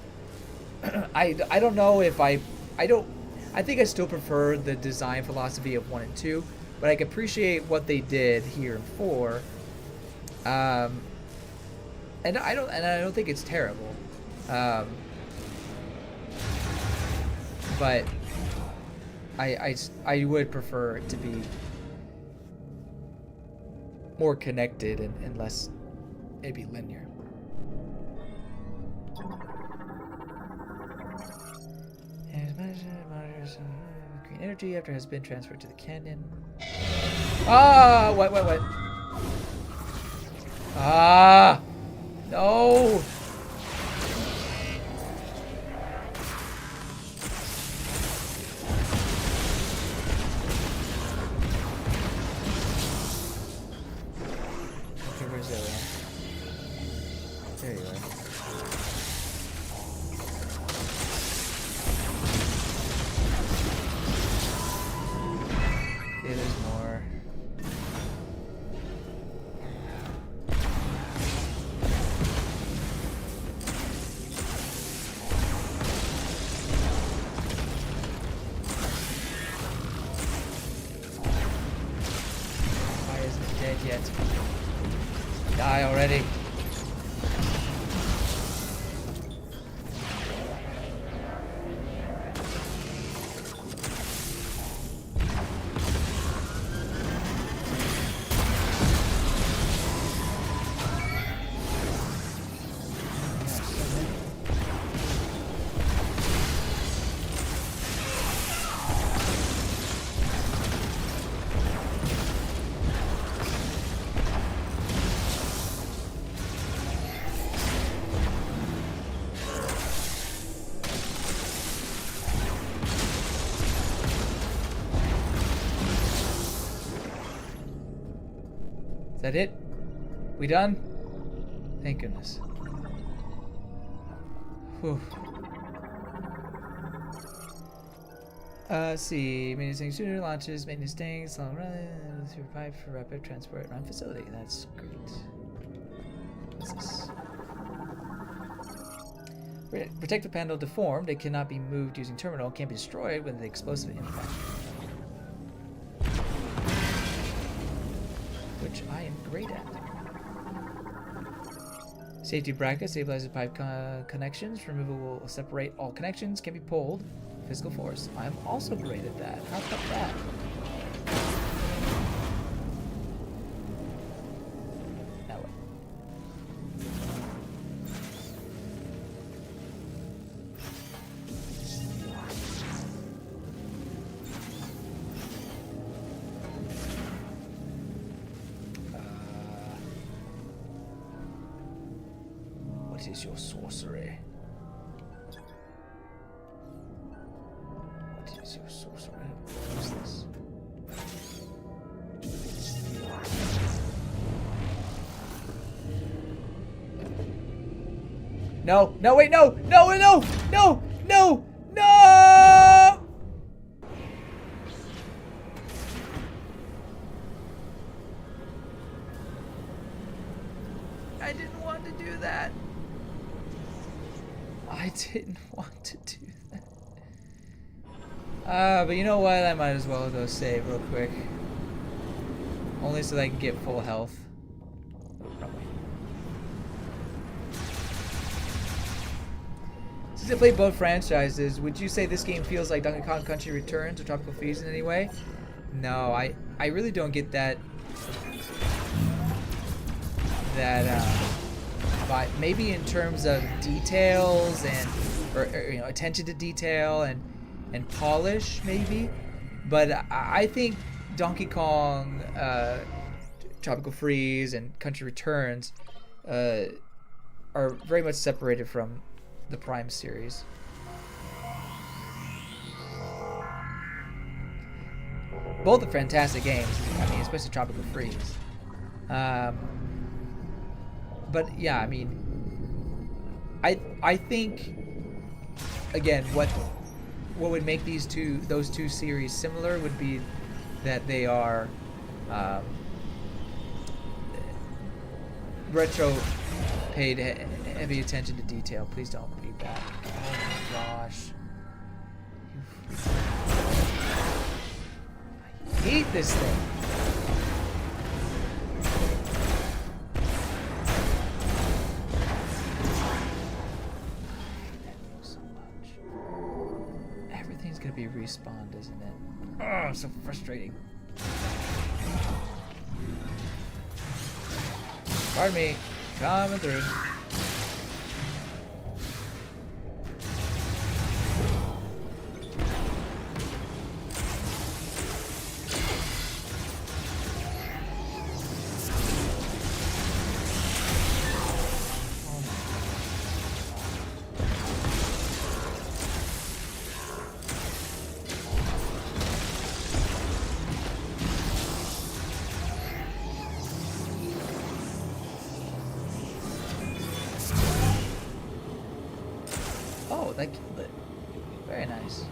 I don't know if I think I still prefer the design philosophy of 1 and 2, but I can appreciate what they did here in 4. And I don't think it's terrible. But I would prefer it to be more connected and less maybe linear. Green energy after it has been transferred to the canyon. Ah, what? Ah, no. Okay, where's the other one? There you are. Okay, there's more. Why isn't he dead yet? Die already. Is that it? We done? Thank goodness. Whew. See, maintenance tank shooter launches, maintenance tanks, long run, through pipe for rapid transport around facility. That's great. What's this? Protective panel deformed. It cannot be moved using terminal. Can't be destroyed with the explosive impact. Which I am great at. Safety bracket stabilizes pipe connections. Removal will separate all connections. Can be pulled. Physical force. I am also great at that. How about that? That way. What is your sorcery? What is your sorcery? What is this? No, no, wait, no, no, no, no, no, no! I didn't want to do that. I didn't want to do that. But you know what? I might as well go save real quick. Only so that I can get full health. Since I played both franchises, would you say this game feels like Donkey Kong Country Returns or Tropical Freeze in any way? No, I really don't get that but maybe in terms of details and or you know, attention to detail and polish maybe, but I think Donkey Kong, Tropical Freeze, and Country Returns are very much separated from the Prime series. Both are fantastic games. I mean, especially Tropical Freeze. But yeah, I mean, I think again what would make those two series similar would be that they are retro paid heavy attention to detail. Please don't be back. Oh my gosh. I hate this thing. gonna be respawned, isn't it? Oh, so frustrating. Pardon me. Coming through. Oh, that killed it. Very nice.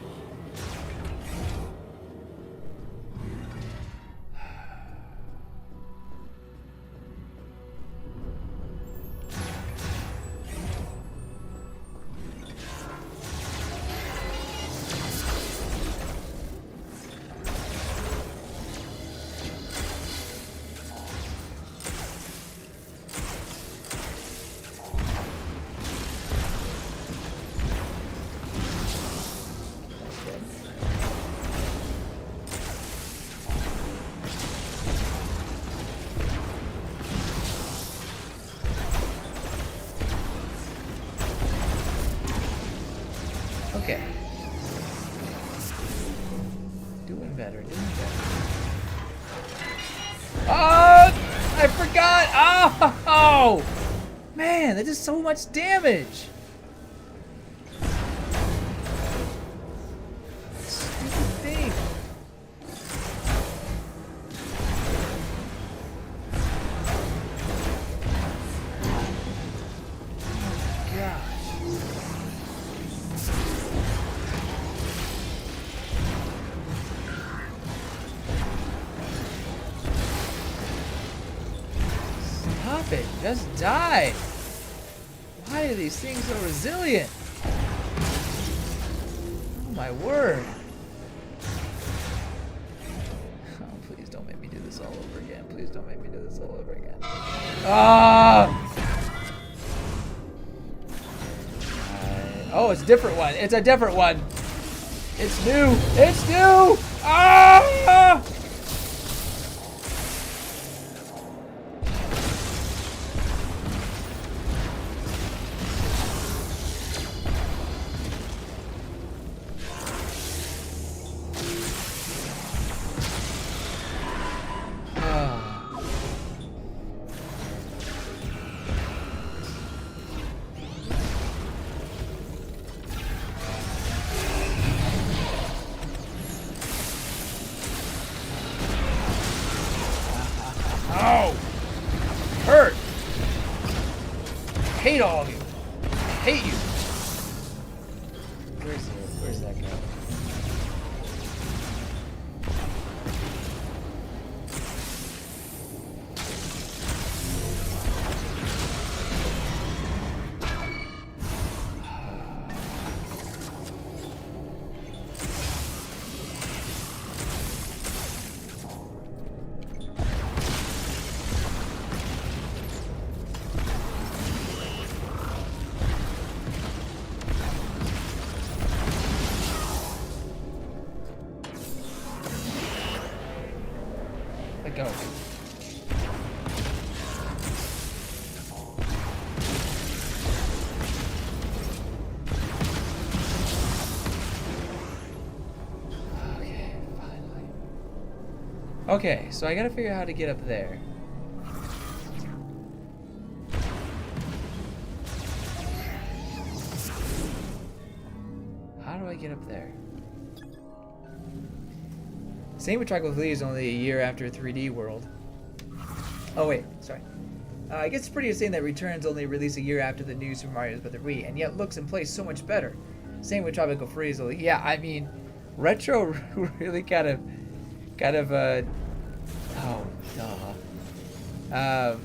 Okay. Doing better, doing better. Oh! I forgot! Oh! Man, that does so much damage! Stupid thing. Oh, gosh. Stop it. Just die. Why are these things so resilient? Oh my word. Oh, please don't make me do this all over again. Please don't make me do this all over again. Ah! Oh, it's a different one. It's a different one. It's new. It's new. Ah! Oh! Hurt! I hate all of you. I hate you. Where's that guy? Let go. Okay, finally. Okay, so I gotta figure out how to get up there. How do I get up there? Same with Tropical Freeze is only a year after 3D World. Oh wait, sorry. I guess it's pretty insane that Returns only released a year after the new Super Mario Bros. Wii, and yet looks and plays so much better. Same with Tropical Freeze. Yeah, I mean, Retro really kind of oh duh.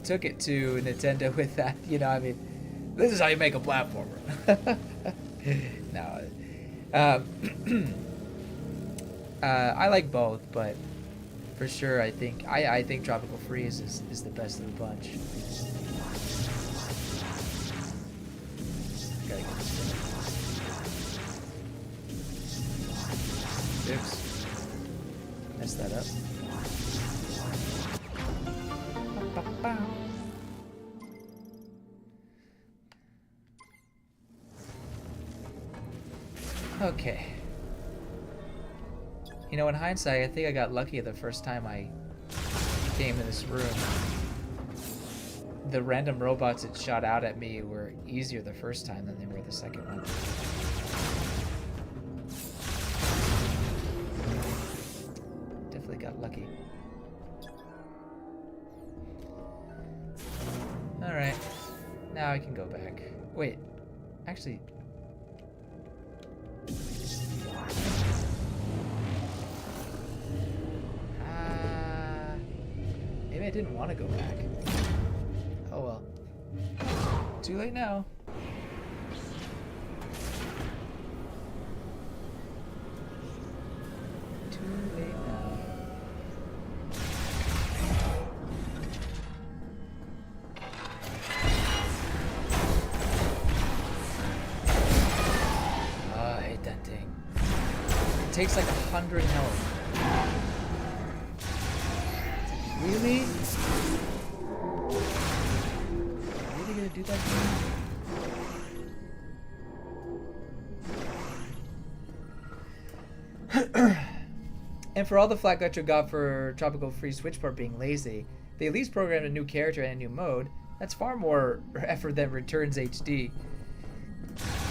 Took it to Nintendo with that. You know, I mean, this is how you make a platformer. No. I like both, but for sure, I think Tropical Freeze is the best of the bunch. Gotta get this thing. Oops. Messed that up. Ba-ba-ba. Okay. You know, in hindsight, I think I got lucky the first time I came in this room. The random robots that shot out at me were easier the first time than they were the second one. Definitely got lucky. Alright. Now I can go back. Wait. Actually... maybe I didn't want to go back. Oh well. Too late now. Too late now. Oh, I hate that thing. It takes like 100 health. Really? Really gonna do that thing? And for all the flack Retro got for Tropical Freeze Switchport being lazy, they at least programmed a new character and a new mode. That's far more effort than Returns HD.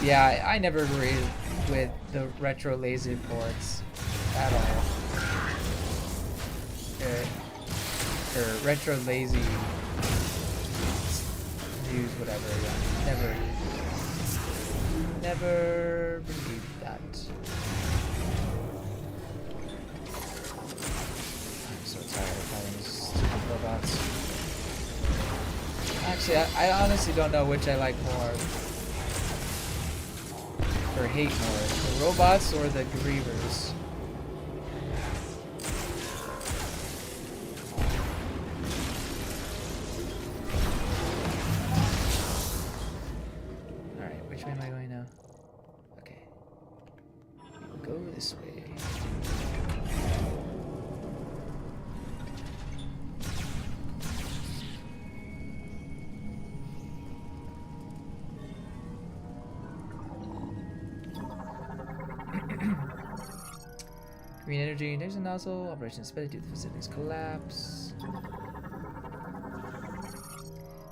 Yeah, I never agreed with the retro lazy ports at all. Or retro lazy views, whatever. Yeah, never believed that. I'm so tired of fighting these stupid robots. Actually, I honestly don't know which I like more. Or hate more. The robots or the grievers. Alright, which way am I going now? Okay. Go this way. Green energy, there's a nozzle. Operation suspended due to the facility's collapse.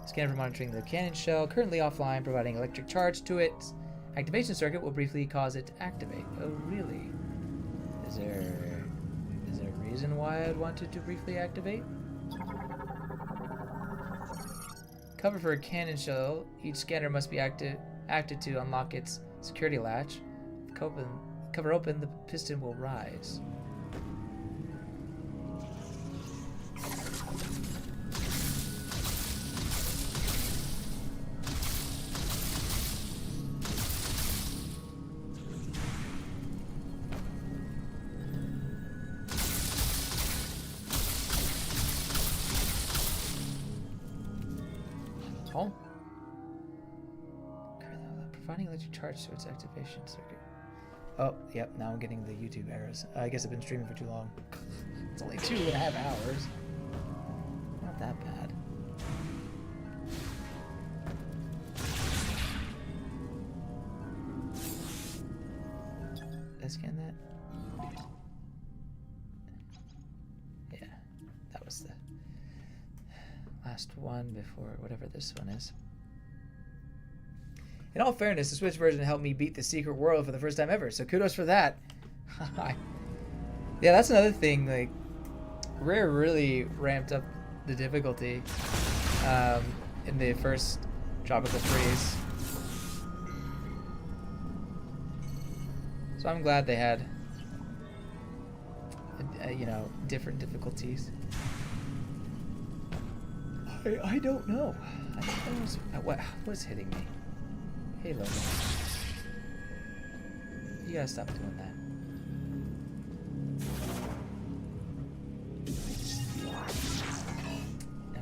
Scanner for monitoring the cannon shell, currently offline, providing electric charge to it. Activation circuit will briefly cause it to activate. Oh, really? Is there a reason why I'd want it to briefly activate? Cover for a cannon shell. Each scanner must be acted to unlock its security latch. Cover open, the piston will rise. Oh. Providing electric charge to its activation circuit. Oh, yep, now I'm getting the YouTube errors. I guess I've been streaming for too long. It's only 2.5 hours. Not that bad. Did I scan that? Yeah, that was the last one before whatever this one is. In all fairness, the Switch version helped me beat the secret world for the first time ever, so kudos for that. Yeah, that's another thing, like, Rare really ramped up the difficulty in the first Tropical Freeze. So I'm glad they had, you know, different difficulties. I don't know. I suppose, what's hitting me? Hey, Logan. You gotta stop doing that.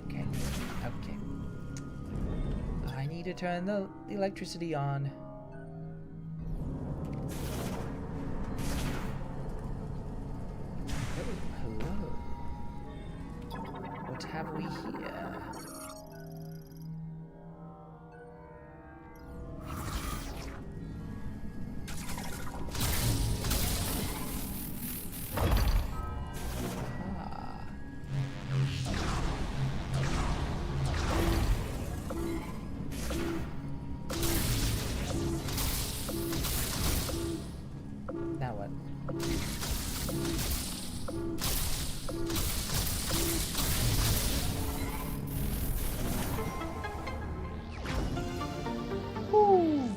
Okay. Okay. I need to turn the electricity on. we here? Now what? Woo.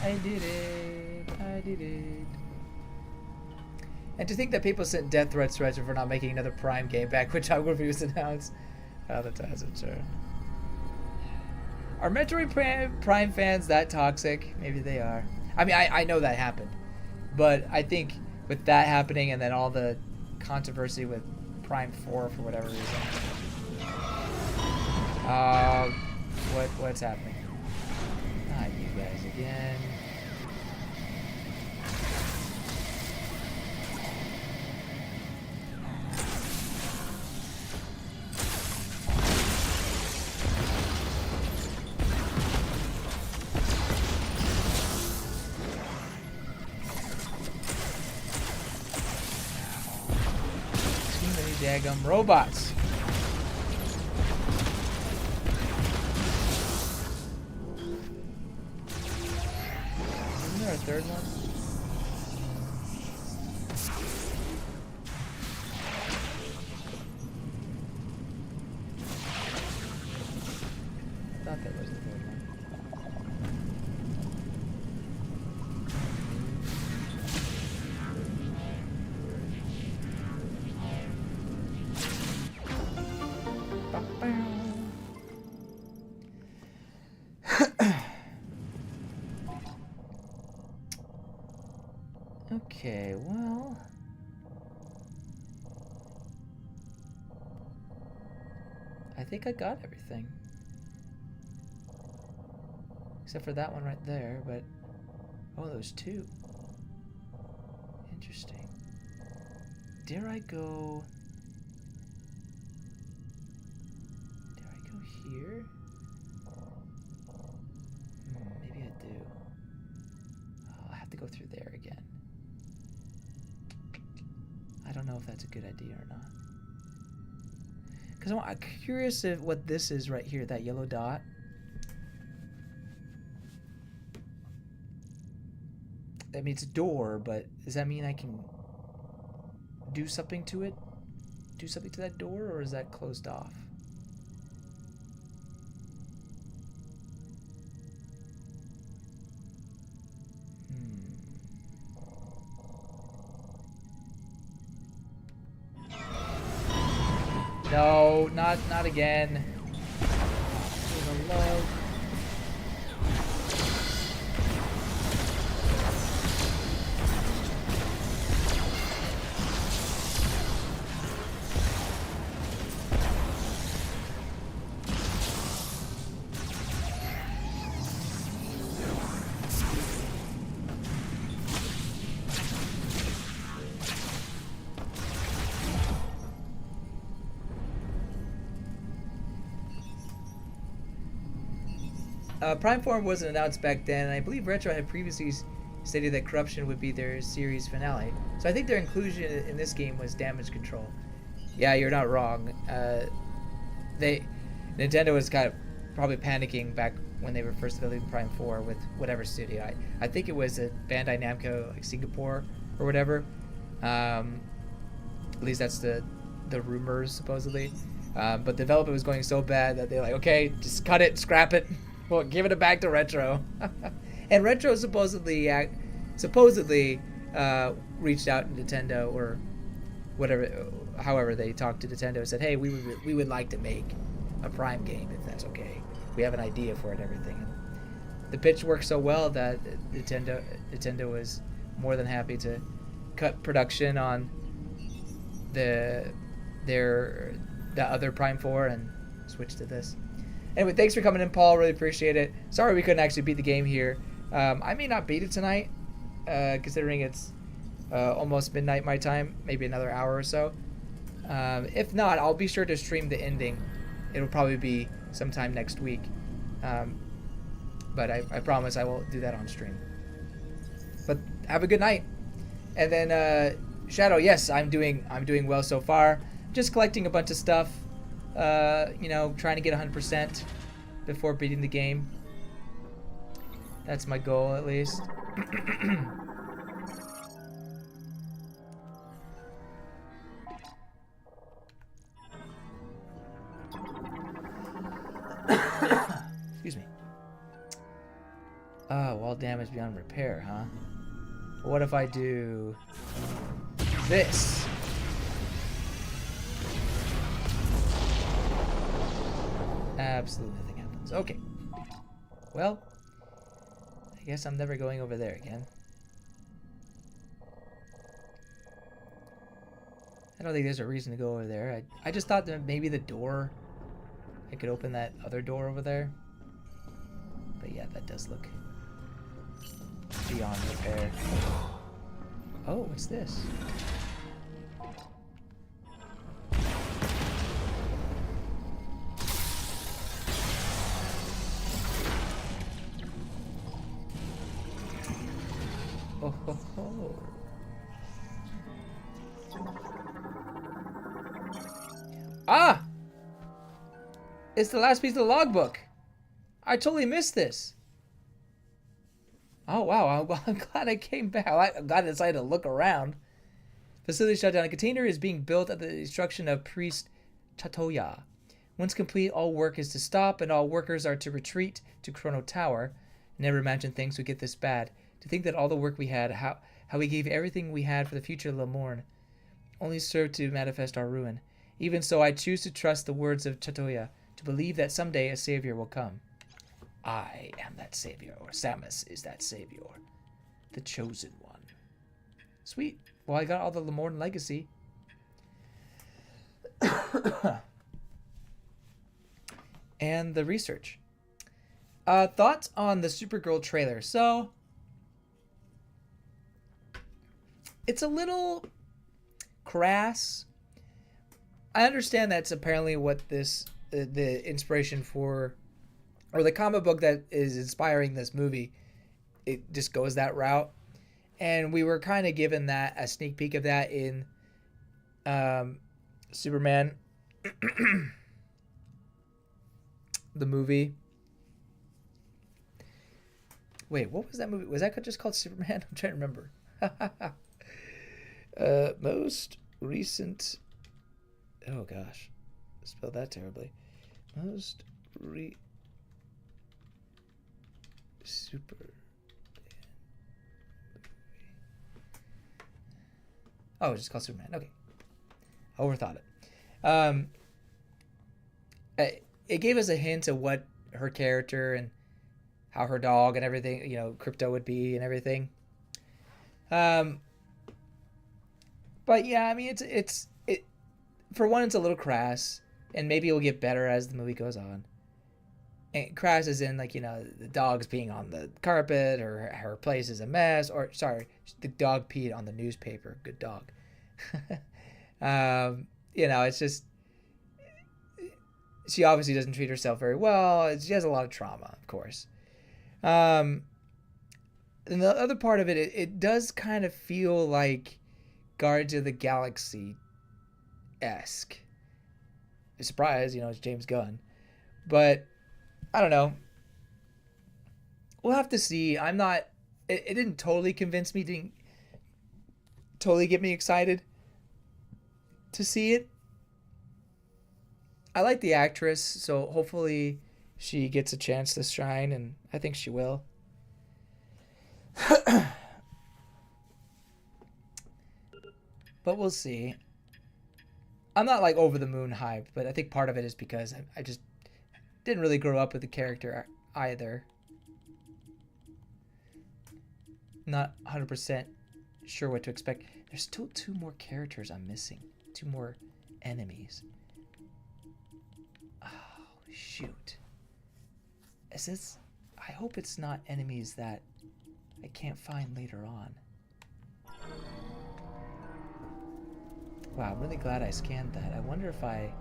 I did it. I did it. And to think that people sent death threats to Retro for not making another Prime game back when Geography was announced. Oh, that doesn't sure. Are Metroid Prime fans that toxic? Maybe they are. I mean, I know that happened. But I think with that happening and then all the controversy with Prime 4 for whatever reason. What's happening? Not you guys again. Daggum robots. Isn't there a third one? I thought that was the third one. Okay, well, I think I got everything. Except for that one right there, but oh, those two. Interesting. Dare I go here? Maybe I do. Oh, I'll have to go through there again. I don't know if that's a good idea or not. Because I'm curious if what this is right here, that yellow dot. I mean, it's a door, but does that mean I can do something to it? Do something to that door, or is that closed off? No, not again. For the love. Prime Form wasn't announced back then, and I believe Retro had previously stated that Corruption would be their series finale. So I think their inclusion in this game was Damage Control. Yeah, you're not wrong. Nintendo was kind of probably panicking back when they were first developing Prime 4 with whatever studio. I think it was a Bandai Namco, like Singapore or whatever. At least that's the rumors, supposedly. But development was going so bad that they're like, okay, just cut it, scrap it. Well, giving it back to Retro. And Retro supposedly reached out to Nintendo or whatever, however they talked to Nintendo and said, hey, we would like to make a Prime game if that's okay. We have an idea for it and everything. And the pitch worked so well that Nintendo was more than happy to cut production on the other Prime 4 and switch to this. Anyway, thanks for coming in, Paul. Really appreciate it. Sorry we couldn't actually beat the game here. I may not beat it tonight. considering it's almost midnight my time, maybe another hour or so. If not, I'll be sure to stream the ending. It'll probably be sometime next week. But I promise I will do that on stream. But have a good night. And then Shadow, yes, I'm doing well so far. Just collecting a bunch of stuff. You know, trying to get 100% before beating the game. That's my goal, at least. Excuse me. Wall damage beyond repair, huh? What if I do this? Absolutely nothing happens. Okay. Well, I guess I'm never going over there again. I don't think there's a reason to go over there. I just thought that maybe the door, I could open that other door over there. But yeah, that does look beyond repair. Oh, what's this? Oh ho ho. Ah! It's the last piece of the logbook. I totally missed this. Oh wow, I'm glad I came back. I'm glad I decided to look around. Facility shut down. A container is being built at the instruction of Priest Chatoya. Once complete, all work is to stop and all workers are to retreat to Chrono Tower. Never imagined things would get this bad. To think that all the work we had, how we gave everything we had for the future of Lamorne, only served to manifest our ruin. Even so, I choose to trust the words of Chatoya, to believe that someday a savior will come. I am that savior, or Samus is that savior. The chosen one. Sweet. Well, I got all the Lamorne legacy. And the research. Thoughts on the Supergirl trailer. So, it's a little crass. I understand that's apparently what this, the inspiration for, or the comic book that is inspiring this movie, it just goes that route. And we were kind of given that, a sneak peek of that in Superman, the movie. Wait, what was that movie? Was that just called Superman? I'm trying to remember. Most recent. Oh gosh, spelled that terribly. Super. Oh, it's just called Superman. Okay, I overthought it. It gave us a hint of what her character and how her dog and everything, you know, Crypto would be and everything. But yeah, I mean, it. For one, it's a little crass, and maybe it will get better as the movie goes on. And crass is in, like, you know, the dog's peeing on the carpet, or her place is a mess, or sorry, the dog peed on the newspaper. Good dog. You know, it's just, she obviously doesn't treat herself very well. She has a lot of trauma, of course. And the other part of it does kind of feel like Guardians of the Galaxy-esque. Surprise, you know, it's James Gunn. But I don't know. We'll have to see. I'm not. It didn't totally convince me. Didn't totally get me excited to see it. I like the actress, so hopefully she gets a chance to shine, and I think she will. But we'll see. I'm not like over the moon hyped, but I think part of it is because I just didn't really grow up with the character either. Not 100% sure what to expect. There's still 2 more characters I'm missing. 2 more enemies. Oh, shoot. Is this... I hope it's not enemies that I can't find later on. Wow, I'm really glad I scanned that. I wonder if I...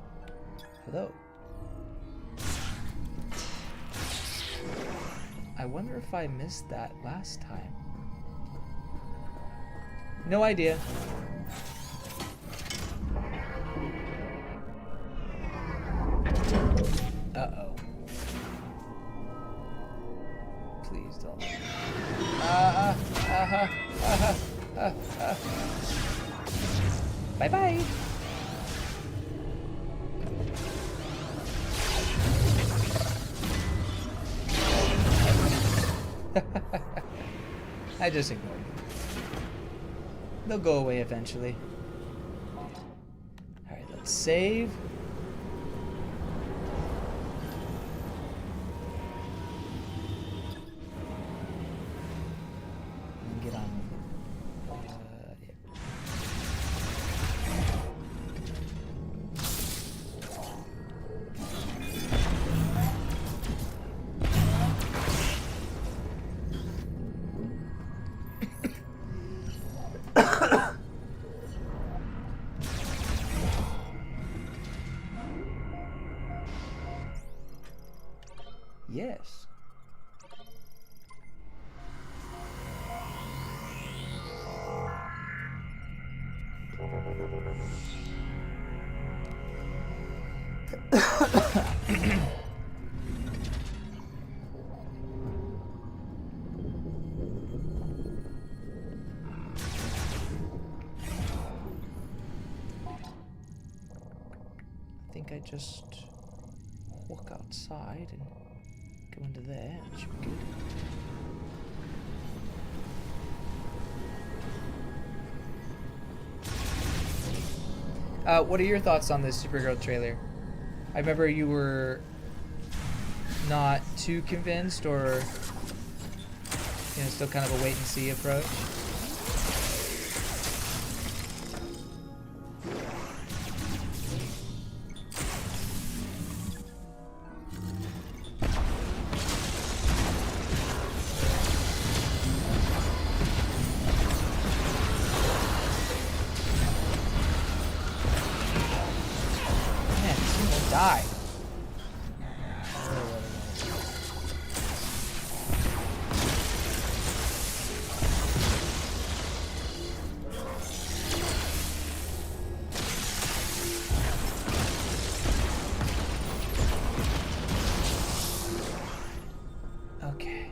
Hello? I wonder if I missed that last time. No idea. Uh-oh. Please don't. Bye-bye. I just ignored them. They'll go away eventually. Alright, let's save. And get on with it. Yeah. Yes. I think I just walk outside and go into there. That should be good. What are your thoughts on this Supergirl trailer? I remember you were not too convinced, or still kind of a wait and see approach. Die. Okay.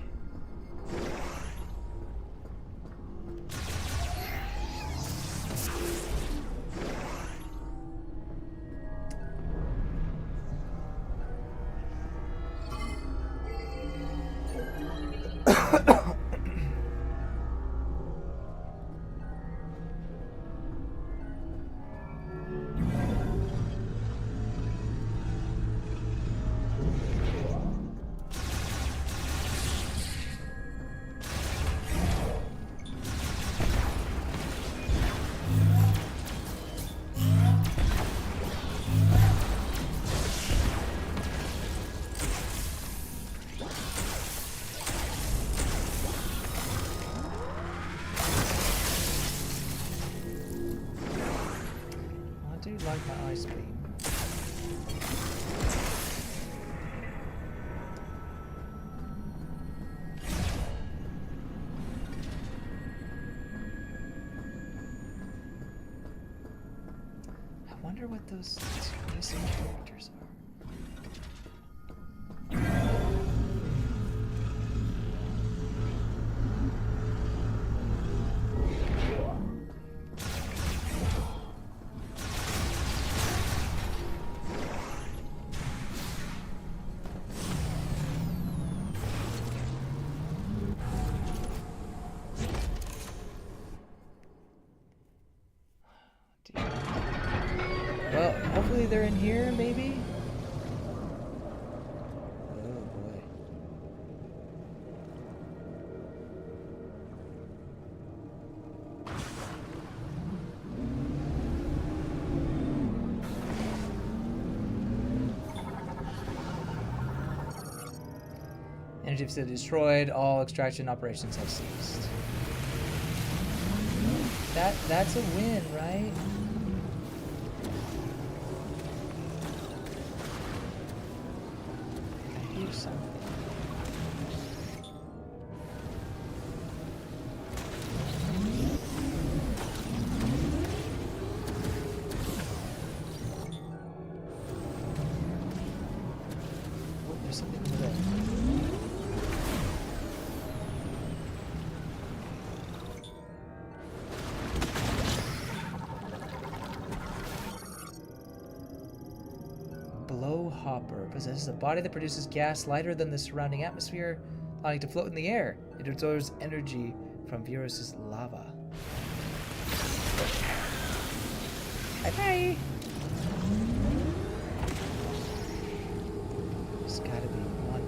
I do like my ice beam. I wonder what those missing characters are. Well, hopefully they're in here, maybe? Oh boy. Energy facility destroyed. All extraction operations have ceased. That's a win, right? I hear something. Oh, there's something over there. Blowhopper possesses a body that produces gas lighter than the surrounding atmosphere, allowing it to float in the air. It absorbs energy from Virus's lava. Bye-bye! There's gotta be one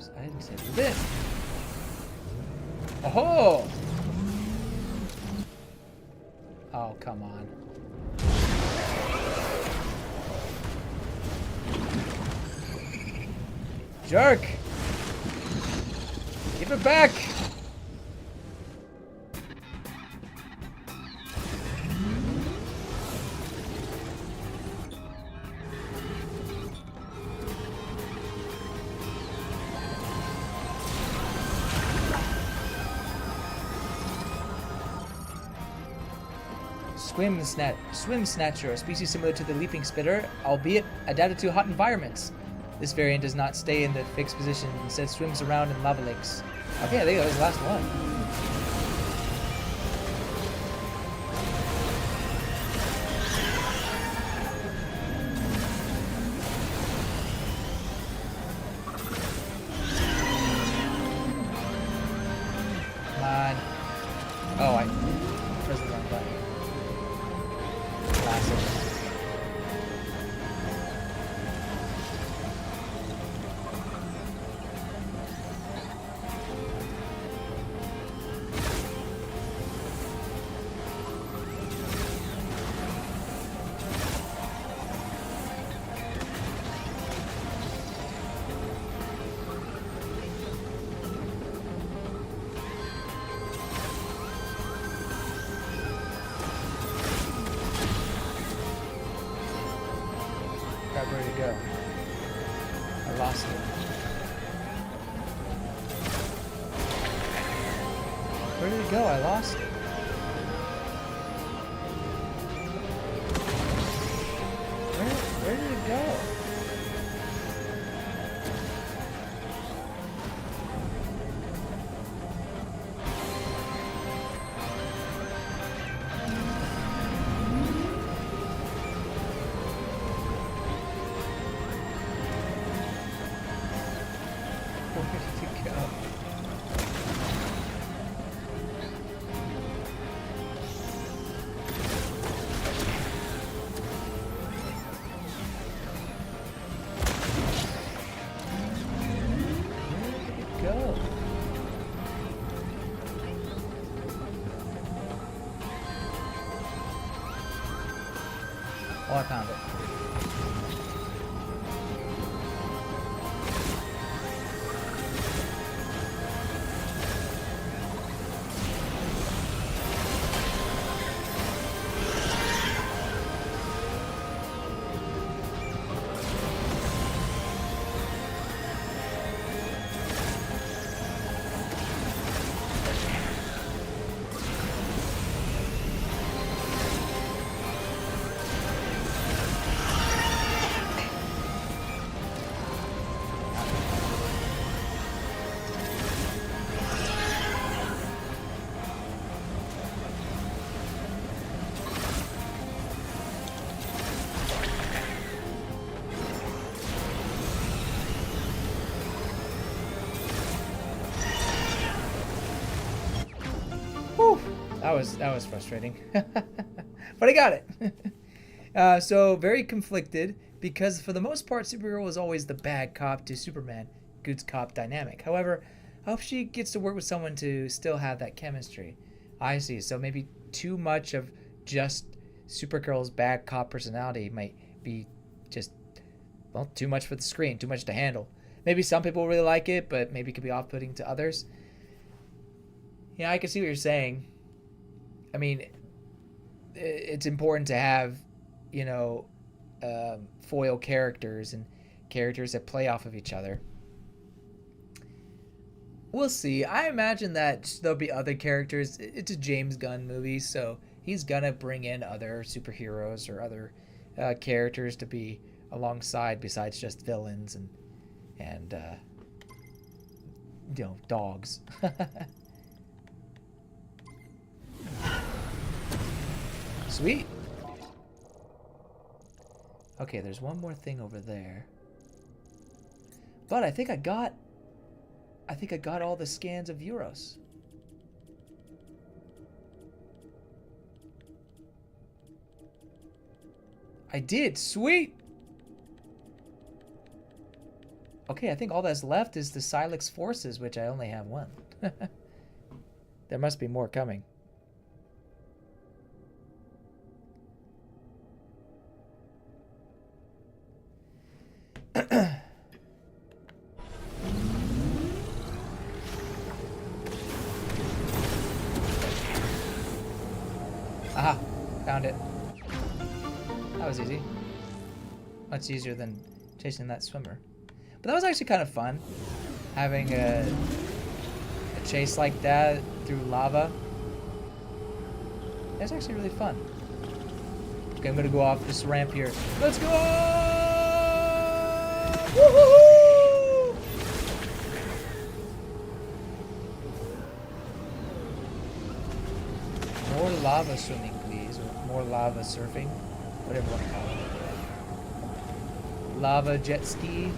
more. I didn't say this. Oh! Oh, come on. Jerk! Give it back! Swim Snatcher, a species similar to the Leaping Spitter, albeit adapted to hot environments. This variant does not stay in the fixed position, instead swims around in lava lakes. Okay, I think that was the last one. Come on. Oh, I pressed the wrong button. Classic. Where did it go? I lost it. Where did it go? I lost it. Where did it go? Where did it go? Go. Oh, I found it. Whew, that was frustrating, but I got it. So very conflicted because for the most part, Supergirl was always the bad cop to Superman, good cop dynamic. However, I hope she gets to work with someone to still have that chemistry. I see. So maybe too much of just Supergirl's bad cop personality might be just, well, too much for the screen, too much to handle. Maybe some people really like it, but maybe it could be off-putting to others. Yeah, I can see what you're saying. I mean, it's important to have, you know, foil characters and characters that play off of each other. We'll see. I imagine that there'll be other characters. It's a James Gunn movie, so he's gonna bring in other superheroes or other characters to be alongside besides just villains and you know, dogs. Sweet. Okay, there's one more thing over there. But I think I got all the scans of Euros. I did. Sweet. Okay, I think all that's left is the Silex forces, which I only have one. There must be more coming. Aha, found it. That was easy. Much easier than chasing that swimmer. But that was actually kind of fun, having a chase like that through lava. That's actually really fun. Okay, I'm gonna go off this ramp here. Let's go! Woohoo! More lava swimming, please, or more lava surfing, whatever you want to call it. Lava jet ski.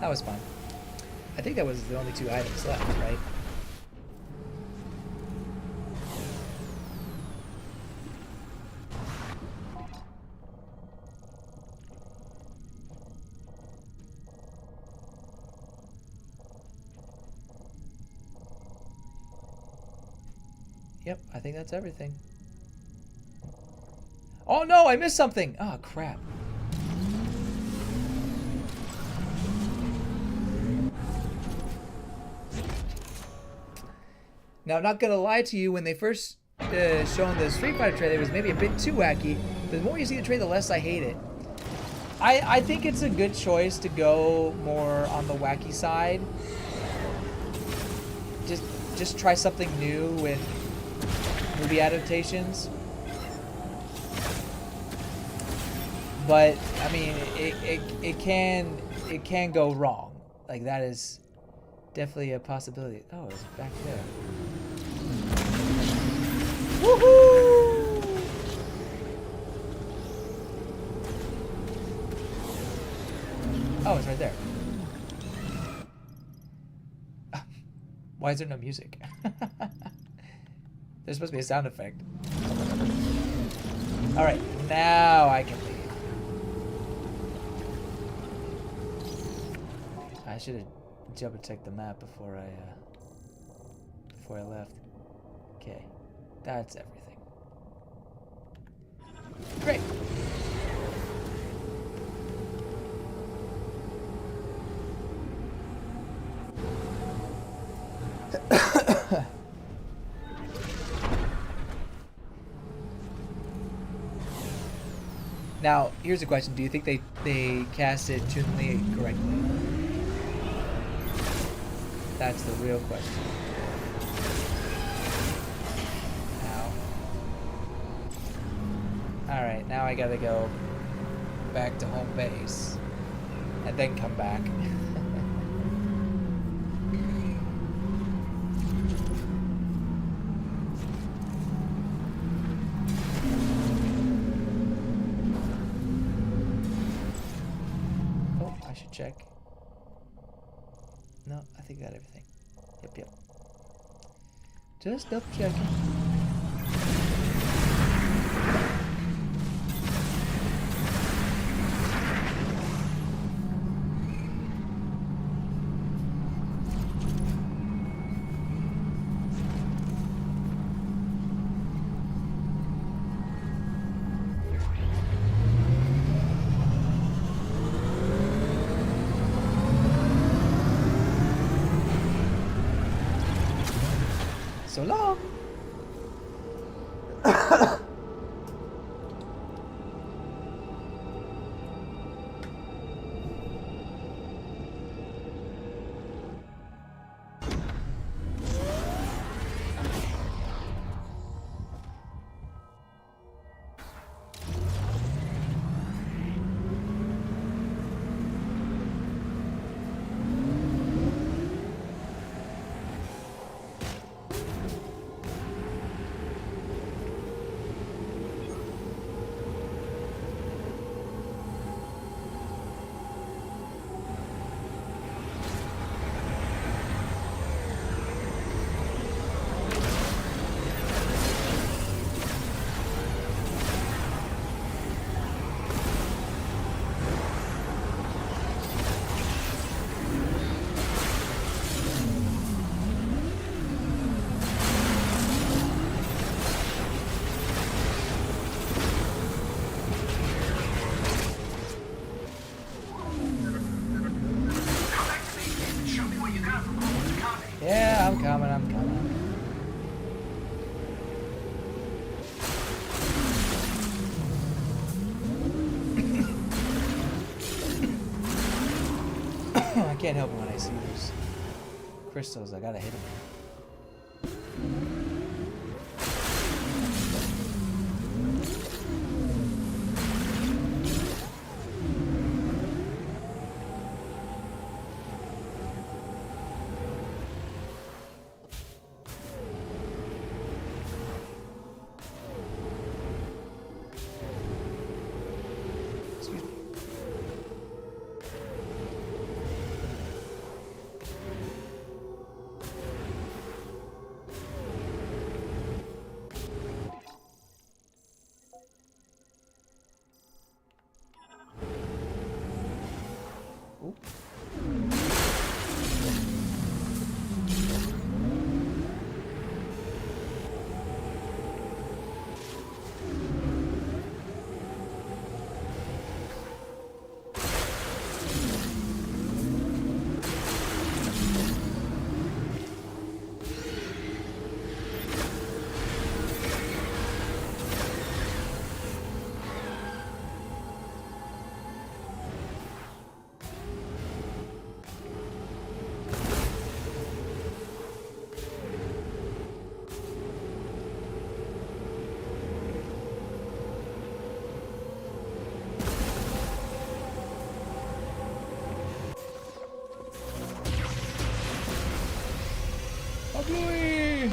That was fun. I think that was the only 2 items left, right? Yep, I think that's everything. Oh no, I missed something! Oh crap. Now, I'm not gonna lie to you, when they first shown the Street Fighter trailer, it was maybe a bit too wacky. The more you see the trailer, the less I hate it. I think it's a good choice to go more on the wacky side. Just try something new with movie adaptations. But I mean, it can go wrong. Like, that is definitely a possibility. Oh, it's back there. Woohoo! Oh, it's right there. Why is there no music? There's supposed to be a sound effect. Alright, now I can leave. I should have jumped and checked the map before I left. Okay, that's everything. Great. Now, here's a question. Do you think they casted Chun-Li correctly? That's the real question. Alright, now I gotta go back to home base and then come back. Oh, I should check. No, I think I got everything. Yep. Just double checking. So long. Yeah, I'm coming, I'm coming. I can't help it when I see those crystals. I gotta hit them. Excuse me. Ooh. Ugly!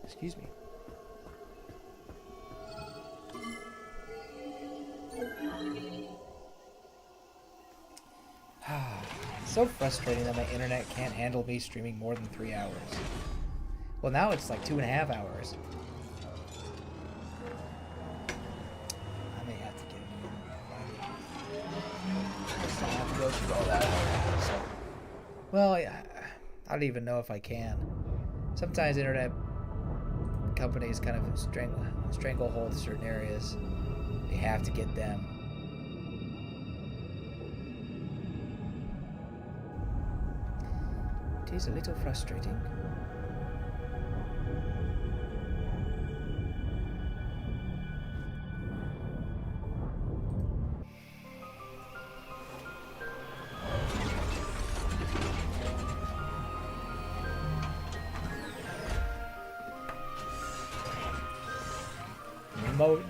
Excuse me. It's so frustrating that my internet can't handle me streaming more than 3 hours. Well, now it's like 2.5 hours. I may have to get an internet. I still have to go through all that. So, well, I don't even know if I can. Sometimes internet companies kind of stranglehold certain areas. You have to get them. It is a little frustrating.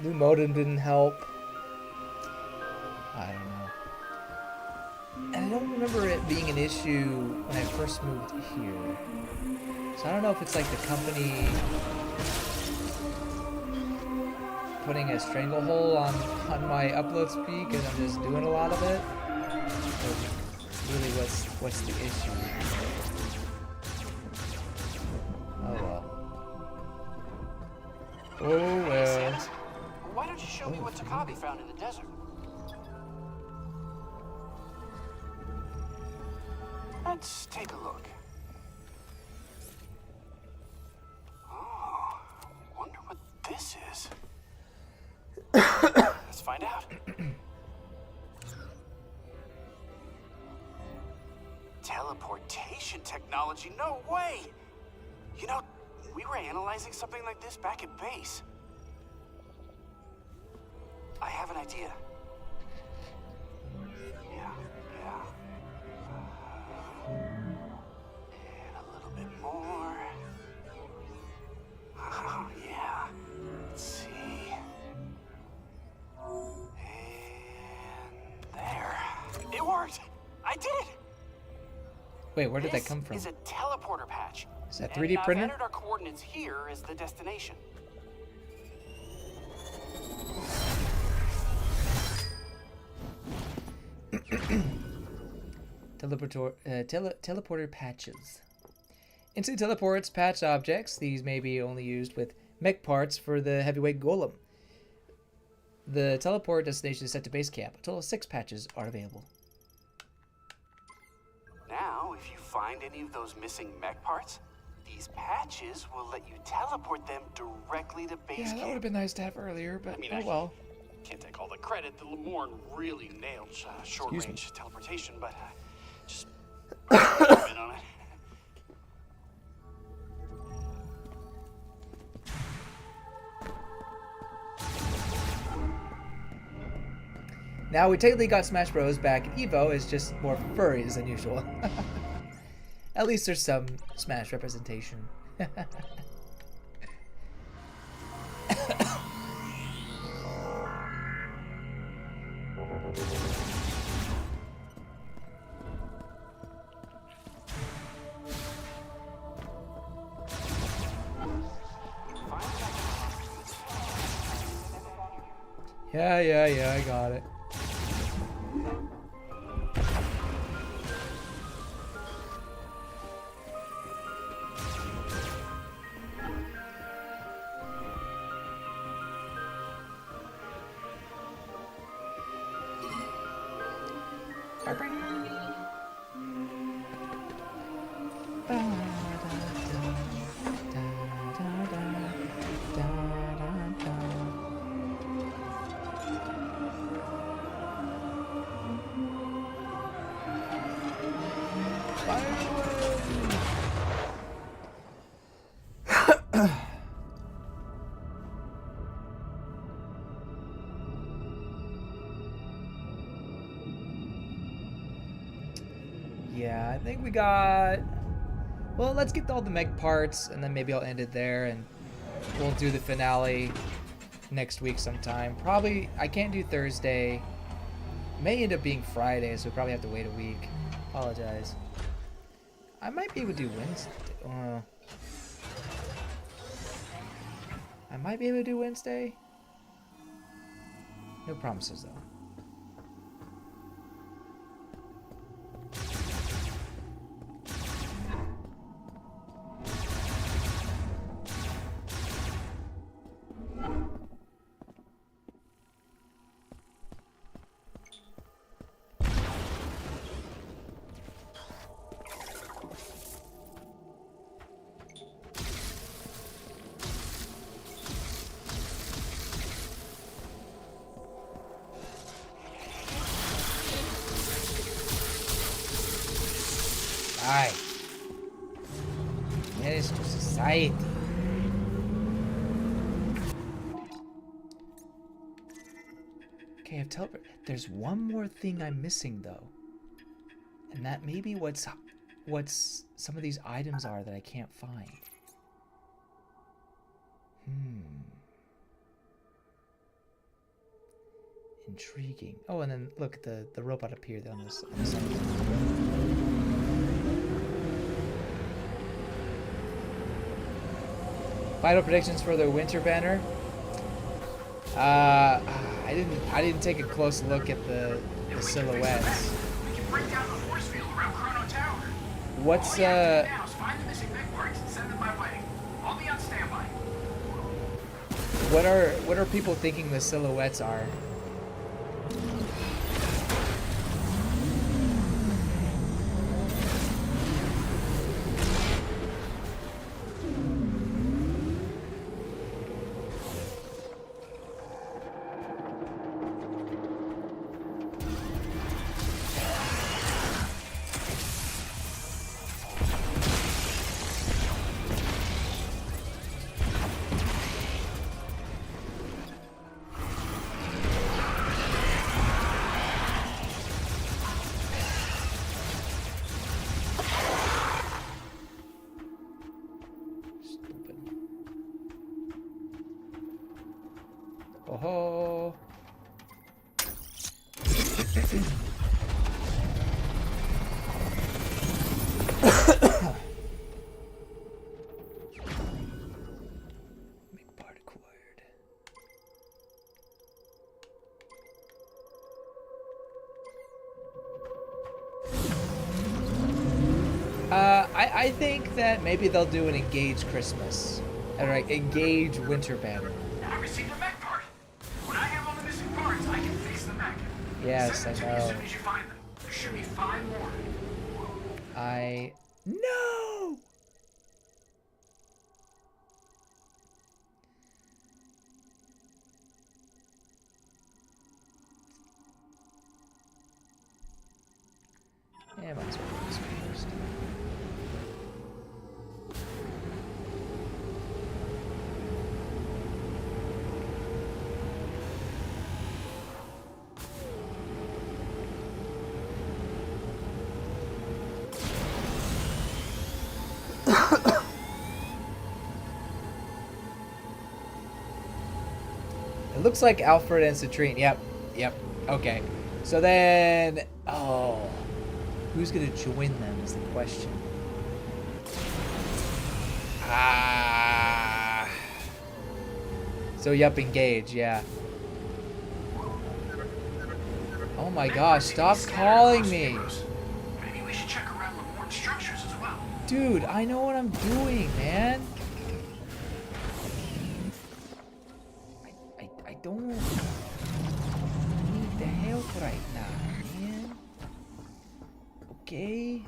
New modem didn't help. I don't know. And I don't remember it being an issue when I first moved here. So I don't know if it's like the company putting a stranglehold on my upload speed because I'm just doing a lot of it. Or really, what's the issue? Oh well. Oh Hey, well. Santa, why don't you show me what Takabe found in the desert? Let's take a look. Oh, wonder what this is. Let's find out. Teleportation technology? No way! You know, we were analyzing something like this back at base. I have an idea. Yeah. And a little bit more. Oh, yeah. Let's see. And there. It worked! I did it! Wait, where did that come from? This is a teleporter patch. Is that And 3D printer? I've entered our coordinates here as the destination. Teleporter patches. Instant teleports patch objects. These may be only used with mech parts for the heavyweight golem. The teleport destination is set to base camp. A total of 6 patches are available. Now, if you find any of those missing mech parts, these patches will let you teleport them directly to base Yeah, that would camp. have been nice to have earlier, but oh well. Can't take all the credit. The Lemorn really nailed short-range teleportation, but just in on it. Now we technically got Smash Bros. Back at Evo, it's just more furries than usual. At least there's some Smash representation. Yeah, I got it. Yeah, I think we got... Well, let's get all the mech parts, and then maybe I'll end it there, and we'll do the finale next week sometime. Probably, I can't do Thursday. May end up being Friday, so we'll probably have to wait a week. Apologize. I might be able to do Wednesday. I might be able to do Wednesday. No promises, though. Ay. Eres to society. Okay, I've teleported. There's one more thing I'm missing though. And that may be what's some of these items are that I can't find. Intriguing. Oh, and then look at the robot appeared on this. On the side. Final predictions for the winter banner. I didn't take a close look at the silhouettes. We can break down the force field around Chrono Tower. What's All you have to do now is find the missing mech parts and send them my way. I'll be on standby. what are people thinking the silhouettes are? Oh. Make part acquired. I think that maybe they'll do an Engage Christmas. Alright, Engage Winter Banner. I received a mech part. When I have all the missing parts, I can fix the mech. Yes, Send them I to me as know. soon as you find them. There should be 5 more. No! Yeah, might as well do this one first. It looks like Alfred and Citrine. Yep. Okay. So then, who's gonna join them is the question. So Engage, yeah. Oh my gosh, stop calling me. Maybe we should check around Lemoine's structures as well. Dude, I know what I'm doing, man. I don't need the help right now, man. Okay?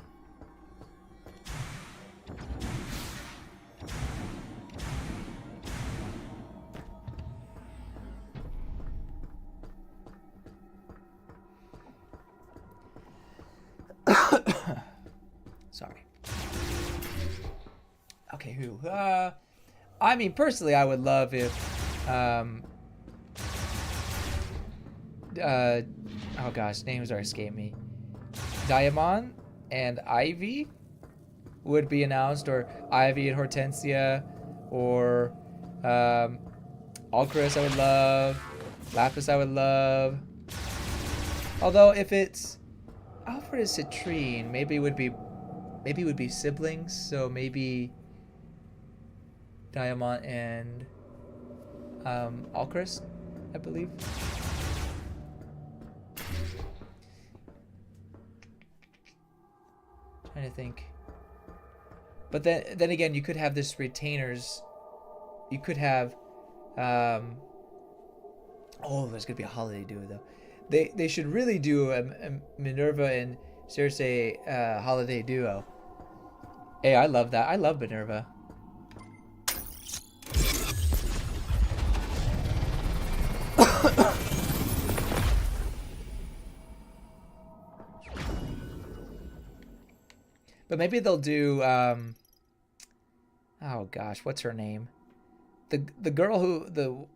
Sorry. Okay, who? I mean, personally, I would love if, oh gosh, names are escaping me. Diamond and Ivy would be announced, or Ivy and Hortensia, or, Alcrest I would love, Lapis I would love. Although, if it's Alfred and Citrine, maybe it would be siblings, so maybe Diamond and Alcrest, I believe. Trying to think. But then again, you could have this retainers. You could have there's gonna be a holiday duo though. They should really do a Minerva and Circe holiday duo. Hey, I love that. I love Minerva. But maybe they'll do oh gosh, what's her name? The girl who the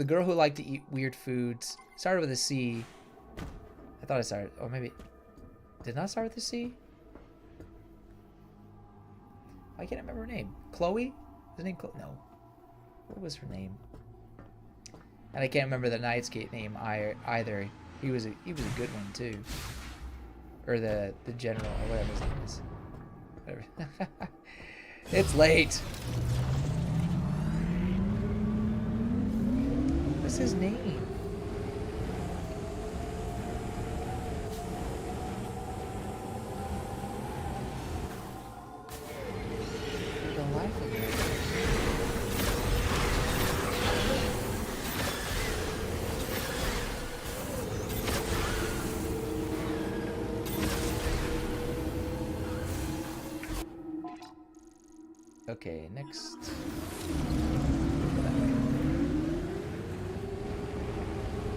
girl who liked to eat weird foods. Started with a C. I thought it started, or maybe did it not start with a C? I can't remember her name. Chloe? Is her name Chloe? No. What was her name? And I can't remember the Night's Gate name either. He was a good one too. Or the general or whatever his name is. Whatever. It's late. What's his name? For the life of me. Okay, next.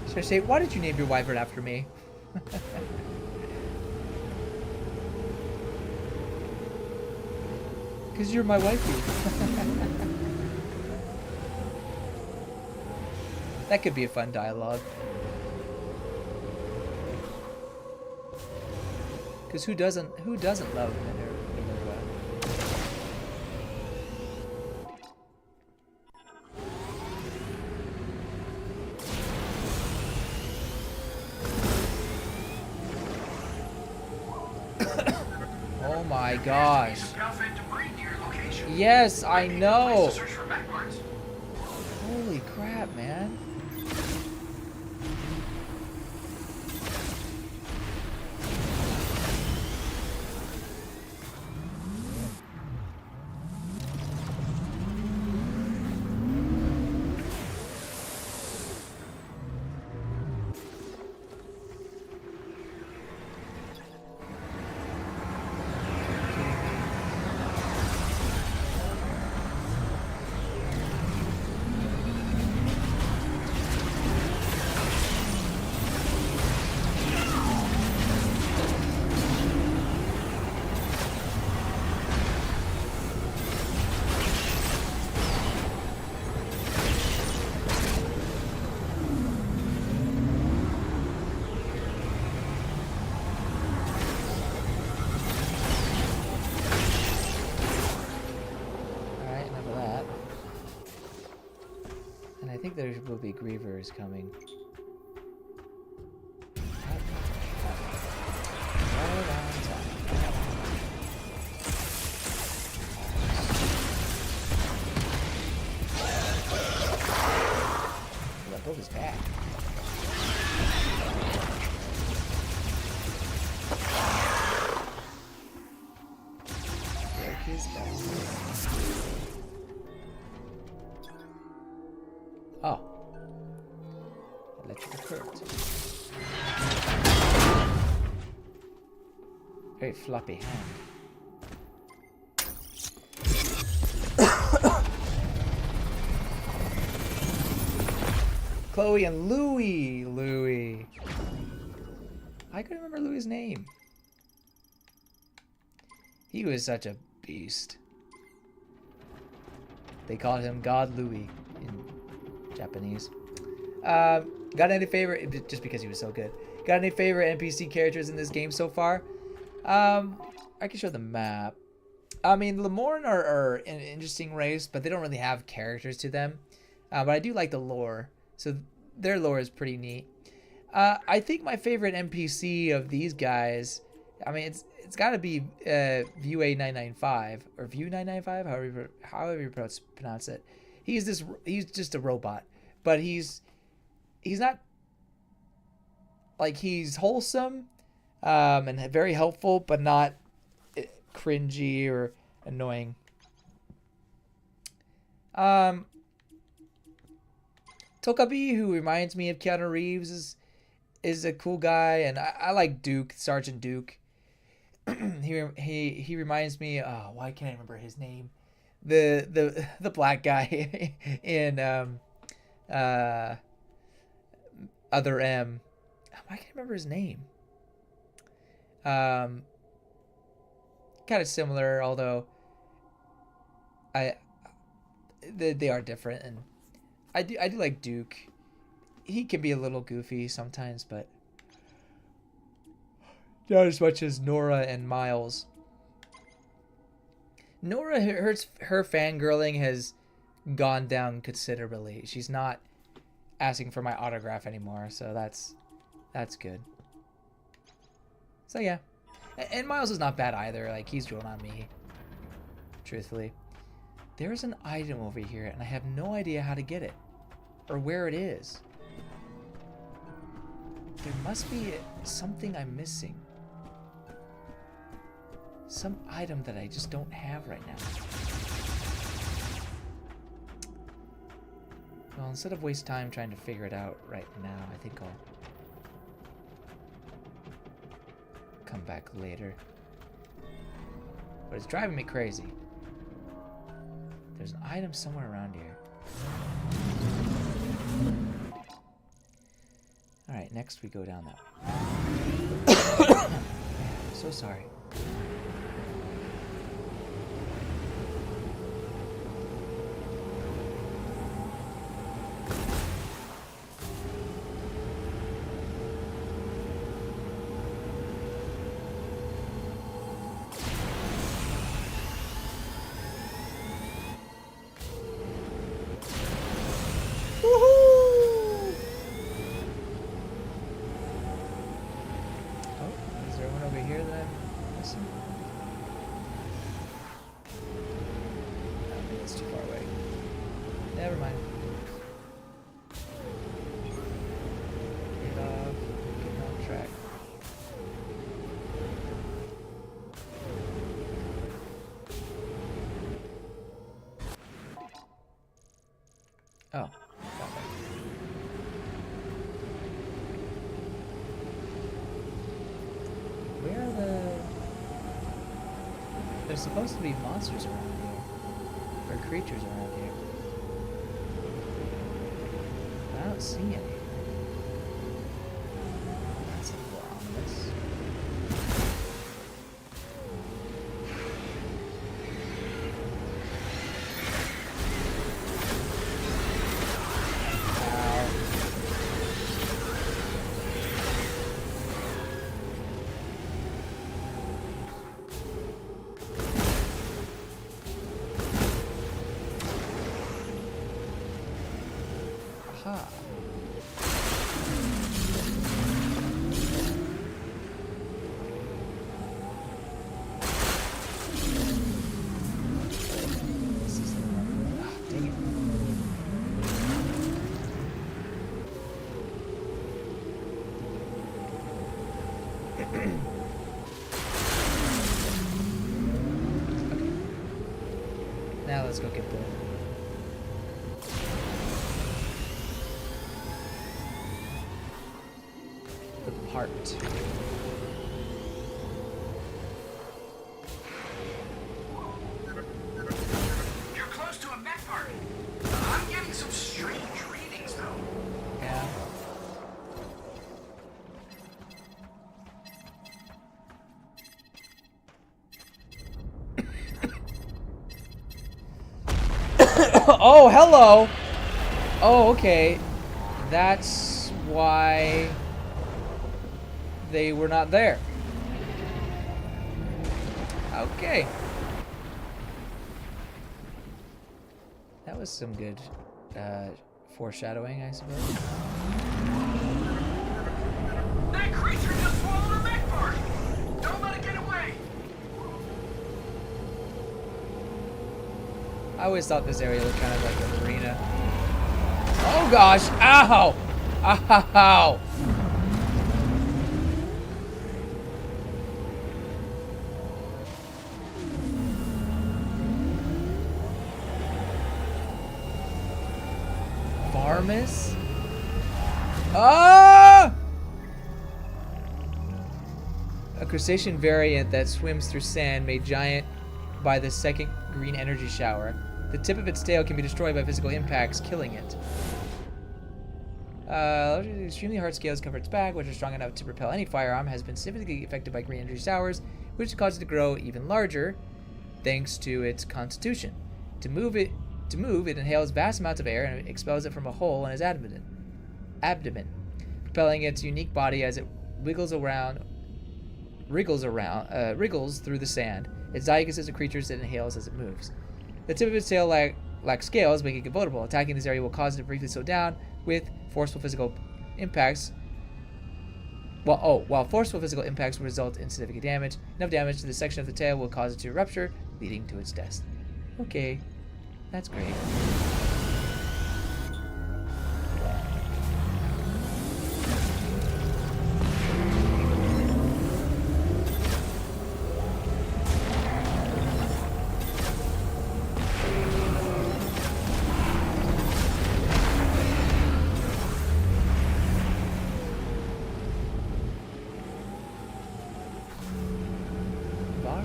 Should I say, why did you name your wyvern after me? Because you're my wifey. That could be a fun dialogue. Because who doesn't love Minerva? Oh my gosh. Yes, I know. Holy crap, man. I think there will be grievers coming. Right on time. That boat is back. There he's back. Oh. Electrical current. Very floppy hand. Chloe and Louie. Louie. I couldn't remember Louie's name. He was such a beast. They called him God Louie in Japanese. Got any favorite, just because he was so good, got any favorite NPC characters in this game so far? I can show the map. I mean, Lemorn are an interesting race, but they don't really have characters to them. But I do like the lore, so their lore is pretty neat. I think my favorite NPC of these guys, I mean, it's got to be View 995 or View 995, however you pronounce it. He's just a robot, but he's not like, he's wholesome and very helpful, but not cringy or annoying. Tokabi, who reminds me of Keanu Reeves, is a cool guy, and I like Duke, Sergeant Duke. he reminds me. Oh, why can't I remember his name? The black guy in Other M. I can't remember his name. Kind of similar, although they are different, and I do like Duke. He can be a little goofy sometimes, but not as much as Nora and Miles. Nora, her fangirling has gone down considerably. She's not asking for my autograph anymore, so that's good. So yeah, and Miles is not bad either. Like, he's drawn on me, truthfully. There's an item over here, and I have no idea how to get it or where it is. There must be something I'm missing. Some item that I just don't have right now. Well, instead of waste time trying to figure it out right now, I think I'll come back later. But it's driving me crazy. There's an item somewhere around here. Alright, next we go down that way. So sorry. Never mind. Get off track. Oh, got that. Where are the... There's supposed to be monsters around here. Or creatures around here. I don't see any. That's a little ominous. Ow. Aha. Now let's go get the part. You're close to a mech part. I'm getting some strange readings, though. Yeah. Oh, hello. Oh, okay. That's why they were not there. Okay. That was some good foreshadowing, I suppose. That creature just swallowed a mech part. Don't let it get away. I always thought this area looked kind of like an arena. Oh gosh! Ow! Ow! Varmus? Ah! A crustacean variant that swims through sand made giant by the second green energy shower. The tip of its tail can be destroyed by physical impacts, killing it. Extremely hard scales cover its back, which are strong enough to repel any firearm, has been significantly affected by green energy showers, which cause it to grow even larger, thanks to its constitution. To move, it inhales vast amounts of air and expels it from a hole in its abdomen, propelling its unique body as it wriggles through the sand. Its diet consists of creatures it inhales as it moves. The tip of its tail lacks scales, making it vulnerable. Attacking this area will cause it to briefly slow down, with forceful physical impacts. While forceful physical impacts will result in significant damage, enough damage to the section of the tail will cause it to rupture, leading to its death. Okay, that's great.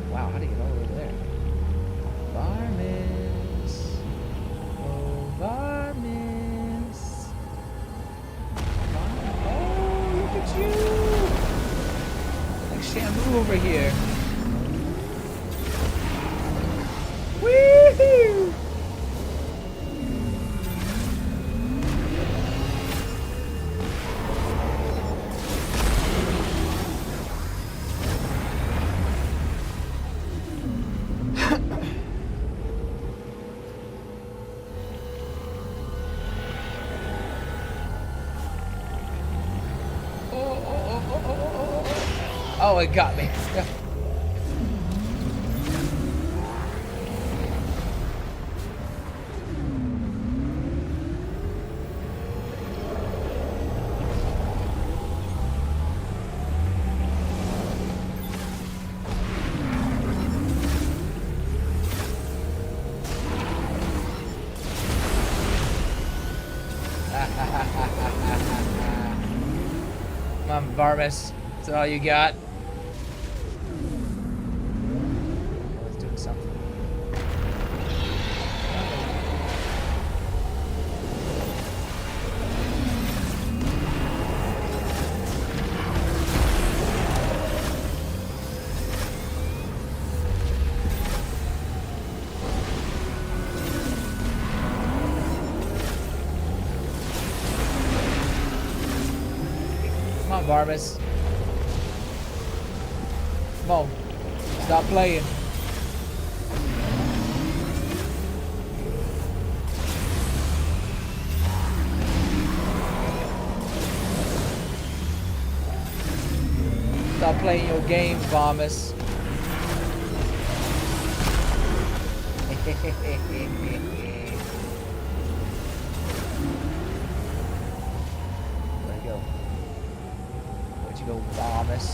Wow, how do you get all the way over there? Varmis. Oh, Varmis. Oh, look at you! Like Shamu over here. Woohoo! Oh, it got me. Come on, Varmis. Is that all you got? Oh, it's doing something. Come on, Varmis. Come on. Stop playing. Stop playing your games, Varmis. Where'd he go? Where'd you go, Varmis?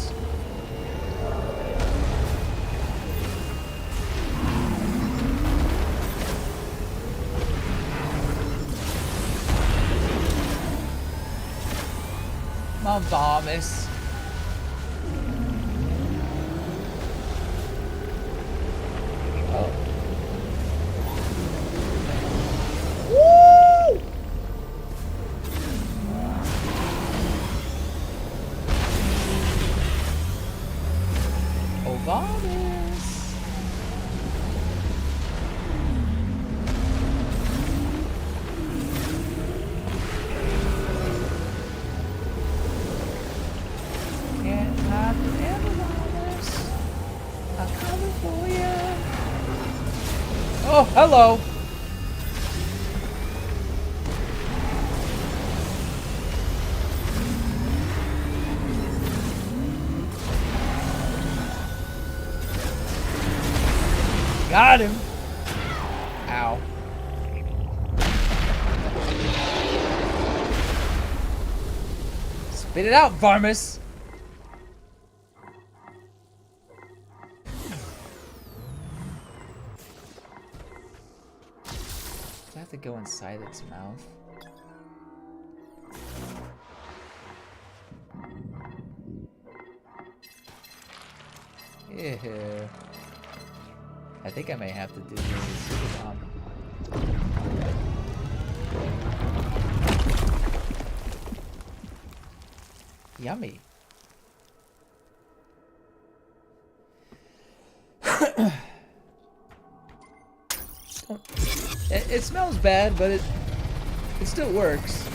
Come on, Varmis. Oh. Woo! Oh, Varmis. Can't hide forever, Varmis. I'm coming for you. Oh, hello. Got him. Ow. Spit it out, Varmis. Does it have to go inside its mouth? Ew. I think I may have to do the super bomb. Yummy. It smells bad, but it still works.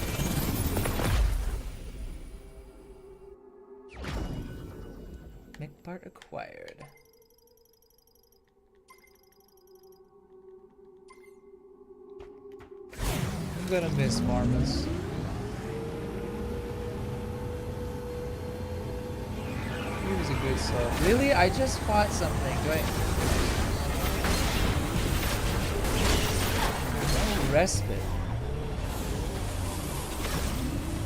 Mech part acquired. I'm gonna miss Varmis. He was a good soul. Really? I just fought something. Do I... No respite.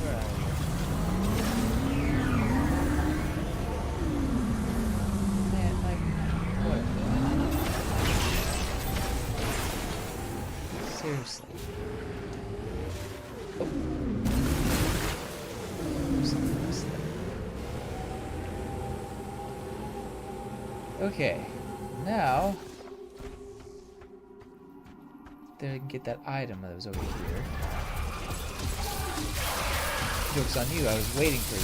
Where are you? Man, like, what? Seriously. Oh. There's something else there. Okay. Now... Then I can get that item that was over here. Joke's on you, I was waiting for you.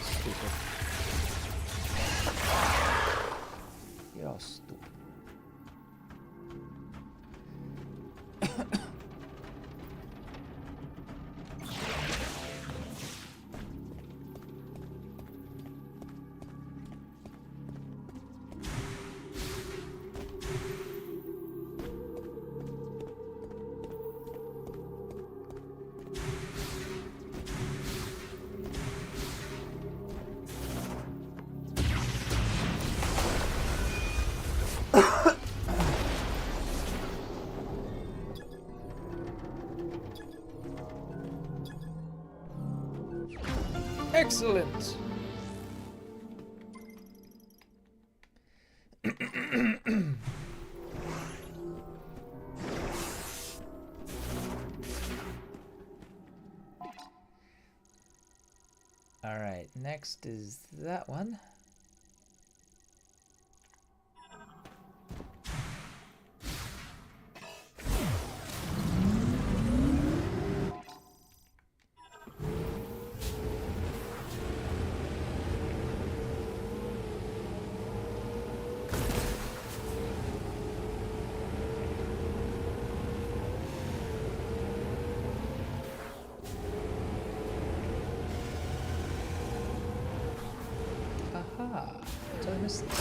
Stupid. You're all stupid. Excellent. All right, next is that one. Aha, did I miss this?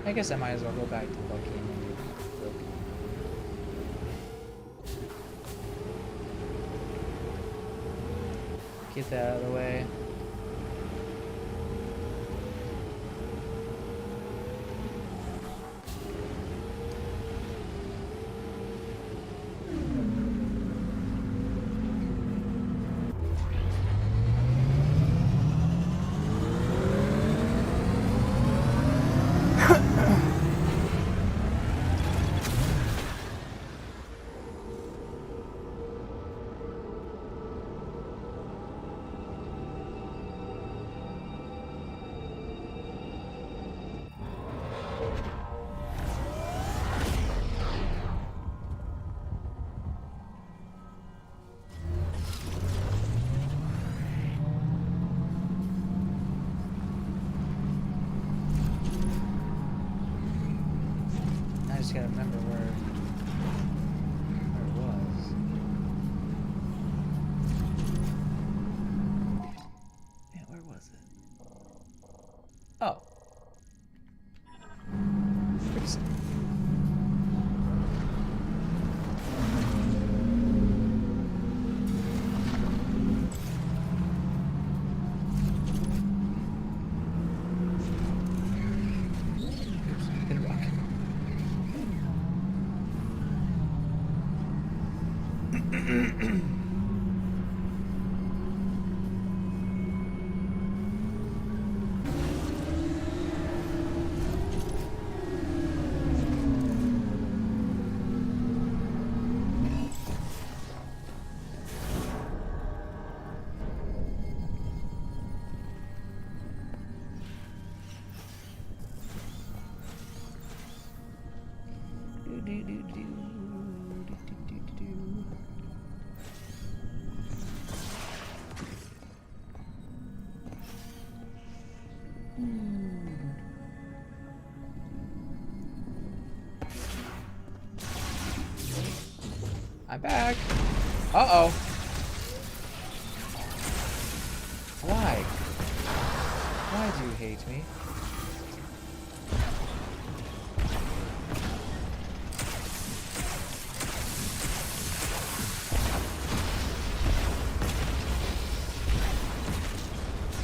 I guess I might as well go back to Bucky and do Loki. Get that out of the way. I just gotta remember where it was. Man, where was it? Oh. Fix it. Oops, hit a rock. I'm back. Uh-oh. Why? Why do you hate me?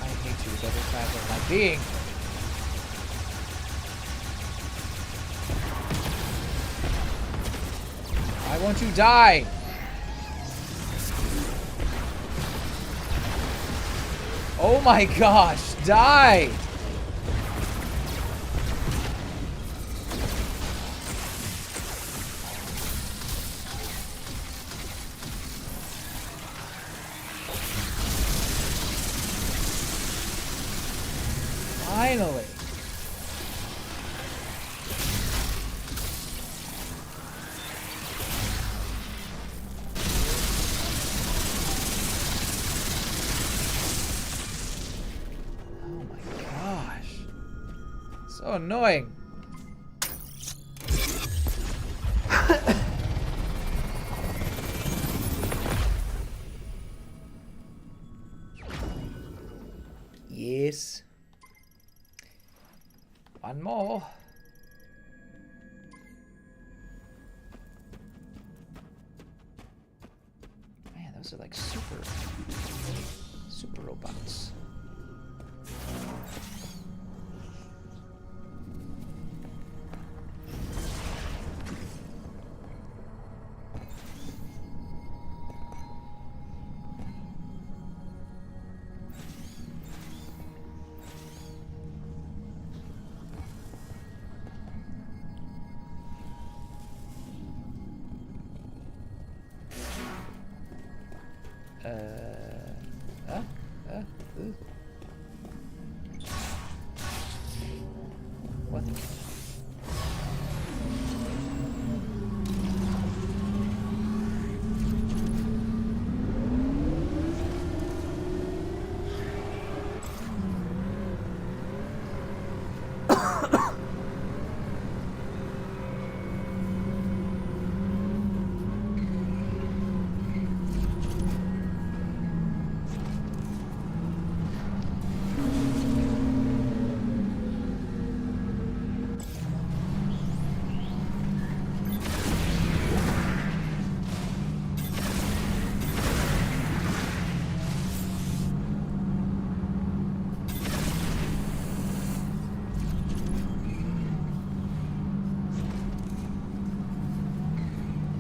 I hate you with every fiber of my being. Why won't you die? Oh my gosh, die! Finally. So annoying. Yes. One more. Man, those are like super robots. What?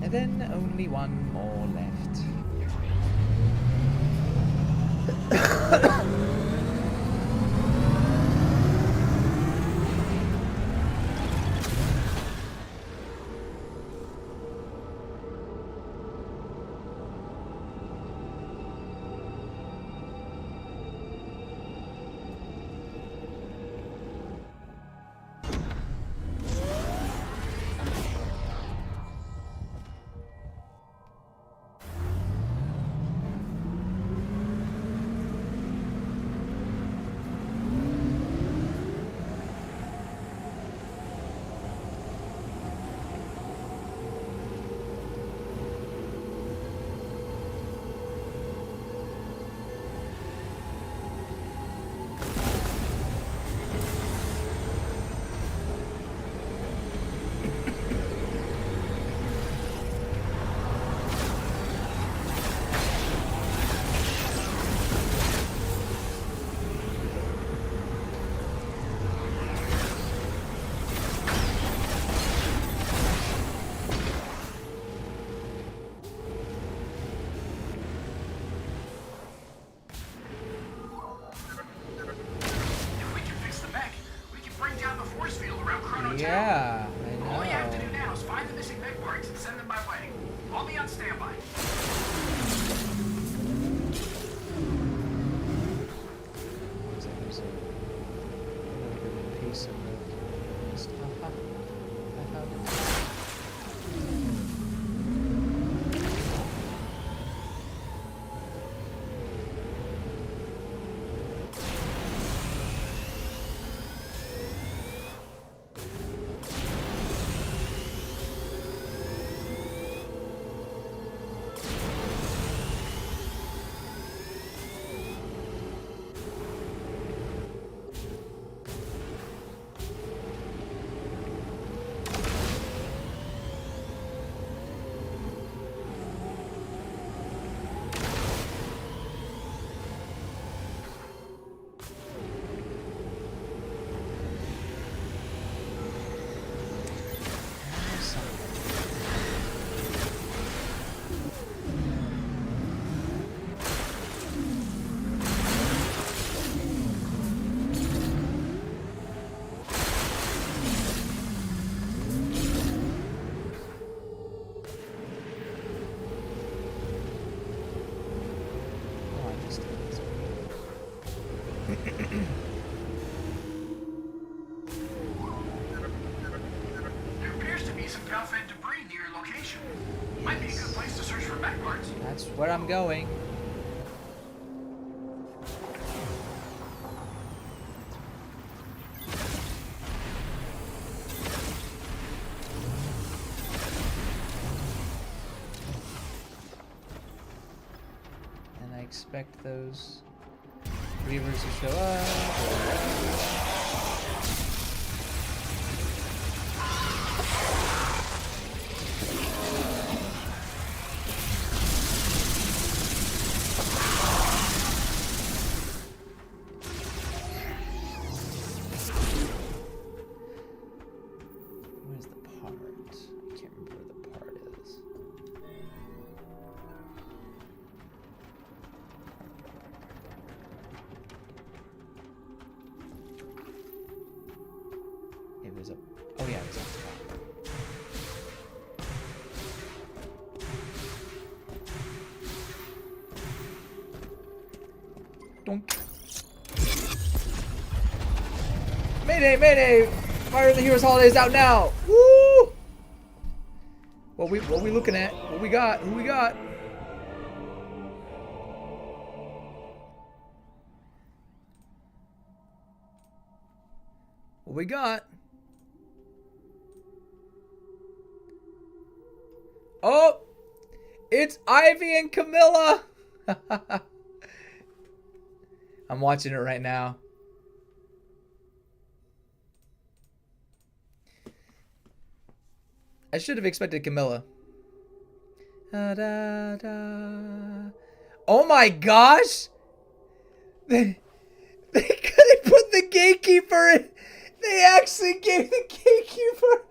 And then only one more left. Yeah, I know. All you have to do now is find the missing mech parts and send them my way. I'll be on standby. There's a really good piece of the stuff. I found it. There appears to be some Calfed debris near your location. Might be a good place to search for mech parts. That's where I'm going. And I expect those Reavers to show up. Where's the part? I can't remember where the part is. It was a. Oh yeah, it was up top. Donk. Mayday! Mayday! Fire of the Heroes Holiday is out now! Woo! What we looking at? What we got? Who we got? What we got? Oh! It's Ivy and Camilla! I'm watching it right now. I should have expected Camilla. Da, da, da. Oh my gosh! They put the gatekeeper in. They actually gave the gatekeeper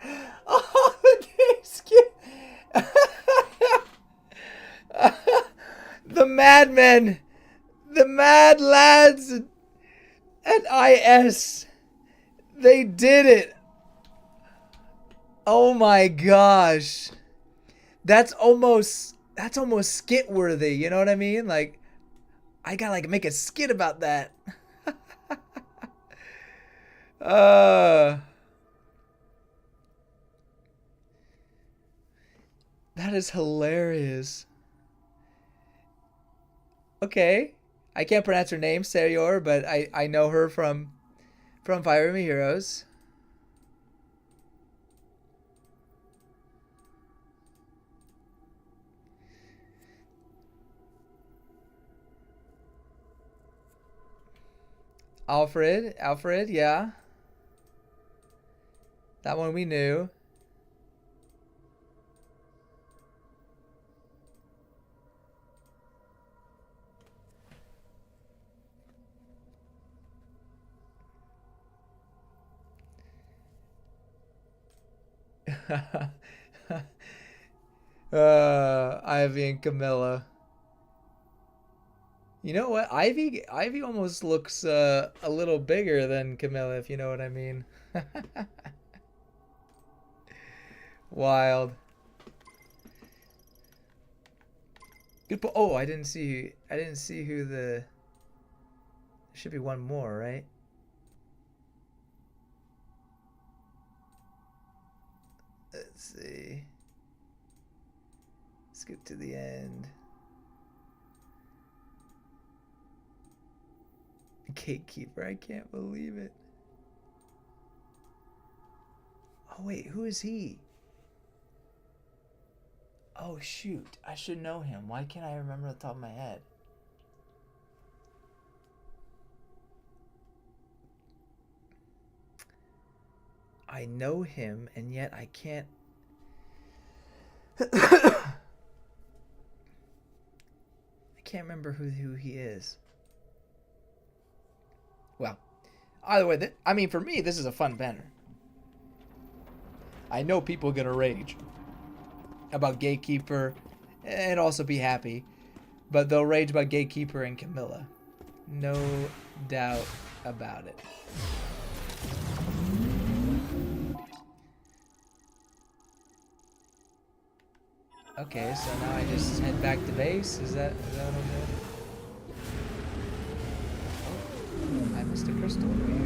a holiday skin. The madmen, the mad lads at IS, they did it. Oh my gosh. That's almost skit worthy, you know what I mean? Like, I gotta like make a skit about that. That is hilarious. Okay. I can't pronounce her name, Serior, but I know her from Fire Emblem Heroes. Alfred, yeah. That one we knew. Ivy and Camilla. You know what? Ivy almost looks a little bigger than Camilla, if you know what I mean. Wild. Good po oh, I didn't see who the. There should be one more, right? Let's see. Skip to the end. Gatekeeper, I can't believe it. Oh wait, who is he? Oh shoot, I should know him. Why can't I remember off the top of my head? I know him, and yet I can't. I can't remember who he is. Well, either way, I mean, for me, this is a fun banner. I know people are gonna rage about Gatekeeper and also be happy, but they'll rage about Gatekeeper and Camilla. No doubt about it. Okay, so now I just head back to base. Is that what I'm doing? I missed a crystal over here.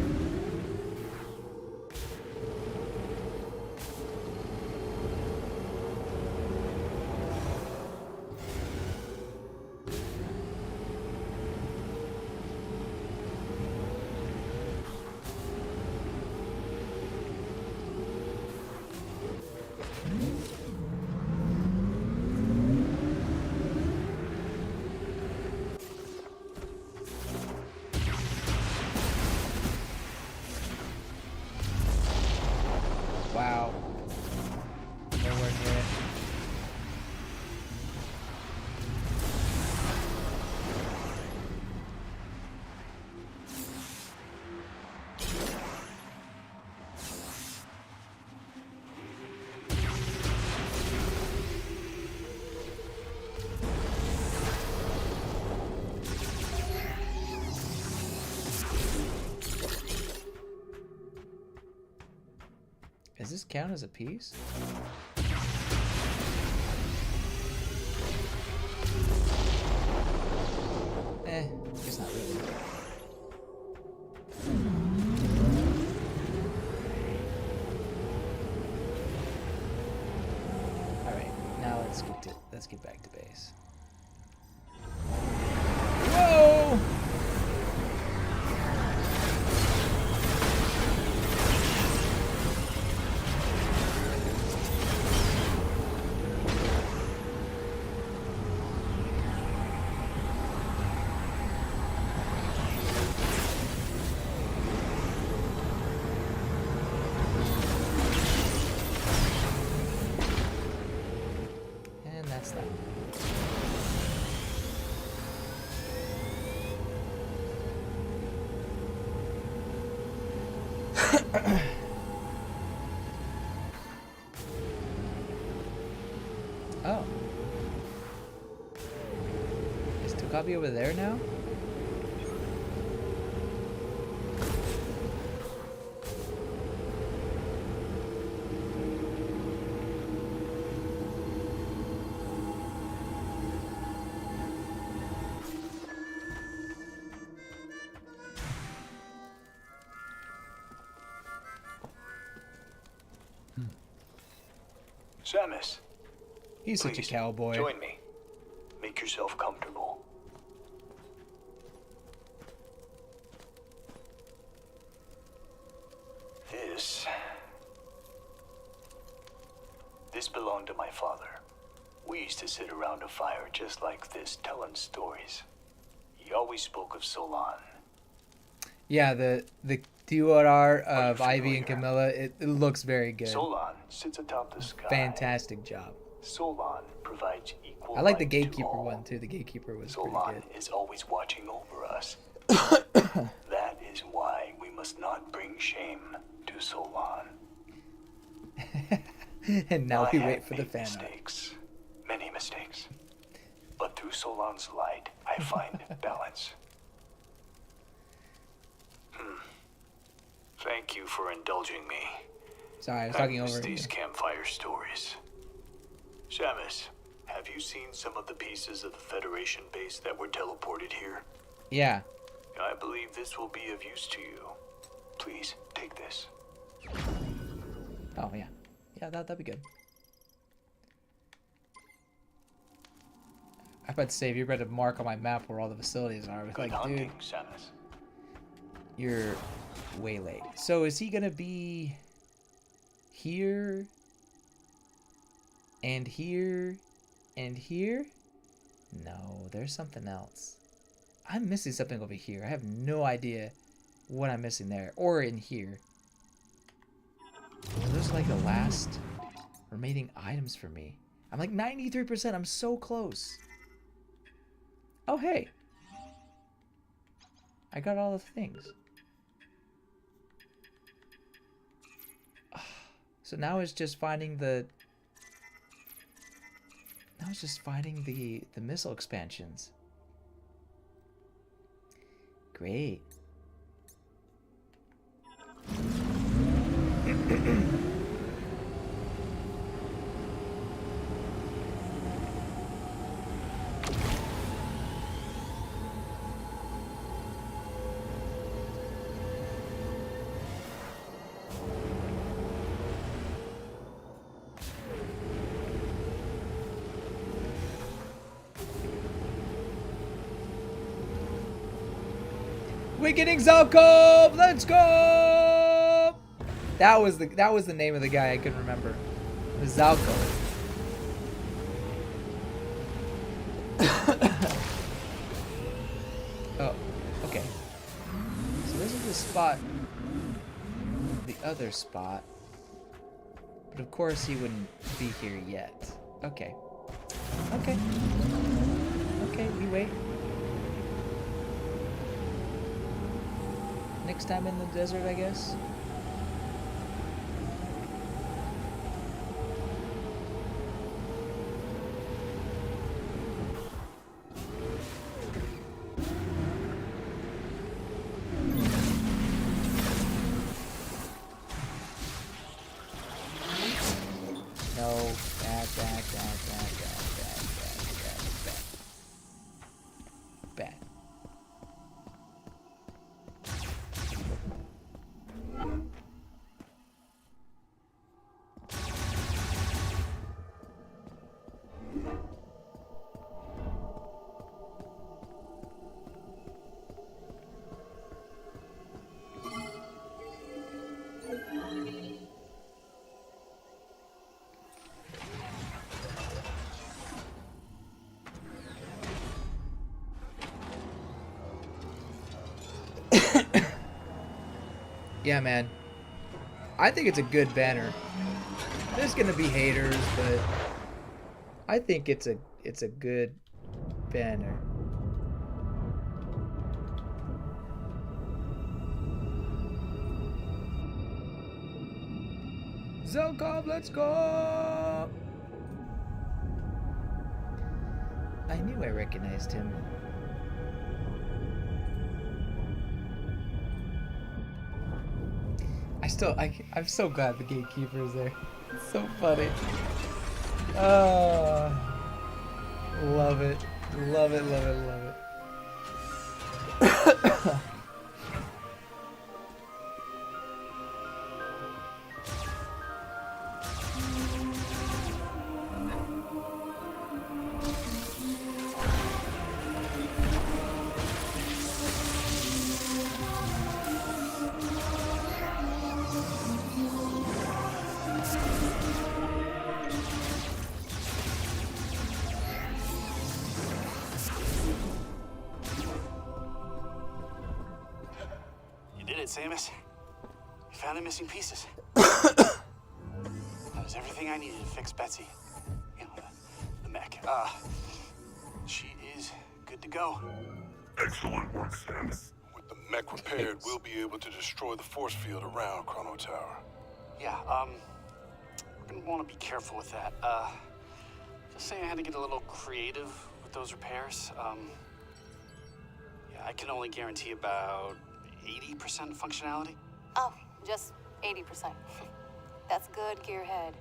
Wow. Nowhere near it. Does this count as a piece? Guess not really. Alright, now let's get back to base. Whoa! That's that. Oh. Is Tokabi over there now? Samus, He's such a please, cowboy. join me. Make yourself comfortable. This belonged to my father. We used to sit around a fire just like this, telling stories. He always spoke of Solon. Yeah, the DOR of Are you Ivy and familiar? Camilla, it looks very good. Solon sits atop the sky. Fantastic job. Solon provides equal I like the light to Gatekeeper all. one too. The Gatekeeper was pretty Solon good. is always watching over us. That is why we must not bring shame to Solon. And now I we have wait for the made fan art. mistakes, many mistakes. But through Solon's light, I find balance. Thank you for indulging me. Sorry, I was I talking miss over you. these campfire stories. Samus, have you seen some of the pieces of the Federation base that were teleported here? Yeah. I believe this will be of use to you. Please, take this. Oh, yeah. Yeah, that'd be good. I was about to say, if you read a mark on my map where all the facilities are, it's Good like, dude, hunting, Samus. you're way late. So is he gonna be here and here and here? No, there's something else. I'm missing something over here. I have no idea what I'm missing there or in here. Those are like the last remaining items for me. I'm like 93%. I'm so close. Oh, hey. I got all the things. So now it's just finding the... Now it's just finding the missile expansions. Great. We're getting Zalkov! Let's go! That was the name of the guy I couldn't remember. It was Zalkov. Oh, okay. So this is the spot, the other spot. But of course he wouldn't be here yet. Okay. Okay. Okay, we wait. Next time in the desert, I guess. No, back. Yeah, man. I think it's a good banner. There's gonna be haters, but I think it's a good banner. Zelkov, let's go! I knew I recognized him. I'm so glad the gatekeeper is there. It's so funny. Love it. Love it, love it, love it. Samus, we found the missing pieces. That was everything I needed to fix Betsy. You know, the mech. She is good to go. Excellent work, Samus. With the mech repaired, we'll be able to destroy the force field around Chrono Tower. Yeah, we're gonna want to be careful with that. Just saying I had to get a little creative with those repairs. Yeah, I can only guarantee about 80% functionality? Oh, just 80%. That's good, Gearhead.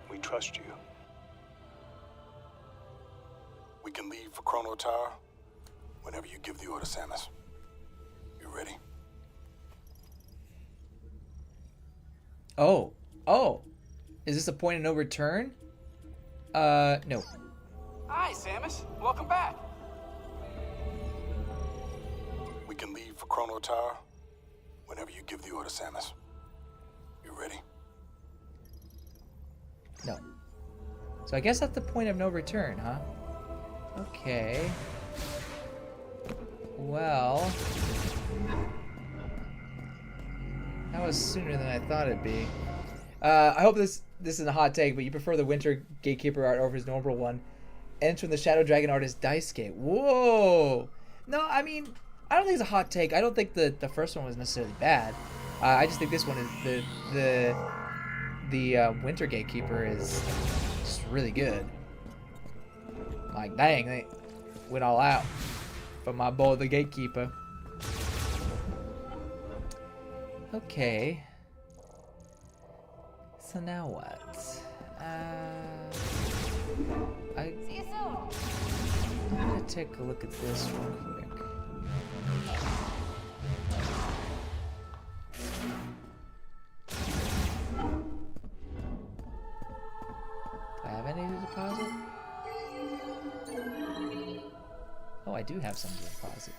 We trust you. We can leave for Chrono Tower whenever you give the order, Samus. You ready? Oh. Is this a point of no return? No. Hi, Samus. Welcome back. We can leave for Chrono Tower whenever you give the order, Samus. You ready? No. So I guess that's the point of no return, huh? Okay. Well, that was sooner than I thought it'd be. I hope this isn't a hot take, but you prefer the Winter Gatekeeper art over his normal one. Ends from the Shadow Dragon artist Daisuke. Whoa! No, I mean, I don't think it's a hot take. I don't think the first one was necessarily bad. I just think this one is the Winter Gatekeeper is just really good. Like, dang, they went all out for my boy, the Gatekeeper. Okay. So now what? See you soon. I'm gonna take a look at this real quick. Do I have any to deposit? Oh, I do have some to deposit.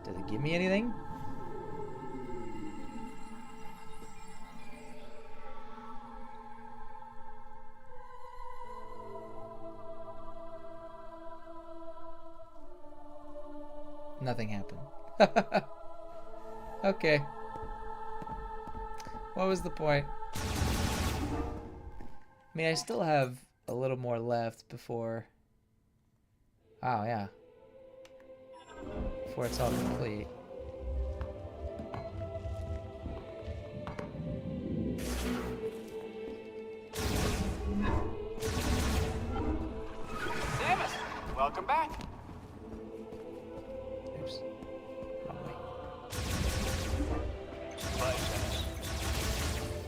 Did it give me anything? Nothing happened. Okay. What was the point? I mean, I still have a little more left before... Oh, yeah. Before it's all complete. Samus, welcome back. Oops. Wrong way. Bye, Samus.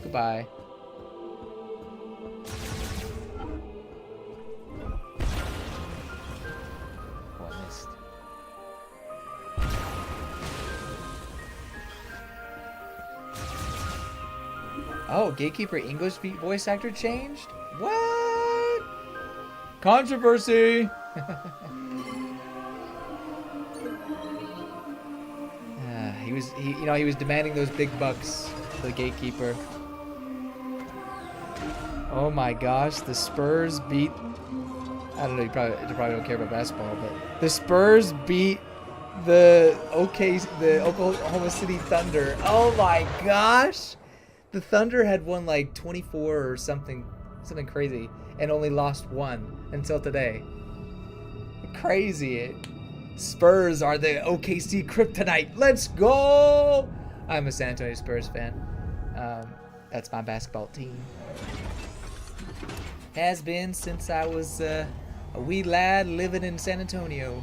Goodbye. Oh, I missed. Oh, Gatekeeper English voice actor changed? What? Controversy! He was demanding those big bucks for the Gatekeeper. Oh my gosh, the Spurs beat... I don't know, you probably don't care about basketball, but the Spurs beat the Oklahoma City Thunder. Oh my gosh! The Thunder had won like 24 or something crazy, and only lost one until today. Crazy. Spurs are the OKC kryptonite. Let's go! I'm a San Antonio Spurs fan. That's my basketball team. Has been since I was a wee lad living in San Antonio.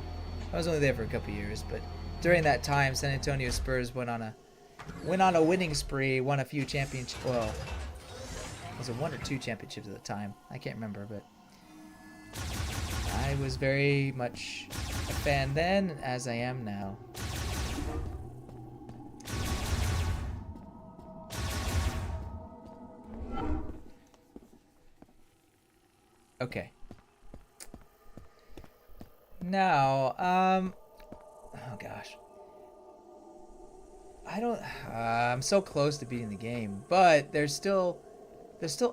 I was only there for a couple years, but during that time, San Antonio Spurs went on a winning spree, won a few championships. Well, was it 1 or 2 championships at the time? I can't remember, but I was very much a fan then, as I am now. Okay. Now, oh gosh. I'm so close to beating the game, but there's still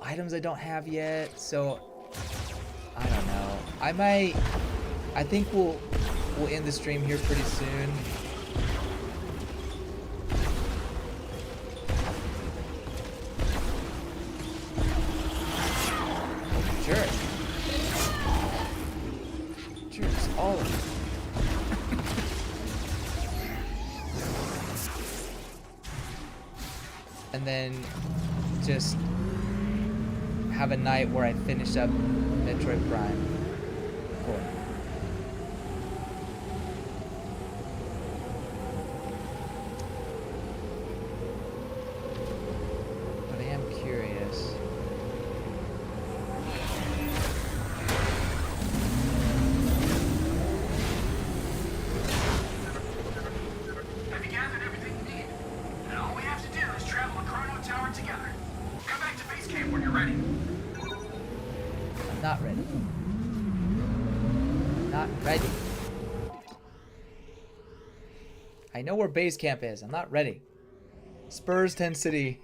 items I don't have yet, so I don't know. I think we'll end the stream here pretty soon. Sure. Jerks, all of them. And then just have a night where I finish up Metroid Prime 4. But I am curious. Have you gathered everything you need? And all we have to do is travel to Chrono Tower together. Come back to base camp when you're ready. I'm not ready. Not ready. I know where base camp is. I'm not ready. Spurs 10 City.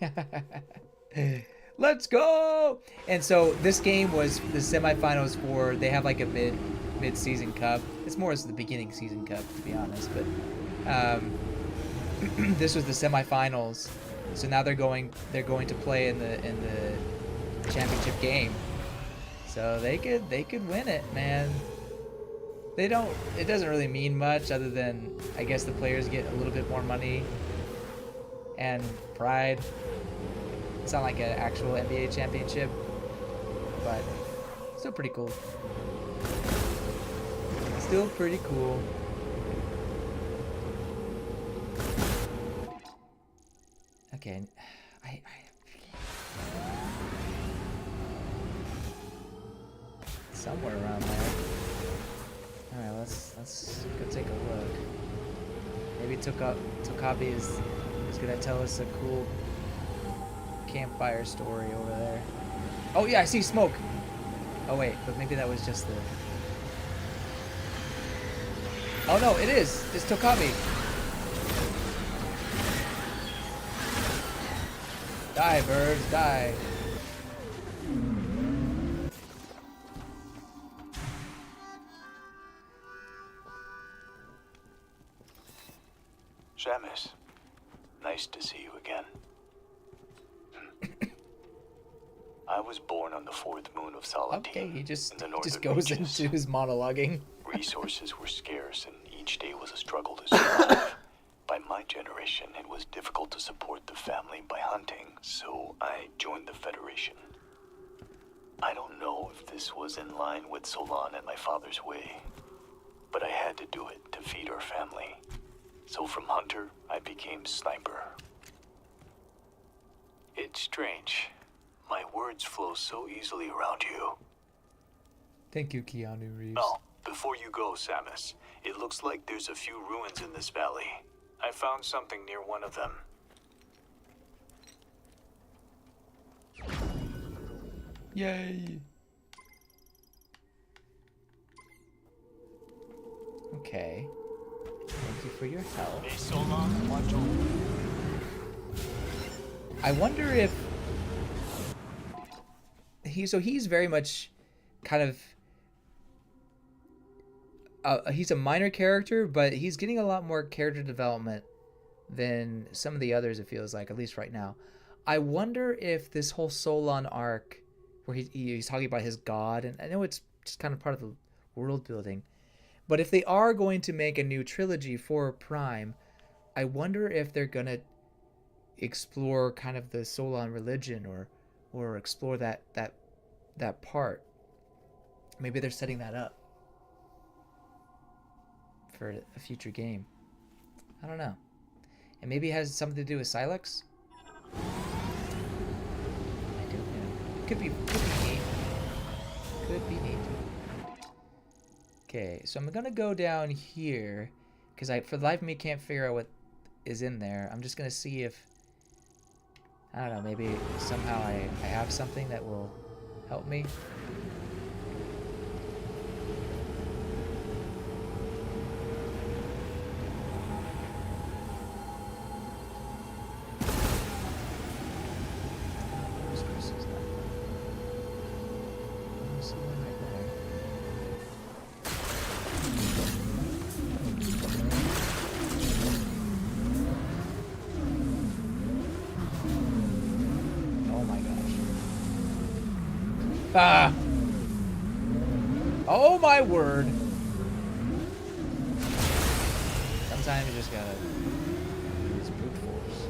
Let's go! And so this game was the semifinals for. They have like a mid-season cup. It's more as the beginning season cup, to be honest. But this was the semifinals. So now they're going to play in the championship game. So they could win it, man. It doesn't really mean much other than I guess the players get a little bit more money and pride. It's not like an actual NBA championship, but still pretty cool. Still pretty cool. Okay, I somewhere around there. All right, let's go take a look. Maybe Tokabi is gonna tell us a cool campfire story over there. Oh yeah, I see smoke. Oh wait, but maybe that was just the. Oh no, it is. It's Tokami. Die, birds, die. Shamus, nice to see you again. I was born on the fourth moon of Saladin. Okay, he just in the northern goes reaches. into his monologuing. Resources were scarce, and each day was a struggle to survive. By my generation, it was difficult to support the family by hunting, so I joined the Federation. I don't know if this was in line with Solan and my father's way, but I had to do it to feed our family. So from hunter, I became sniper. It's strange. My words flow so easily around you. Thank you, Keanu Reeves. Oh, before you go, Samus, it looks like there's a few ruins in this valley. I found something near one of them. Yay! Okay. Thank you for your help. I wonder if he's very much kind of he's a minor character, but he's getting a lot more character development than some of the others, it feels like, at least right now. I wonder if this whole Solon arc, where he's talking about his god, and I know it's just kind of part of the world building, but if they are going to make a new trilogy for Prime, I wonder if they're going to explore kind of the Solon religion, or explore that part. Maybe they're setting that up for a future game. I don't know. And maybe it has something to do with Silex? I don't know. Could be neat. Could be neat. Okay, so I'm gonna go down here because for the life of me can't figure out what is in there. I'm just gonna see if, I don't know, maybe somehow I have something that will help me. Ah! Oh my word! Sometimes you just gotta use brute force.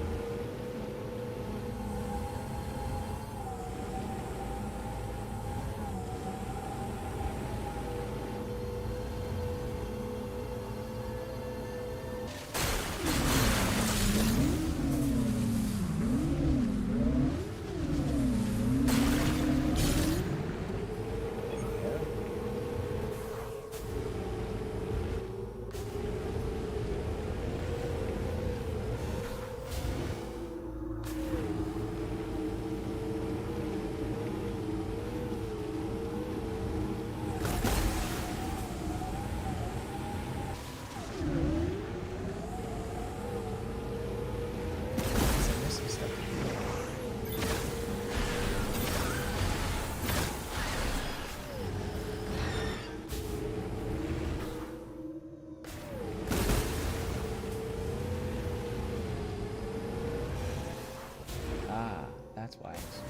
That's why it's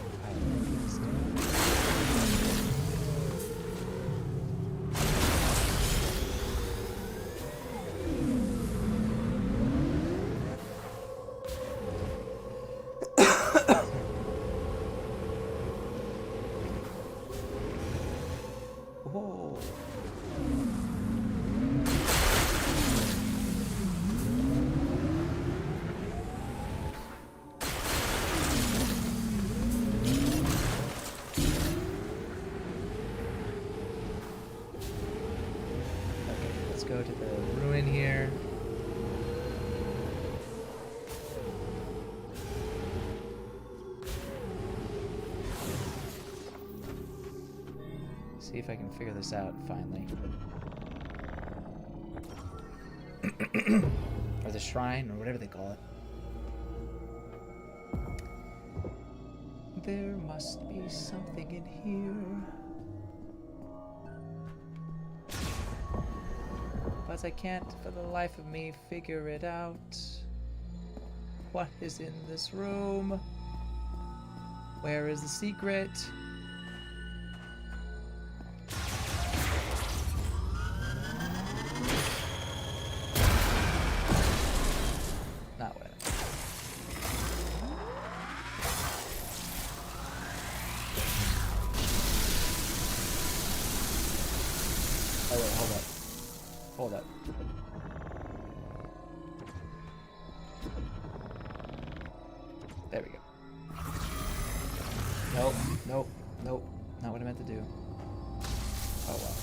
Whoa. Go to the ruin here. See if I can figure this out finally. Or the shrine, or whatever they call it. There must be something in here. But I can't for the life of me figure it out. What is in this room? Where is the secret? Not what I meant. Oh wait, hold up. Hold up. There we go. Nope, nope, nope. Not what I meant to do. Oh well.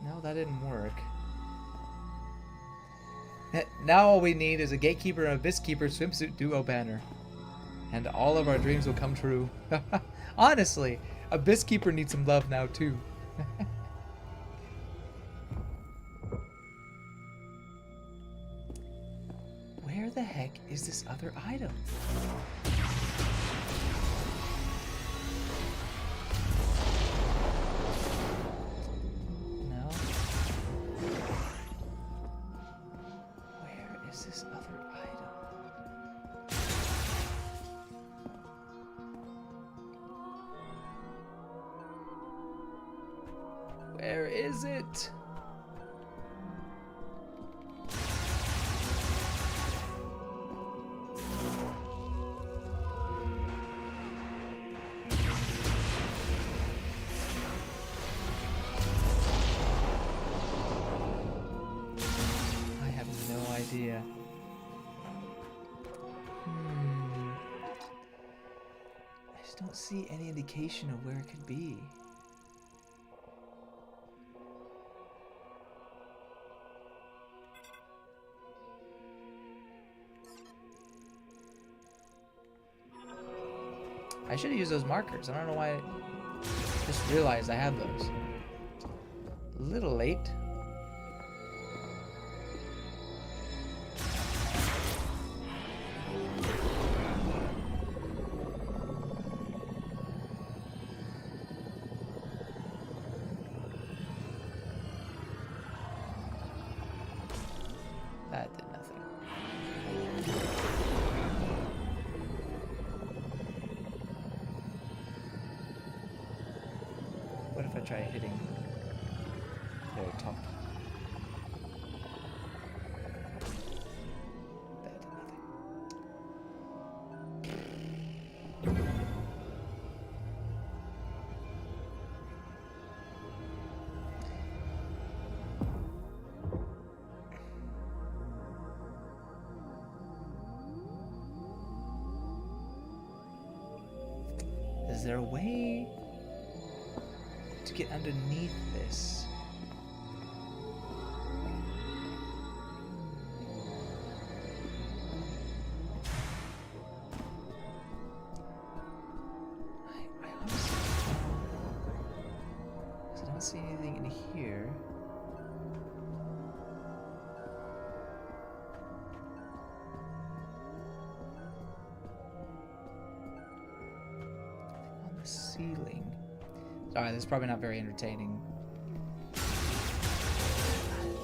No, that didn't work. Now all we need is a gatekeeper and a Abysskeeper swimsuit duo banner. And all of our dreams will come true. Honestly, Abysskeeper needs some love now too. Where the heck is this other item? No. Where is this other item? Where is it? I have no idea. I just don't see any indication of where it could be. I should have used those markers. I don't know why I just realized I had those. A little late. That did nothing. What if I try hitting the top? That did nothing. Is there a way to get underneath this? I honestly don't see anything in here. On the ceiling. Sorry, this is probably not very entertaining.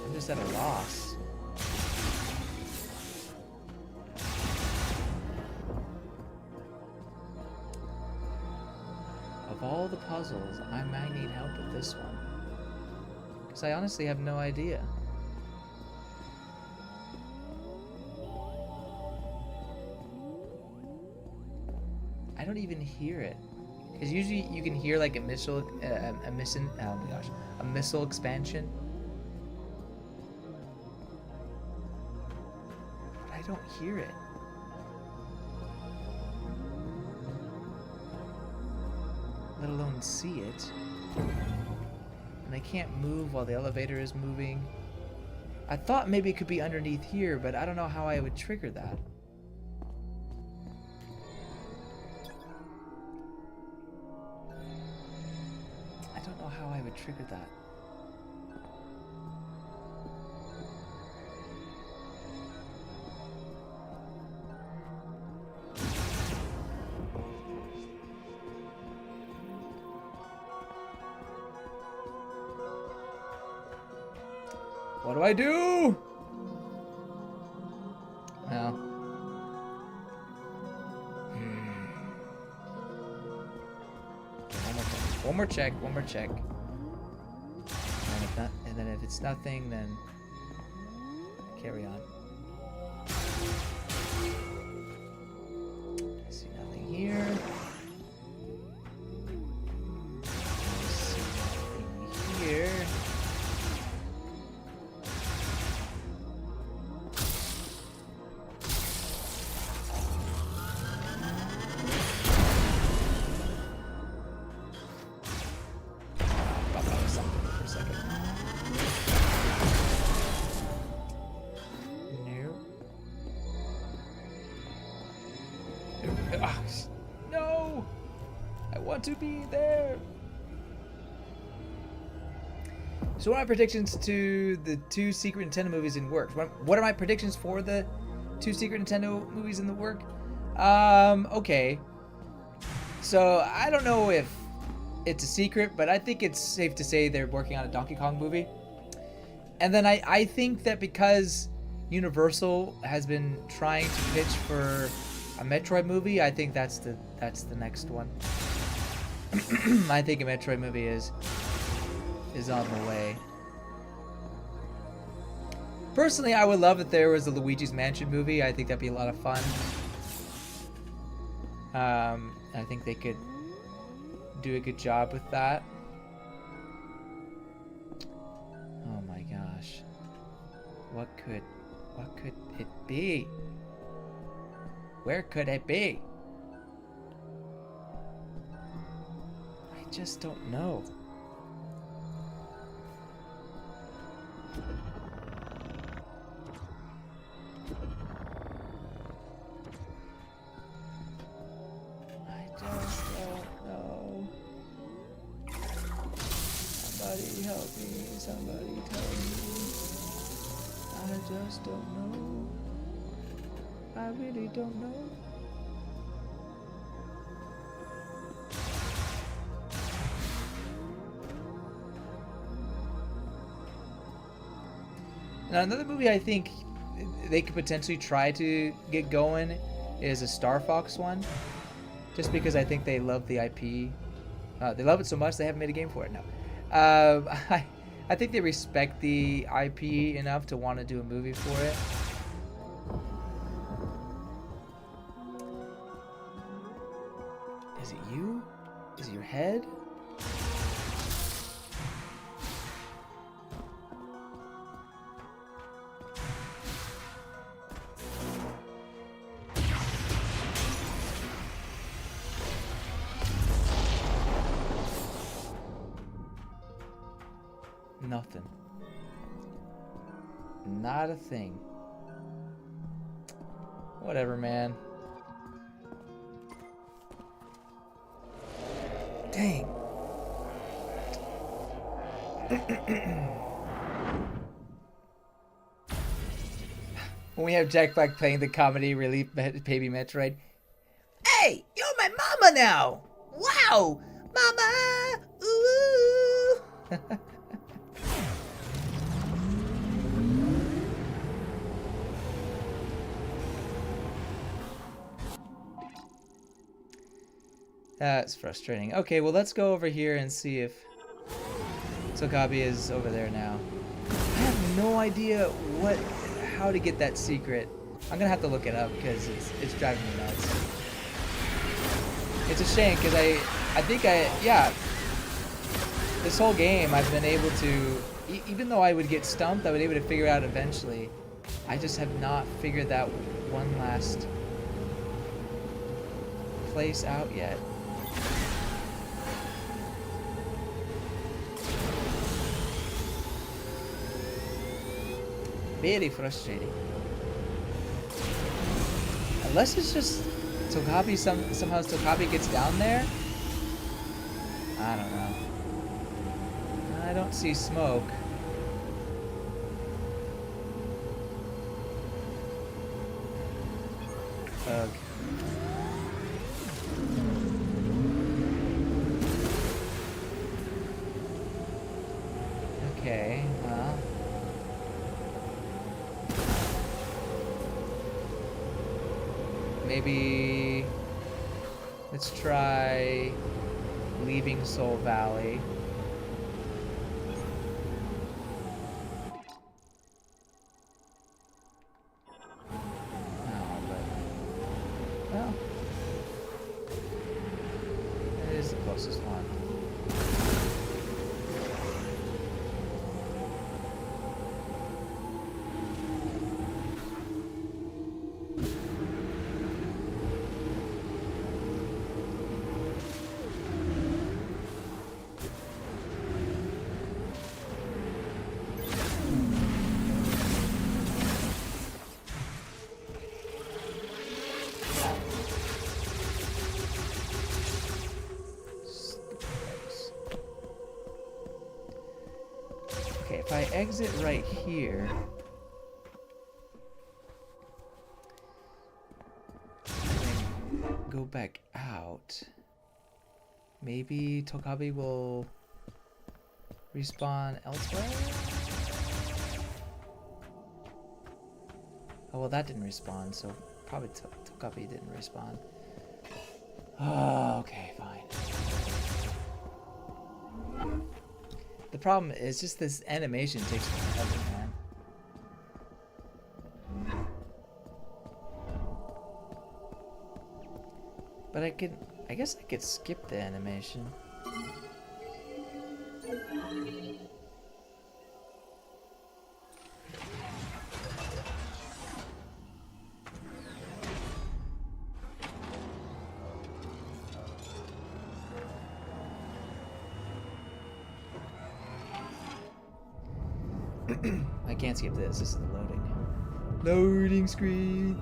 I'm just at a loss. Of all the puzzles, I might need help with this one. Because I honestly have no idea. I don't even hear it. Because usually you can hear like a missile expansion. But I don't hear it. Let alone see it. And I can't move while the elevator is moving. I thought maybe it could be underneath here, but I don't know how I would trigger that. I don't know how I would trigger that. What do I do? Well. One more check. And if not, and then if it's nothing, then carry on. I see nothing here. I see nothing here. No! I want to be there! So what are my predictions to the 2 Secret Nintendo movies in work? What are my predictions for the 2 Secret Nintendo movies in the work? Okay. So I don't know if it's a secret, but I think it's safe to say they're working on a Donkey Kong movie. And then I think that because Universal has been trying to pitch for a Metroid movie, I think that's the next one. I think a Metroid movie is on the way. Personally, I would love if there was a Luigi's Mansion movie. I think that'd be a lot of fun. I think they could do a good job with that. Oh my gosh. What could it be? Where could it be? I just don't know. I just don't know. Somebody help me. Somebody tell me. I just don't know. I really don't know. Now another movie I think they could potentially try to get going is a Star Fox one. Just because I think they love the IP. They love it so much they haven't made a game for it now. I think they respect the IP enough to want to do a movie for it. Is it you? Is it your head? Nothing. Not a thing. Whatever, man. Dang. When we have Jack Black playing the comedy relief baby Metroid. Hey, you're my mama now. Wow, mama. Ooh. That's frustrating. Okay, well, let's go over here and see if Sokabi is over there now. I have no idea how to get that secret. I'm gonna have to look it up because it's driving me nuts. It's a shame because I think this whole game I've been able to, even though I would get stumped, I was able to figure out eventually. I just have not figured that one last place out yet. Very frustrating. Unless it's just Tokabi, somehow Tokabi gets down there? I don't know. I don't see smoke. Ugh. Okay, well. Maybe let's try leaving Soul Valley. No, but well, it is the closest one. Okay, if I exit right here, and go back out, maybe Tokabi will respawn elsewhere? Oh, well, that didn't respawn, so probably Tokabi didn't respawn. Oh, okay, fine. The problem is just this animation takes forever, man. But I guess I could skip the animation. I can't skip this. This is the loading. Loading screen.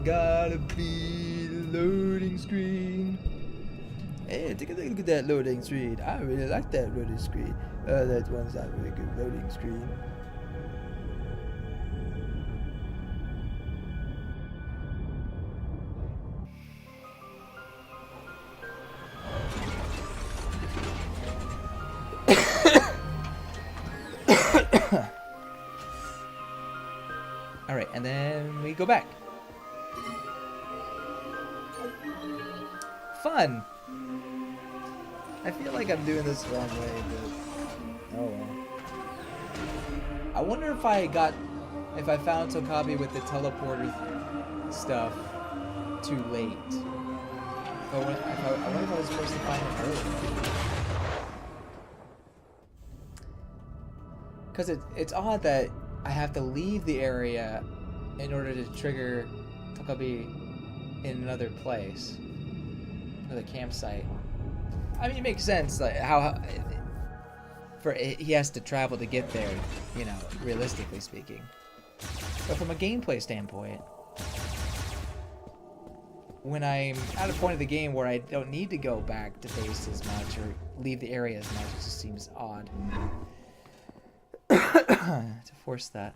Gotta be the loading screen. Hey, take a look at that loading screen. I really like that loading screen. That one's not a really good loading screen. Alright, and then we go back. Fun! I feel like I'm doing this the wrong way, but oh well. I wonder if I found Tokabi with the teleporter stuff too late. I wonder if I was supposed to find it early. Because it's odd that I have to leave the area in order to trigger Tokabi in another place, another campsite. I mean, it makes sense, like he has to travel to get there, you know, realistically speaking. But from a gameplay standpoint, when I'm at a point of the game where I don't need to go back to base as much or leave the area as much, it just seems odd to force that.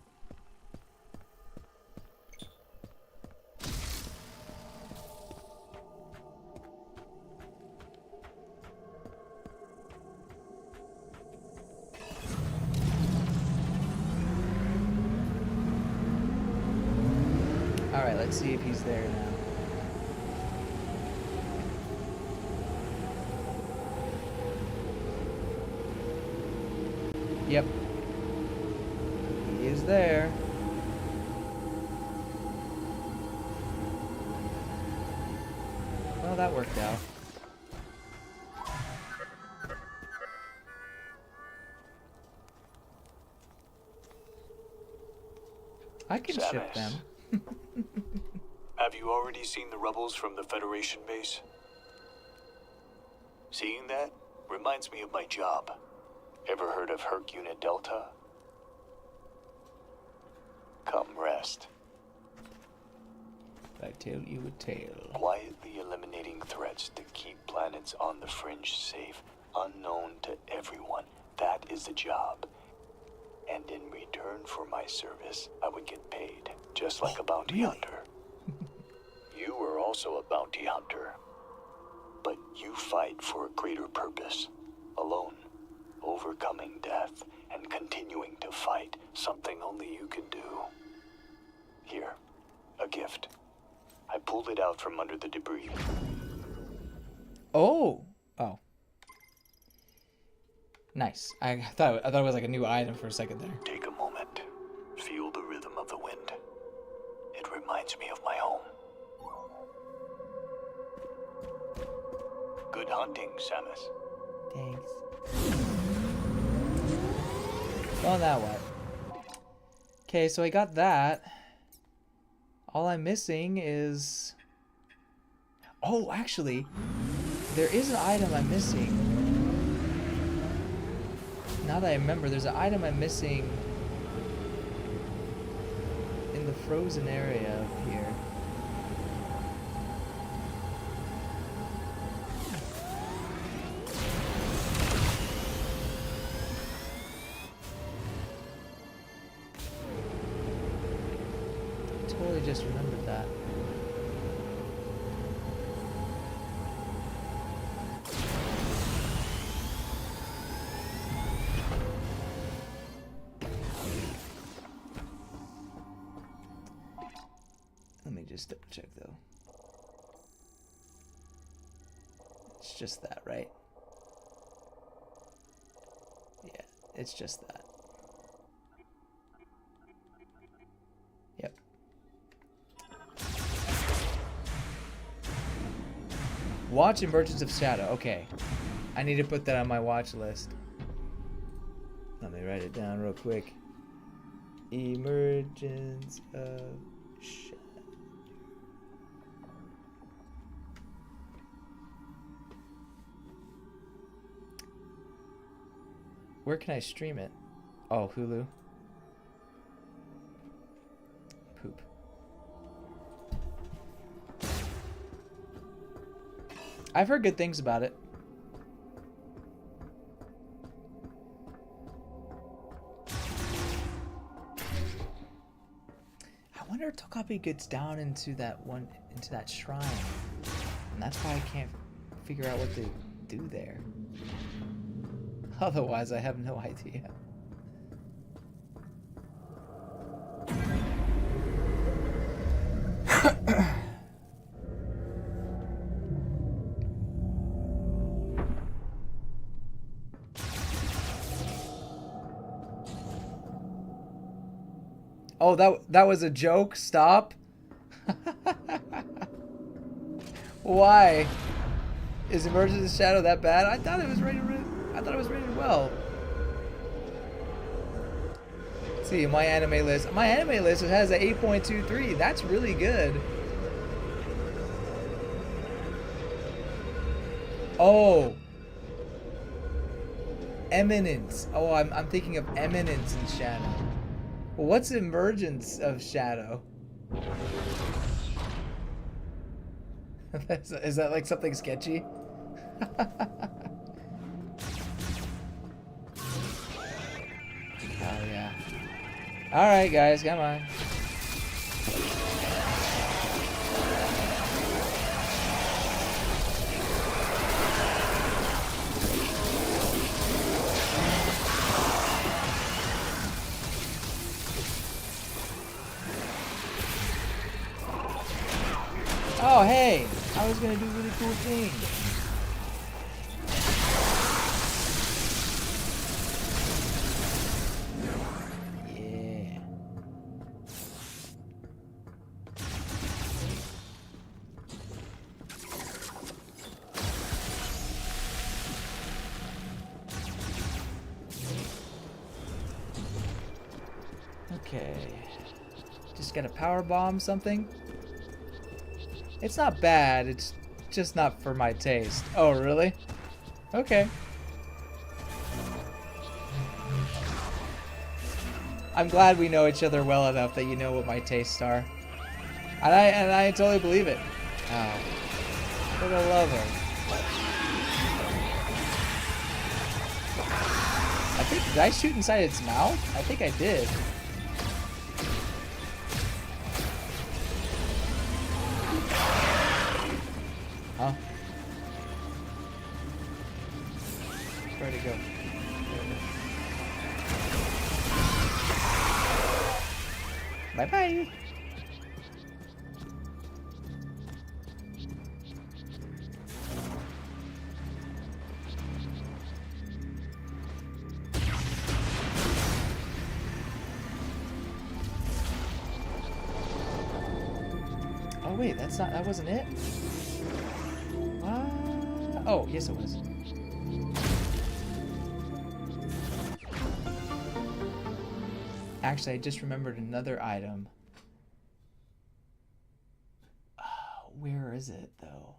Alright, let's see if he's there now. Yep. He is there. Well, that worked out. I can ship them. Have you already seen the rebels from the Federation base? Seeing that reminds me of my job. Ever heard of Herc Unit Delta? come rest. If I tell you a tale. Quietly eliminating threats to keep planets on the fringe safe, unknown to everyone. That is the job. And in return for my service, I would get paid, just like a bounty hunter. You are also a bounty hunter. But you fight for a greater purpose. Alone, overcoming death, and continuing to fight, something only you can do. Here, a gift. I pulled it out from under the debris. Oh. Oh. Nice. I thought it was like a new item for a second there. Take a moment. Feel the rhythm of the wind. It reminds me of my home. Good hunting, Samus. Thanks. Well, now what? Okay, so I got that. All I'm missing is... Oh, actually, there is an item I'm missing. Now that I remember, there's an item I'm missing in the frozen area up here. I just remembered that. Let me just double check though. It's just that, right? Yeah, it's just that. Yep. Watch Emergence of Shadow. Okay. I need to put that on my watch list. Let me write it down real quick. Emergence of Shadow. Where can I stream it? Oh, Hulu. Poop. I've heard good things about it. I wonder if Tokapi gets down into that shrine. And that's why I can't figure out what to do there. Otherwise, I have no idea. Oh, that was a joke? Stop. Why? Is Emergence of Shadow that bad? I thought it was rated well. Let's see, my anime list. My anime list has an 8.23. That's really good. Oh. Eminence. Oh, I'm thinking of Eminence in Shadow. Well, what's Emergence of Shadow? Is that like something sketchy? Oh yeah. Alright guys, come on. Oh hey, I was gonna do a really cool thing. Okay. Just gotta power bomb something. It's not bad, it's just not for my taste. Oh, really? Okay. I'm glad we know each other well enough that you know what my tastes are. And I totally believe it. Oh. For the love of. I think, did I shoot inside its mouth? I think I did. Huh? Where'd it go? Bye-bye. Oh wait, that wasn't it? What? Oh, yes it was. Actually, I just remembered another item. Where is it, though?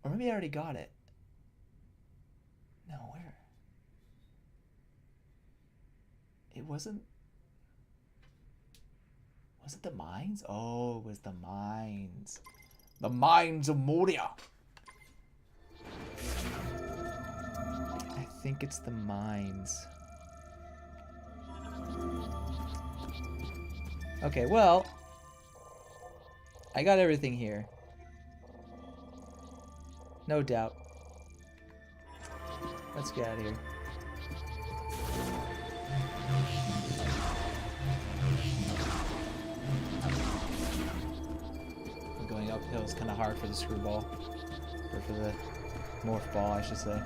Or maybe I already got it. No, where? It wasn't... Was it the mines? Oh, it was the mines. The mines of Moria. I think it's the mines. Okay, well, I got everything here. No doubt. Let's get out of here. Going uphill is kind of hard for the screwball. Or for the morph ball, I should say.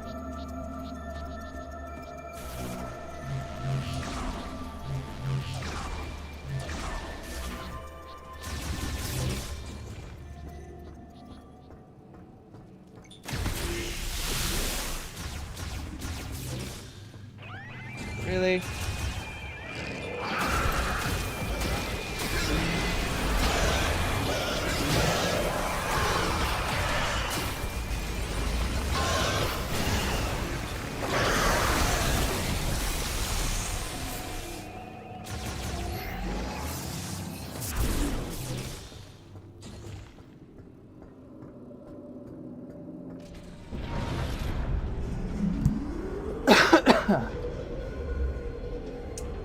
Really?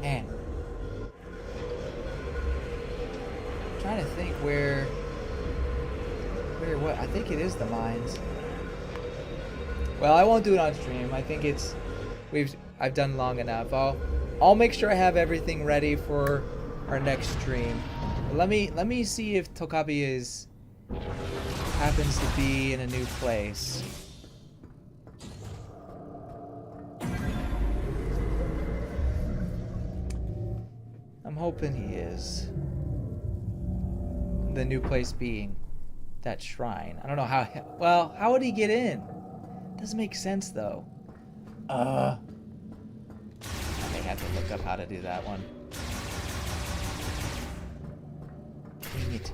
Man. I'm trying to think where what? I think it is the mines. Well, I won't do it on stream. I think it's I've done long enough. I'll make sure I have everything ready for our next stream. But let me see if Tokabi happens to be in a new place. I'm hoping he is. The new place being that shrine. I don't know how. Well, how would he get in? Doesn't make sense though. I may have to look up how to do that one. Dang it.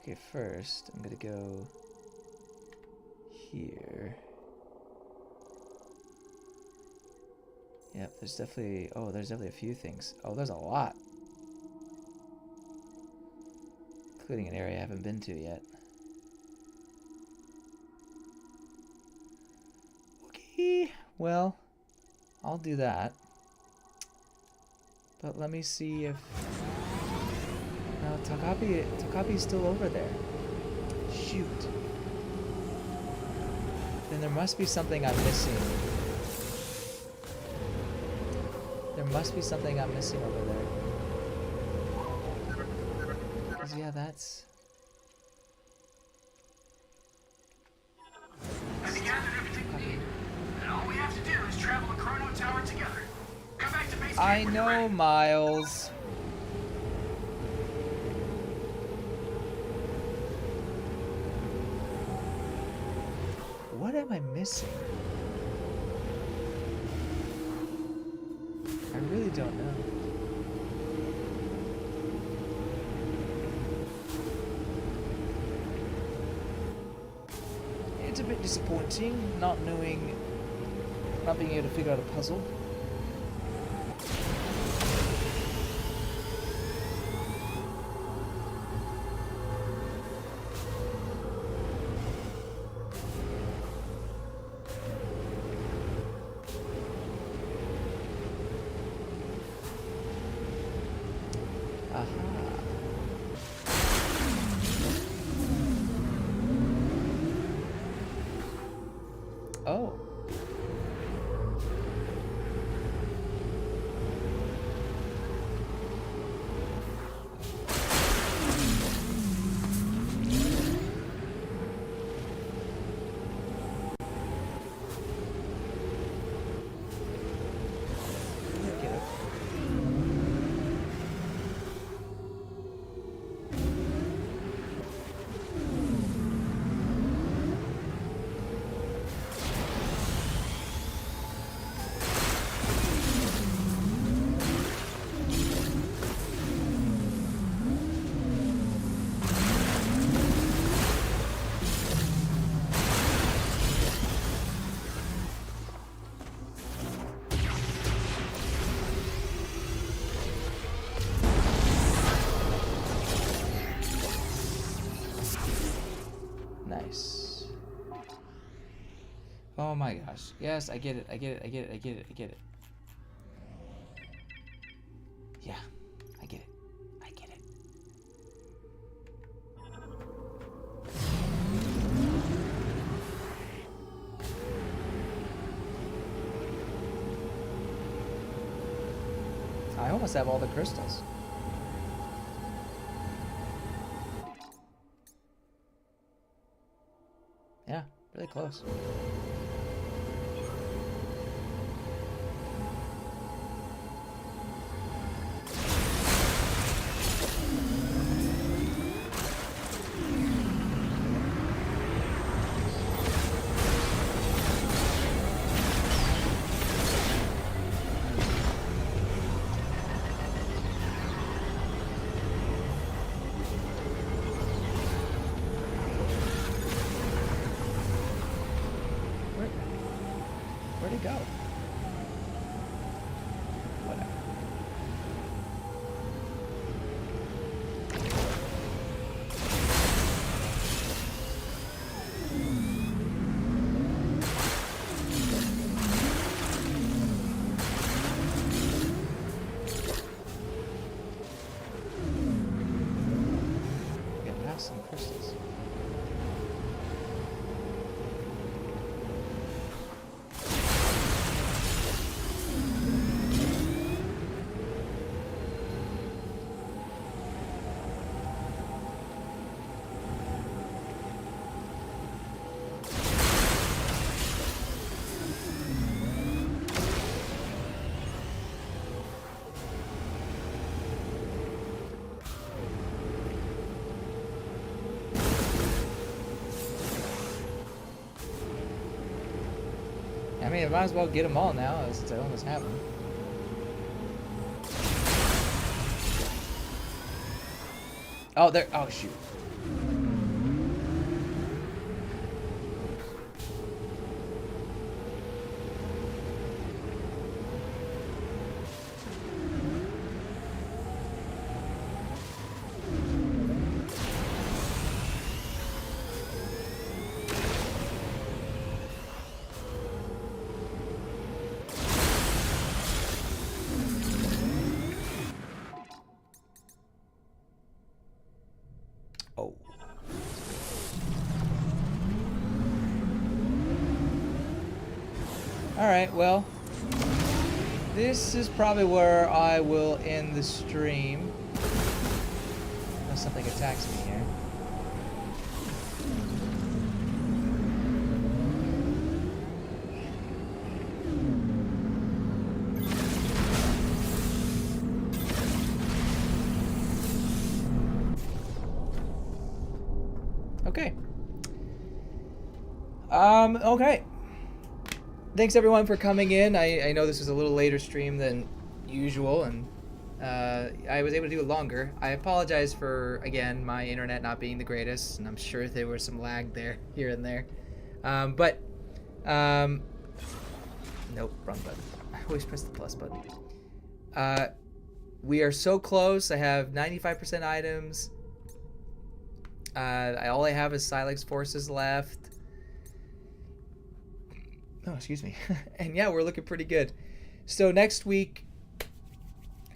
Okay, first I'm gonna go here. Yep, there's definitely a few things. Oh, there's a lot. Including an area I haven't been to yet. Okay, well, I'll do that. But let me see if... No, Tokabi's still over there. Shoot. Then there must be something I'm missing. There must be something I'm missing over there. 'Cause yeah, that's... Have you gathered everything we need? And all we have to do is travel to Chrono Tower together. Come back to base camp I when you're know, ready. Miles. What am I missing? really don't know. It's a bit disappointing not being able to figure out a puzzle. Oh. Get it. Nice. Oh my gosh. Yes, I get it. I get it. I get it. I get it. I get it. Yeah, I get it. I get it. I almost have all the crystals. Yeah, really close. Where'd it go? Whatever. Get past some crystals. I mean, I might as well get them all now, since I almost have them. Oh, there. Oh, shoot. Oh. Alright, well, this is probably where I will end the stream. Unless something attacks me here. Okay. Okay. Thanks everyone for coming in. I know this was a little later stream than usual, and I was able to do it longer. I apologize for, again, my internet not being the greatest, and I'm sure there was some lag there, here and there. Nope, wrong button. I always press the plus button. We are so close. I have 95% items. All I have is Silex Forces left. Oh, excuse me. And yeah, we're looking pretty good. So next week,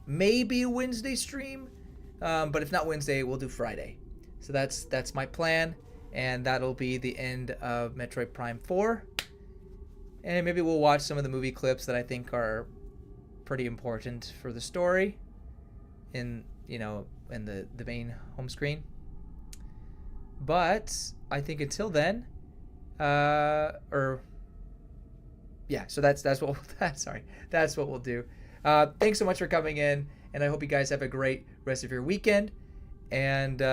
maybe a Wednesday stream, but if not Wednesday, we'll do Friday. So that's my plan, and that'll be the end of Metroid Prime 4. And maybe we'll watch some of the movie clips that I think are pretty important for the story in the main home screen. But I think until then, so that's what we'll do. Thanks so much for coming in, and I hope you guys have a great rest of your weekend. And